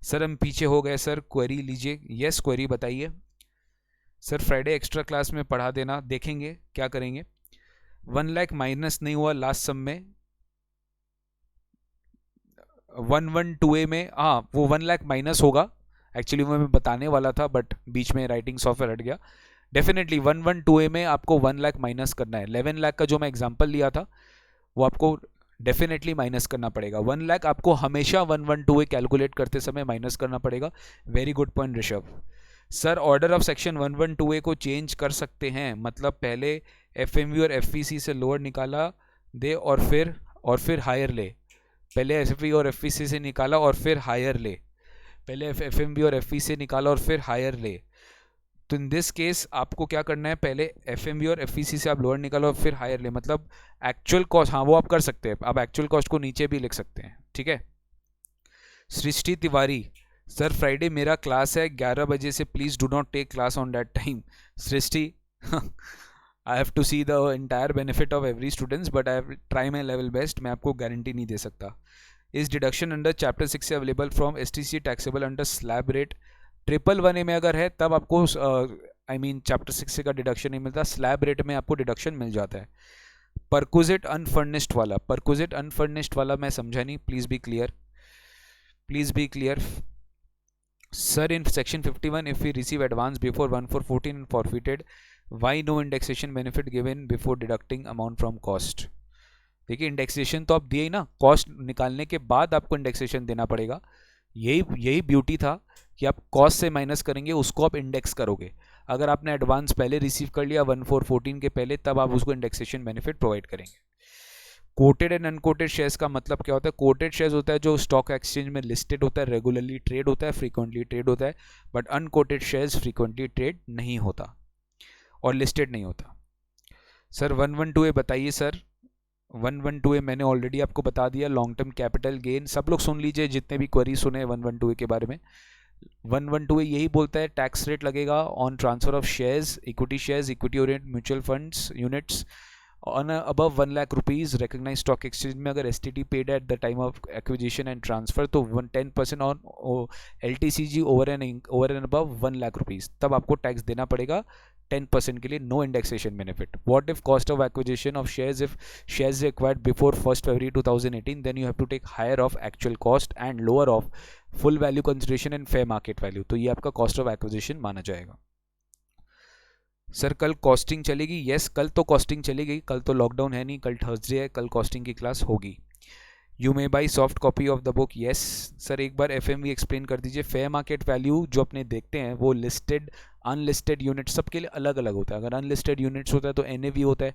Speaker 1: Sir हम पीछे हो गए सर, क्वेरी लीजिए। यस क्वेरी बताइए सर। फ्राइडे एक्स्ट्रा क्लास में पढ़ा देना, देखेंगे क्या करेंगे। 1 लाख माइनस नहीं हुआ लास्ट सम में 112A में, हाँ वो 1 लाख माइनस होगा, एक्चुअली वो मैं बताने वाला था बट बीच में राइटिंग सॉफ्टवेयर हट गया। डेफिनेटली 112A में आपको 1 लाख माइनस करना है। 11 लाख का जो मैं एग्जांपल लिया था वो आपको डेफिनेटली माइनस करना पड़ेगा। 1 लाख आपको हमेशा 112A कैलकुलेट करते समय माइनस करना पड़ेगा। Very good point Rishabh. Sir order of section 112A को चेंज कर सकते हैं, मतलब पहले एफएमवी और एफवीसी से लोअर निकाला दे और फिर हायर ले। पहले एफवी और एफवीसी से निकाला और फिर हायर ले, पहले एफएमवी और एफवी से निकाला और फिर हायर ले। तो इन दिस केस आपको क्या करना है, पहले एफएमवी और एफईसी से आप लोअर निकालो फिर हायर ले, मतलब एक्चुअल कॉस्ट, हाँ वो आप कर सकते हैं, आप एक्चुअल कॉस्ट को नीचे भी लिख सकते हैं, ठीक है। सृष्टि तिवारी, सर फ्राइडे मेरा क्लास है 11 बजे से, please do not take class on that time. Srishti I have to see the entire benefit of every students but I have try my level best, मैं आपको गारंटी नहीं दे सकता। इस डिडक्शन अंडर चैप्टर 6 से available from STC taxable under slab rate, 111A में अगर है तब आपको आई मीन चैप्टर 6 का डिडक्शन नहीं मिलता, स्लैब रेट में आपको डिडक्शन मिल जाता है। परकुजिट अनफर्निश्ड वाला, परकुजिट अनफर्निश्ड वाला मैं समझा नहीं, please be clear, please be clear. Sir, in section 51, if we receive advance before 1/4/14 and forfeited, why no indexation benefit given before deducting amount from cost? देखिए इंडेक्सेशन तो आप दिए ही ना, कॉस्ट निकालने के बाद आपको इंडेक्सेशन देना पड़ेगा। यही ब्यूटी था कि आप कॉस्ट से माइनस करेंगे, उसको आप इंडेक्स करोगे। अगर आपने एडवांस पहले रिसीव कर लिया 1/4/14 के पहले, तब आप उसको इंडेक्सेशन बेनिफिट प्रोवाइड करेंगे। कोटेड एंड अनकोटेड शेयर्स का मतलब क्या होता है? कोटेड शेयर्स होता है जो स्टॉक एक्सचेंज में लिस्टेड होता है, रेगुलरली ट्रेड होता है, फ्रीक्वेंटली ट्रेड होता है, but unquoted shares frequently trade नहीं होता और लिस्टेड नहीं होता। सर 112A बताइए सर। 112A मैंने ऑलरेडी आपको बता दिया, लॉन्ग टर्म कैपिटल गेन। सब लोग सुन लीजिए जितने भी क्वेरी सुने 112A के बारे में। 112A यही बोलता है टैक्स रेट लगेगा on transfer of shares, equity oriented mutual funds units on above 1 lakh rupees recognized stock exchange में अगर STT paid at the time of acquisition and transfer तो 10% on LTCG over and above 1 lakh rupees, तब आपको tax देना पड़ेगा 10% के लिए, no indexation benefit. What if cost of acquisition of shares, if shares acquired before 1st February 2018, then you have to take higher of actual cost and lower of full value consideration and fair market value, तो ये आपका cost of acquisition माना जाएगा। Sir कल costing चलेगी? Yes कल तो costing चलेगी, कल तो लॉकडाउन है नहीं, कल थर्सडे है, कल कॉस्टिंग की क्लास होगी। You may by soft copy of the book, yes sir एक बार एफएमवी एक्सप्लेन कर दीजिए। फेयर मार्केट वैल्यू जो अपने देखते हैं वो लिस्टेड अनलिस्टेड यूनिट सबके लिए अलग अलग होता है। अगर अनलिस्टेड यूनिट्स होता है तो एनएवी होता है।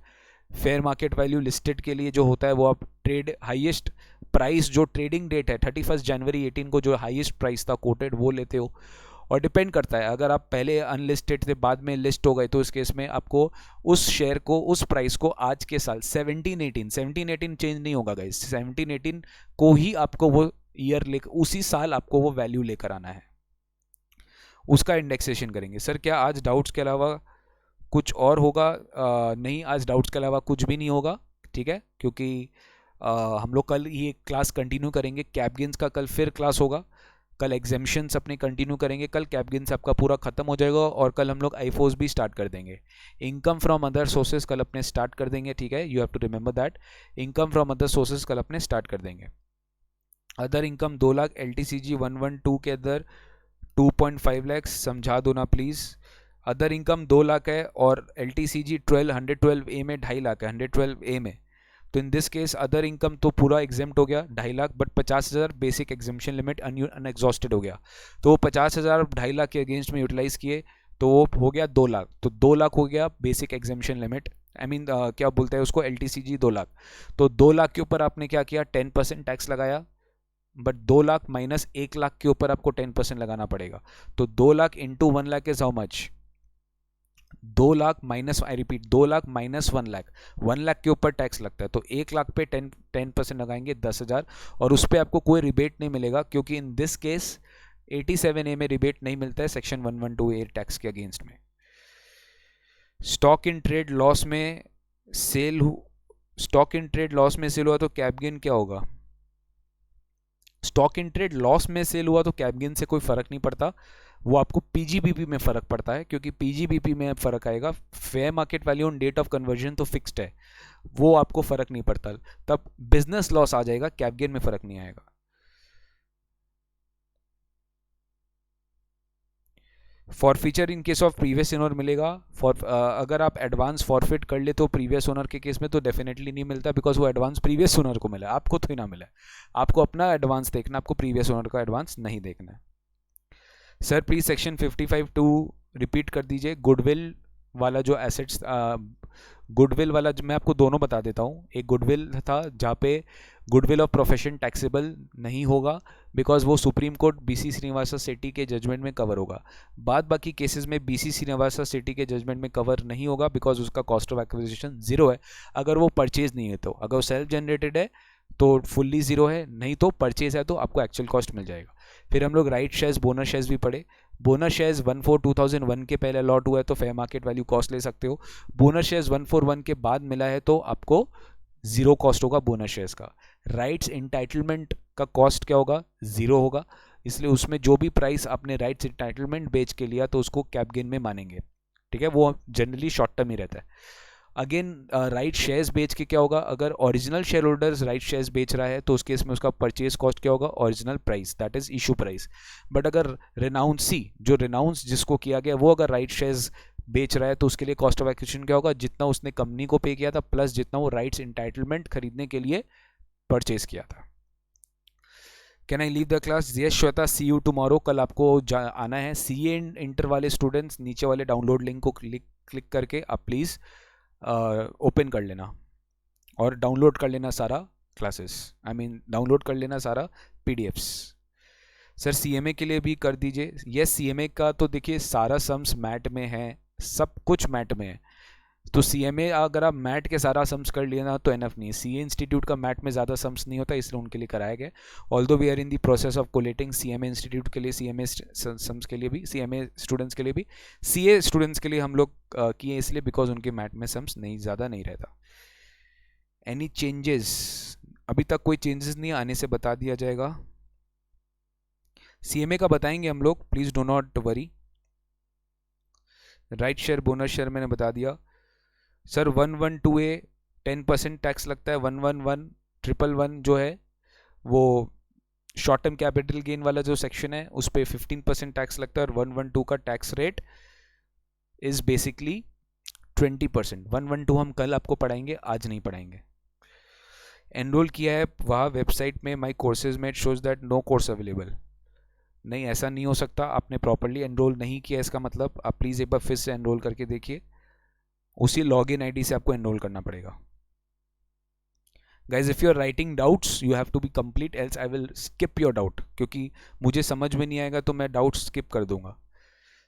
Speaker 1: फेयर मार्केट वैल्यू लिस्टेड के लिए जो होता है वो आप ट्रेड हाईएस्ट प्राइस जो ट्रेडिंग डेट है 31 जनवरी 18 को जो हाईएस्ट प्राइस था कोटेड वो लेते हो, और डिपेंड करता है अगर आप पहले अनलिस्टेड थे बाद में लिस्ट हो गए तो इस केस में आपको उस शेयर को उस प्राइस को आज के साल 1718 चेंज नहीं होगा गाइस, 1718 को ही आपको वो ईयर लेकर उसी साल आपको वो वैल्यू लेकर आना है, उसका इंडेक्सेशन करेंगे। सर क्या आज डाउट्स के अलावा कुछ और होगा? नहीं आज डाउट्स के अलावा कुछ भी नहीं होगा, ठीक है, क्योंकि हम लोग कल ये क्लास कंटिन्यू करेंगे। कैप गेन्स का कल फिर क्लास होगा, कल एग्जामिशंस अपने कंटिन्यू करेंगे, कल कैप गेन्स आपका पूरा खत्म हो जाएगा और कल हम लोग आईफोस भी स्टार्ट कर देंगे। इनकम फ्रॉम अदर सोर्सेज कल अपने स्टार्ट कर देंगे, ठीक है, you have to remember that. Income from other sources कल अपने स्टार्ट कर देंगे। अदर इनकम 2 लाख, LTCG 112 के अंदर 2.5 लाख, समझा दो ना प्लीज़। अदर इनकम 2 लाख है और LTCG 112A में 2.5 लाख है, 112A में, तो इन दिस केस अदर इनकम तो पूरा एग्जेम्प्ट हो गया 2.5 lakh, but 50,000 basic exemption limit unexhausted हो गया, तो वो 50,000 2.5 लाख के अगेंस्ट में यूटिलाइज किए तो वो हो गया 2 लाख, तो 2 लाख हो गया basic exemption limit, I mean क्या बोलते हैं उसको, LTCG 2 लाख। तो 2 लाख के ऊपर आपने क्या किया, 10% टैक्स लगाया, बट 2 लाख माइनस 1 लाख के ऊपर आपको 10% लगाना पड़ेगा, तो 2 lakh into 1 lakh is how much, 2 lakh minus, I repeat 2 lakh minus 1 lakh, 1 lakh के ऊपर टैक्स लगता है, तो 1 लाख पे 10% लगाएंगे 10,000, और उस पर आपको कोई रिबेट नहीं मिलेगा क्योंकि इन दिस केस 87A में रिबेट नहीं मिलता है सेक्शन 112A टैक्स के अगेंस्ट में। स्टॉक इन ट्रेड लॉस में sale, stock in trade loss में सेल हुआ तो कैप गेन क्या होगा? स्टॉक इन ट्रेड लॉस में सेल हुआ तो कैप गेन से कोई फर्क नहीं पड़ता, वो आपको पीजीबीपी में फर्क पड़ता है, क्योंकि पीजीबीपी में फर्क आएगा, fair market value on date of conversion तो फिक्स्ड है, वो आपको फर्क नहीं पड़ता, तब बिजनेस लॉस आ जाएगा, कैप गेन में फर्क नहीं आएगा। Forfeiture in case of previous owner मिलेगा, अगर आप एडवांस फॉरफिट कर ले तो प्रीवियस ओनर के केस में तो डेफिनेटली नहीं मिलता, बिकॉज वो एडवांस प्रीवियस ओनर को मिला, आपको तो ही ना मिला, आपको अपना एडवांस देखना, आपको प्रीवियस ओनर का एडवांस नहीं देखना है। Sir please section 55 two repeat कर दीजिए। गुडविल वाला जो एसेट्स, गुडविल वाला मैं आपको दोनों बता देता हूँ, एक गुडविल था जहाँ पे गुडविल ऑफ प्रोफेशन टैक्सेबल नहीं होगा बिकॉज वो सुप्रीम कोर्ट बीसी श्रीनिवासा सेठी के जजमेंट में कवर होगा। बाद बाकी केसेस में बीसी श्रीनिवासा सेठी के जजमेंट में कवर नहीं होगा बिकॉज उसका कॉस्ट ऑफ एक्विजिशन जीरो है अगर वो परचेज नहीं है तो। अगर वो सेल्फ जनरेटेड है तो फुल्ली जीरो है, नहीं तो परचेज है तो आपको एक्चुअल कॉस्ट मिल जाएगा। फिर हम लोग राइट शेयर्स बोनस शेयर्स भी पढ़े। बोनस शेयर्स 1/4/2001 के पहले अलॉट हुआ है तो फेयर मार्केट वैल्यू कॉस्ट ले सकते हो। बोनस शेयर्स 1/4/1 के बाद मिला है तो आपको जीरो कॉस्ट होगा बोनस शेयर्स का। राइट्स इंटाइटलमेंट का कॉस्ट क्या होगा, जीरो होगा, इसलिए उसमें जो भी प्राइस आपने राइट्स इंटाइटलमेंट बेच के लिया तो उसको कैप गेन में मानेंगे, ठीक है, वो जनरली शॉर्ट टर्म ही रहता है। अगेन राइट शेयर्स बेच के क्या होगा, अगर original share holders right shares बेच रहा है तो उस केस में उसका परचेज कॉस्ट क्या होगा, original price that is issue price. But अगर रेनाउंसी जो रेनाउंस जिसको किया गया वो अगर राइट शेयर्स बेच रहा है तो उसके लिए कॉस्ट ऑफ एक्विजिशन क्या होगा, जितना उसने कंपनी को पे किया था प्लस जितना वो राइट्स इंटाइटलमेंट खरीदने के लिए परचेज किया था। Can I leave the class? Yes Shweta, see you tomorrow. कल आपको आना है। सी ए इंटर वाले स्टूडेंट्स नीचे वाले डाउनलोड लिंक को क्लिक करके आप प्लीज़ ओपन कर लेना और डाउनलोड कर लेना सारा क्लासेस, आई मीन डाउनलोड कर लेना सारा पीडीएफ्स। सर सीएमए के लिए भी कर दीजिए। यस सीएमए का तो देखिए सारा सम्स मैट में है, सब कुछ मैट में है, तो सीएमए अगर आप मैट के सारा सम्स कर लिए ना तो एनफ नहीं है। सीए इंस्टीट्यूट का मैट में ज़्यादा सम्स नहीं होता इसलिए उनके लिए कराया गया। Although we are in the process of collating CMA institute के लिए सीएमए सम्स के लिए भी, सीएमए स्टूडेंट्स के लिए भी, सीए स्टूडेंट्स के लिए हम लोग किए इसलिए बिकॉज उनके मैट में सम्स नहीं ज़्यादा नहीं रहता। Any changes? अभी तक कोई चेंजेस नहीं, आने से बता दिया जाएगा। सीएमए का बताएंगे हम लोग, please do not worry. Right share bonus share मैंने बता दिया। सर 112A 10% टैक्स लगता है। 111 जो है वो शॉर्ट टर्म कैपिटल गेन वाला जो सेक्शन है उस पर 15% टैक्स लगता है और 112 का टैक्स रेट इज बेसिकली 20%। 112 हम कल आपको पढ़ाएंगे, आज नहीं पढ़ाएंगे। एनरोल किया है वहाँ वेबसाइट में माई कोर्सेज में, it shows that no course available. नहीं ऐसा नहीं हो सकता, आपने प्रॉपरली एनरोल नहीं किया इसका मतलब। आप प्लीज़ एक बार फिर से एनरोल करके देखिए, उसी लॉगिन आईडी से आपको एनरोल करना पड़ेगा। Guys if you are writing doubts you have to be complete, else I will skip your doubt, क्योंकि मुझे समझ में नहीं आएगा तो मैं डाउट स्किप कर दूंगा।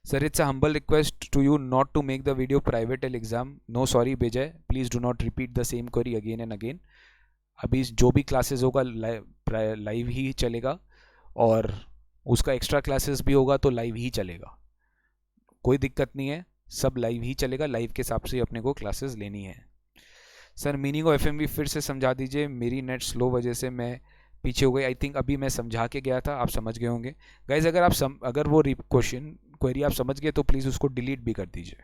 Speaker 1: Sir it's a humble request to you not to make the video private till exam. No sorry Vijay, please do not repeat the same query again and again. अभी जो भी क्लासेस होगा लाइव ही चलेगा और उसका extra classes भी होगा तो लाइव ही चलेगा, कोई दिक्कत नहीं है, सब लाइव ही चलेगा। लाइव के हिसाब से अपने को क्लासेस लेनी है। सर मीनिंग ऑफ एफएमवी फिर से समझा दीजिए, मेरी नेट स्लो वजह से मैं पीछे हो गई। आई थिंक अभी मैं समझा के गया था, आप समझ गए होंगे। गाइज अगर आप अगर वो क्वेश्चन क्वेरी आप समझ गए तो प्लीज़ उसको डिलीट भी कर दीजिए।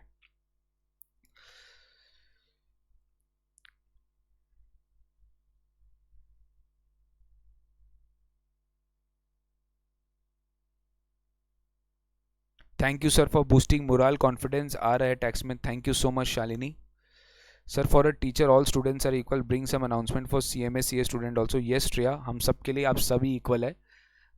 Speaker 1: Thank you sir for boosting morale confidence. आ रहा है टैक्स में, thank you so much Shalini. Sir for a teacher all students are equal, bring some announcement for CMA CA student also. Yes Shreya, हम सब के लिए आप सभी इक्वल है,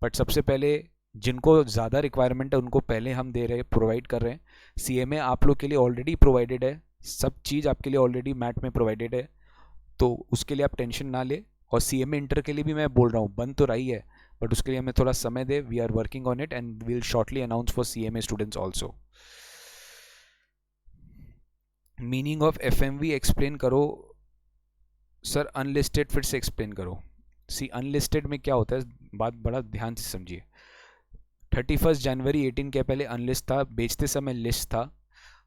Speaker 1: बट सबसे पहले जिनको ज़्यादा रिक्वायरमेंट है उनको पहले हम दे रहे हैं, प्रोवाइड कर रहे हैं। सीएमए आप लोग के लिए ऑलरेडी प्रोवाइडेड है, सब चीज़ आपके लिए ऑलरेडी मैट में प्रोवाइडेड है, तो उसके लिए आप टेंशन ना ले। और सीएमए इंटर के लिए भी मैं बोल रहा हूँ, बन तो रही है बट उसके लिए हमें थोड़ा समय दे। We are working on it and will shortly announce for CMA students also. Meaning of FMV explain करो सर। अनलिस्टेड फिर से एक्सप्लेन करो। सी अनलिस्टेड में क्या होता है, बात बड़ा ध्यान से समझिए। 31 जनवरी 18 के पहले अनलिस्ट था, बेचते समय लिस्ट था।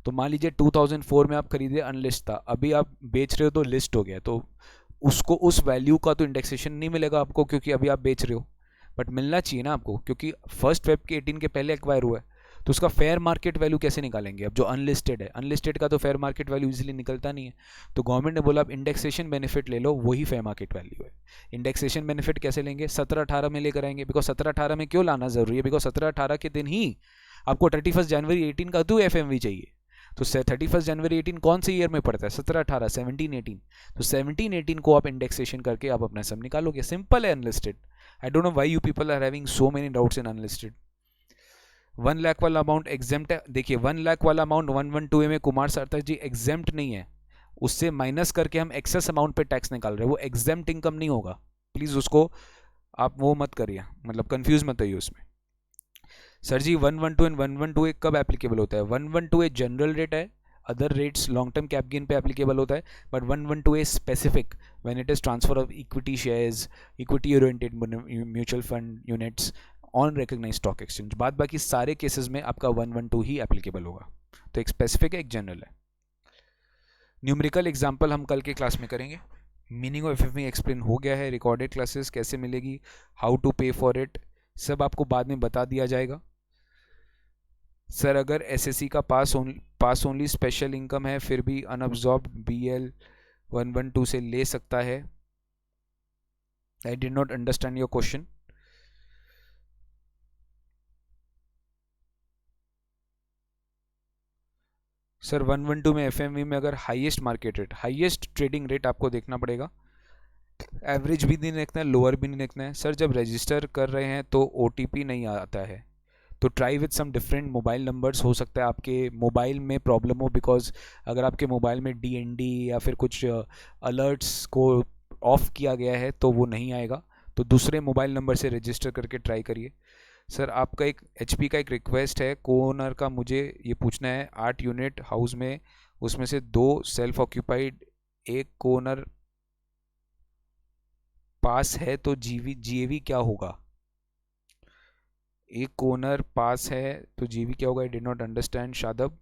Speaker 1: तो मान लीजिए 2004 में आप खरीदे अनलिस्ट था, अभी आप बेच रहे हो तो लिस्ट हो गया, तो उसको उस वैल्यू का तो इंडेक्सेशन नहीं मिलेगा आपको क्योंकि अभी आप बेच रहे हो, बट मिलना चाहिए ना आपको क्योंकि 1 फेब के 18 के पहले एक्वायर हुआ है। तो उसका फेयर मार्केट वैल्यू कैसे निकालेंगे अब जो अनलिस्टेड है? अनलिस्टेड का तो फेयर मार्केट वैल्यू इजीली निकलता नहीं है, तो गवर्नमेंट ने बोला आप इंडेक्सेशन बेनिफिट ले लो, वही फेयर मार्केट वैल्यू है। इंडेक्सेशन बेनिफिट कैसे लेंगे? 17-18 में लेकर आएंगे। बिकॉज 17-18 में क्यों लाना जरूरी है? बिकॉज 17-18 के दिन ही आपको 31 जनवरी 18 का तो एफएमवी चाहिए। तो 31 जनवरी 18 कौन से ईयर में पड़ता है? 17-18, 17-18। तो 17-18 को आप इंडेक्सेशन करके आप अपना सम निकालोगे, सिंपल है unlisted. I don't know why you people are having so many doubts in unlisted. 1 lakh वाला अमाउंट एग्जेम्प्ट है। देखिए 1 लाख वाला अमाउंट 112A में कुमार सार्थक जी एग्जेम्प्ट नहीं है, उससे माइनस करके हम एक्सेस अमाउंट पे टैक्स निकाल रहे हैं, वो एग्जेम्प्ट इनकम नहीं होगा, प्लीज़ उसको आप वो मत करिए, मतलब कंफ्यूज मत होइए उसमें। सर जी 112 एंड 112 कब एप्लीकेबल होता है? 112 जनरल रेट है, other rates long term cap gain पे एप्लीकेबल होता है, but 112 specific when it is transfer of equity shares, equity oriented mutual fund units on recognise stock exchange. बाद बाकी सारे केसेस में आपका 112 ही एप्लीकेबल होगा। तो एक स्पेसिफिक है, एक जनरल है। न्यूमेरिकल एग्जाम्पल हम कल के क्लास में करेंगे। मीनिंग ऑफ एफएफवी एक्सप्लेन हो गया है, रिकॉर्डेड क्लासेस कैसे मिलेगी, हाउ टू पे फॉर इट, सब आपको बाद में बता दिया जाएगा। सर अगर एसएससी का पास ओनली स्पेशल इनकम है फिर भी अनअब्जॉर्ब्ड बीएल 112 से ले सकता है? आई did not understand your question. Sir 112 में एफएमवी में अगर highest market rate, highest trading rate आपको देखना पड़ेगा, एवरेज भी नहीं देखना है, लोअर भी नहीं देखना है। सर जब रजिस्टर कर रहे हैं तो ओटीपी नहीं आता है, तो try with some different mobile numbers. हो सकता है आपके मोबाइल में प्रॉब्लम हो, बिकॉज अगर आपके मोबाइल में डीएनडी या फिर कुछ अलर्ट्स को ऑफ किया गया है तो वो नहीं आएगा, तो दूसरे मोबाइल नंबर से रजिस्टर करके ट्राई करिए। सर आपका एक एचपी का एक रिक्वेस्ट है, कोओनर का मुझे ये पूछना है, 8 यूनिट हाउस में उसमें से 2 सेल्फ ऑक्यूपाइड, एक कोओनर पास है तो जीएवी क्या होगा? एक कोनर पास है तो जीवी क्या होगा? I did not understand Shadab.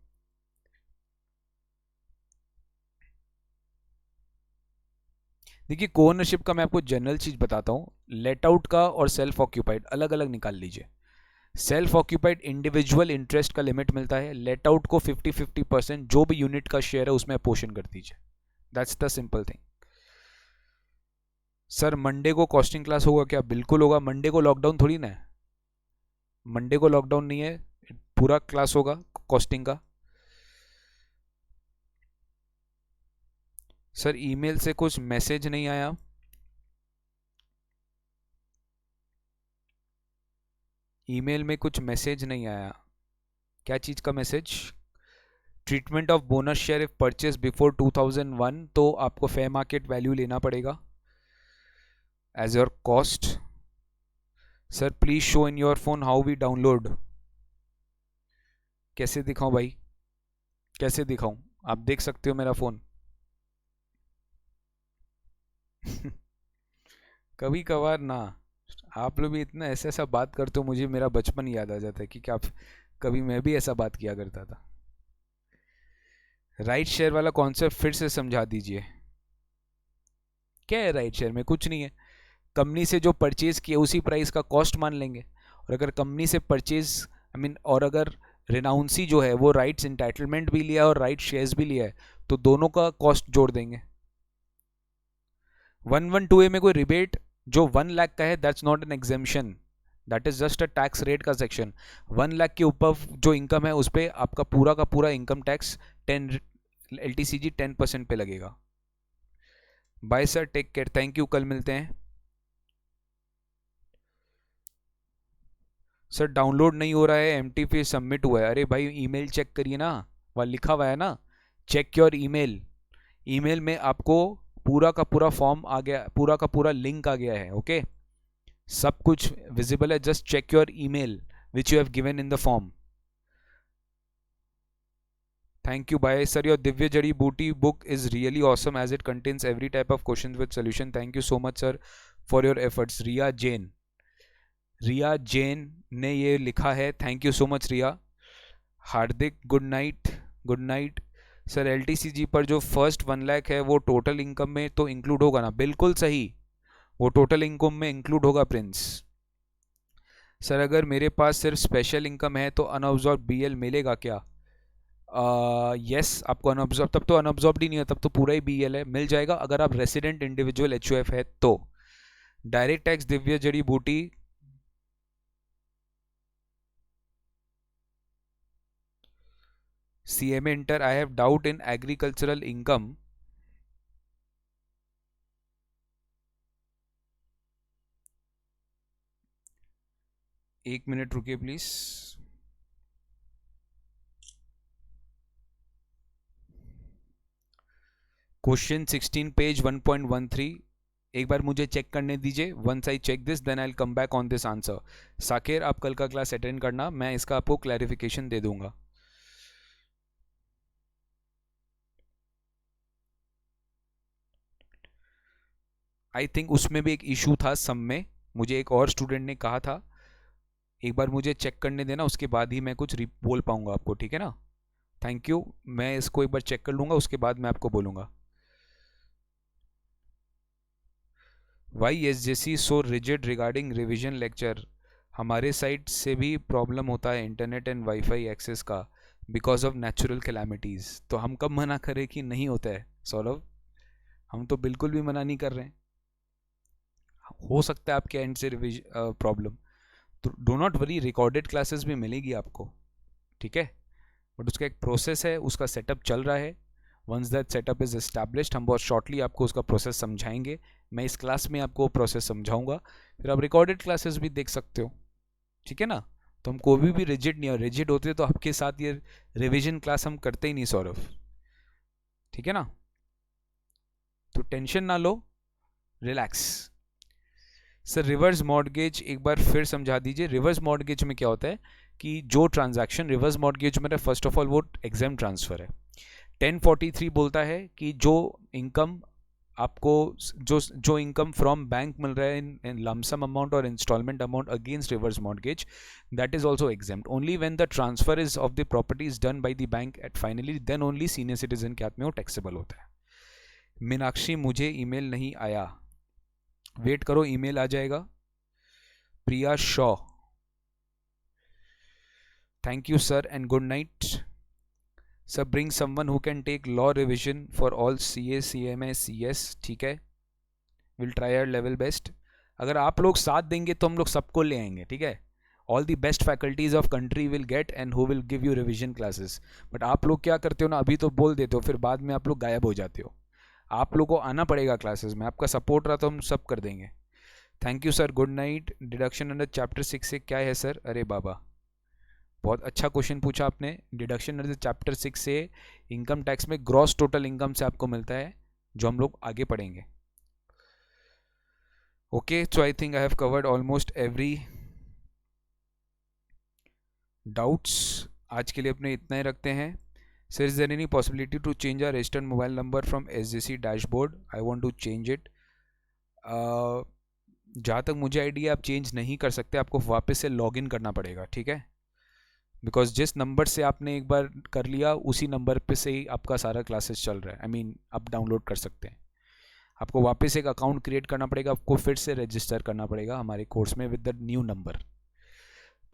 Speaker 1: देखिए कोनरशिप का मैं आपको जनरल चीज बताता हूँ, लेट आउट का और सेल्फ ऑक्यूपाइड अलग अलग निकाल लीजिए। सेल्फ ऑक्यूपाइड इंडिविजुअल इंटरेस्ट का लिमिट मिलता है, लेट आउट को 50-50% जो भी यूनिट का शेयर है उसमें अपोर्शन कर दीजिए, that's the simple thing. Sir Monday को कॉस्टिंग क्लास होगा क्या? बिल्कुल होगा, मंडे को लॉकडाउन थोड़ी ना है, मंडे को लॉकडाउन नहीं है, पूरा क्लास होगा कॉस्टिंग का। सर ईमेल से कुछ मैसेज नहीं आया? ईमेल में कुछ मैसेज नहीं आया, क्या चीज़ का message? Treatment of bonus share if purchase before 2001, तो आपको फेयर मार्केट वैल्यू लेना पड़ेगा as your cost. Sir please show in your phone how we download. कैसे दिखाऊं भाई, कैसे दिखाऊं? आप देख सकते हो मेरा फोन। कभी कभार ना, आप लोग भी इतना ऐसा ऐसा बात करते हो, मुझे मेरा बचपन याद आ जाता है कि क्या कभी मैं भी ऐसा बात किया करता था। राइट शेयर वाला कॉन्सेप्ट फिर से समझा दीजिए, क्या है राइट शेयर में? कुछ नहीं है, कंपनी से जो परचेज किया उसी प्राइस का कॉस्ट मान लेंगे, और अगर कंपनी से परचेज आई मीन और अगर रेनाउंसी जो है वो राइट्स इंटाइटलमेंट भी लिया है और राइट शेयर्स भी लिया है तो दोनों का कॉस्ट जोड़ देंगे। 112A में कोई रिबेट जो 1 लाख का है that's not an exemption, that is just a tax rate का सेक्शन। 1 लाख के ऊपर जो इनकम है उस पर आपका पूरा का पूरा इनकम टैक्स 10 LTCG 10% पे लगेगा। Bye sir, take care, thank you, कल मिलते हैं। सर डाउनलोड नहीं हो रहा है, एमटी पे सबमिट हुआ है। अरे भाई ईमेल चेक करिए ना, वहाँ लिखा हुआ है ना, चेक योर ईमेल। ईमेल में आपको पूरा का पूरा फॉर्म आ गया, पूरा का पूरा लिंक आ गया है, ओके सब कुछ विजिबल है, just check your email which you have given in the form. Thank you bye sir, your Divya Jadi Buti book is really awesome as it contains every type of question with solution. Thank you so much sir for your efforts. Riya Jain ने ये लिखा है, thank you so much Riya. Hardik good night, good night. Sir LTCG पर जो first 1 lakh है वो total income में तो इंक्लूड होगा ना? बिल्कुल सही, वो टोटल इनकम में इंक्लूड होगा प्रिंस। सर अगर मेरे पास सिर्फ स्पेशल इनकम है तो अनअब्जॉर्ब बीएल मिलेगा क्या? यस आपको अनअब्जॉर्ब, तब तो अनअब्जॉर्ब ही नहीं है, तब तो पूरा ही बीएल है, मिल जाएगा अगर आप रेसिडेंट इंडिविजुअल एचयूएफ है तो। Direct tax Divya Jadi Buti, CMA inter, I have doubt in agricultural income. एक मिनट रुकिए प्लीज। क्वेश्चन 16 पेज 1.13, एक बार मुझे चेक करने दीजिए. Once I check this then I will come back on this answer. साकेर, आप कल का क्लास अटेंड करना, मैं इसका आपको क्लैरिफिकेशन दे दूंगा. आई थिंक उसमें भी एक इशू था सम में, मुझे एक और स्टूडेंट ने कहा था. एक बार मुझे चेक करने देना, उसके बाद ही मैं कुछ बोल पाऊंगा आपको, ठीक है ना. थैंक यू, मैं इसको एक बार चेक कर लूंगा, उसके बाद मैं आपको बोलूंगा. वाई एस जे सी सो रिजिड रिगार्डिंग रिविजन लेक्चर. हमारे साइड से भी प्रॉब्लम होता है इंटरनेट एंड वाईफाई एक्सेस का बिकॉज ऑफ नेचुरल कैलामिटीज़. तो हम कब मना करें कि नहीं होता है सौरभ? हम तो बिल्कुल भी मना नहीं कर रहे हैं. हो सकता है आपके एंड से प्रॉब्लम, तो do not worry, recorded classes भी मिलेगी आपको, ठीक है. बट उसका एक प्रोसेस है, उसका सेटअप चल रहा है. Once that setup is established, हम बहुत शॉर्टली आपको उसका प्रोसेस समझाएंगे. मैं इस क्लास में आपको प्रोसेस समझाऊंगा, फिर आप रिकॉर्डेड क्लासेस भी देख सकते हो, ठीक है ना. तो हम कोई भी रिजिड नहीं हो, रिजिड होते तो आपके साथ ये रिविजन क्लास हम करते ही नहीं सौरभ, ठीक है ना. तो टेंशन ना लो, रिलैक्स. सर रिवर्स मॉर्गेज एक बार फिर समझा दीजिए. रिवर्स मॉर्गेज में क्या होता है कि जो ट्रांजैक्शन रिवर्स मॉर्गेज में, फर्स्ट ऑफ ऑल वो एग्जाम ट्रांसफर है. 1043 बोलता है कि जो इनकम आपको, जो इनकम फ्रॉम बैंक मिल रहा है इन लमसम अमाउंट और instalment amount against reverse mortgage, that is also exempted. Only when the transfer is of the property is done by the bank at finally, then only senior citizen के हाथ में वो taxable होता है. मीनाक्षी, मुझे email नहीं आया. वेट करो, ईमेल आ जाएगा. Priya Shaw, thank you sir and good night. Sir bring someone who can take law revision for all CA CMA CS, ठीक है. Will try our level best. अगर आप लोग साथ देंगे तो हम लोग सबको ले आएंगे, ठीक है. All the best faculties of country will get and who will give you revision classes. But आप लोग क्या करते हो ना, अभी तो बोल देते हो, फिर बाद में आप लोग गायब हो जाते हो. आप लोग को आना पड़ेगा क्लासेस में, आपका सपोर्ट रहा तो हम सब कर देंगे. Thank you sir, good night. Deduction under chapter 6 से क्या है सर? अरे बाबा, बहुत अच्छा क्वेश्चन पूछा आपने. डिडक्शन अंडर चैप्टर 6 से इनकम टैक्स में ग्रॉस टोटल इनकम से आपको मिलता है, जो हम लोग आगे पढ़ेंगे. Okay, so I think I have covered almost every doubts. आज के लिए अपने इतना ही रखते हैं. Sir is there any possibility to change our registered mobile number from SJC dashboard? I want to change it. जहाँ तक मुझे आइडिया, आप चेंज नहीं कर सकते, आपको वापस से लॉगिन करना पड़ेगा, ठीक है. बिकॉज जिस नंबर से आपने एक बार कर लिया, उसी नंबर पे से ही आपका सारा क्लासेस चल रहा है. आई मीन आप डाउनलोड कर सकते हैं. आपको वापस एक अकाउंट क्रिएट करना पड़ेगा, आपको फिर से रजिस्टर करना पड़ेगा हमारे कोर्स में with the new number.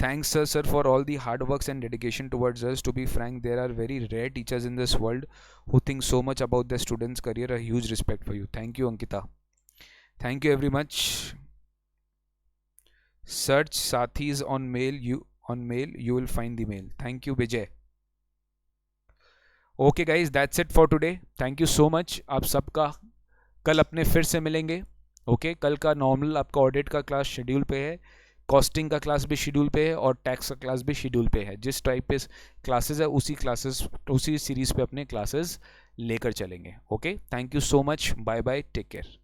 Speaker 1: Thanks, sir, for all the hard works and dedication towards us. To be frank, there are very rare teachers in this world who think so much about their students' career. A huge respect for you. Thank you, Ankita. Thank you very much. Search Sathis on mail. You will find the mail. Thank you, Vijay. Okay, guys, that's it for today. Thank you so much. आप सबका कल अपने फिर से मिलेंगे. Okay, कल का normal आपका ऑडिट का क्लास शेड्यूल पे है, कॉस्टिंग का क्लास भी शेड्यूल पे है और टैक्स का क्लास भी शेड्यूल पे है. जिस टाइप पे क्लासेस है उसी सीरीज पे अपने क्लासेस लेकर चलेंगे. Okay, thank you so much. Bye bye, take care.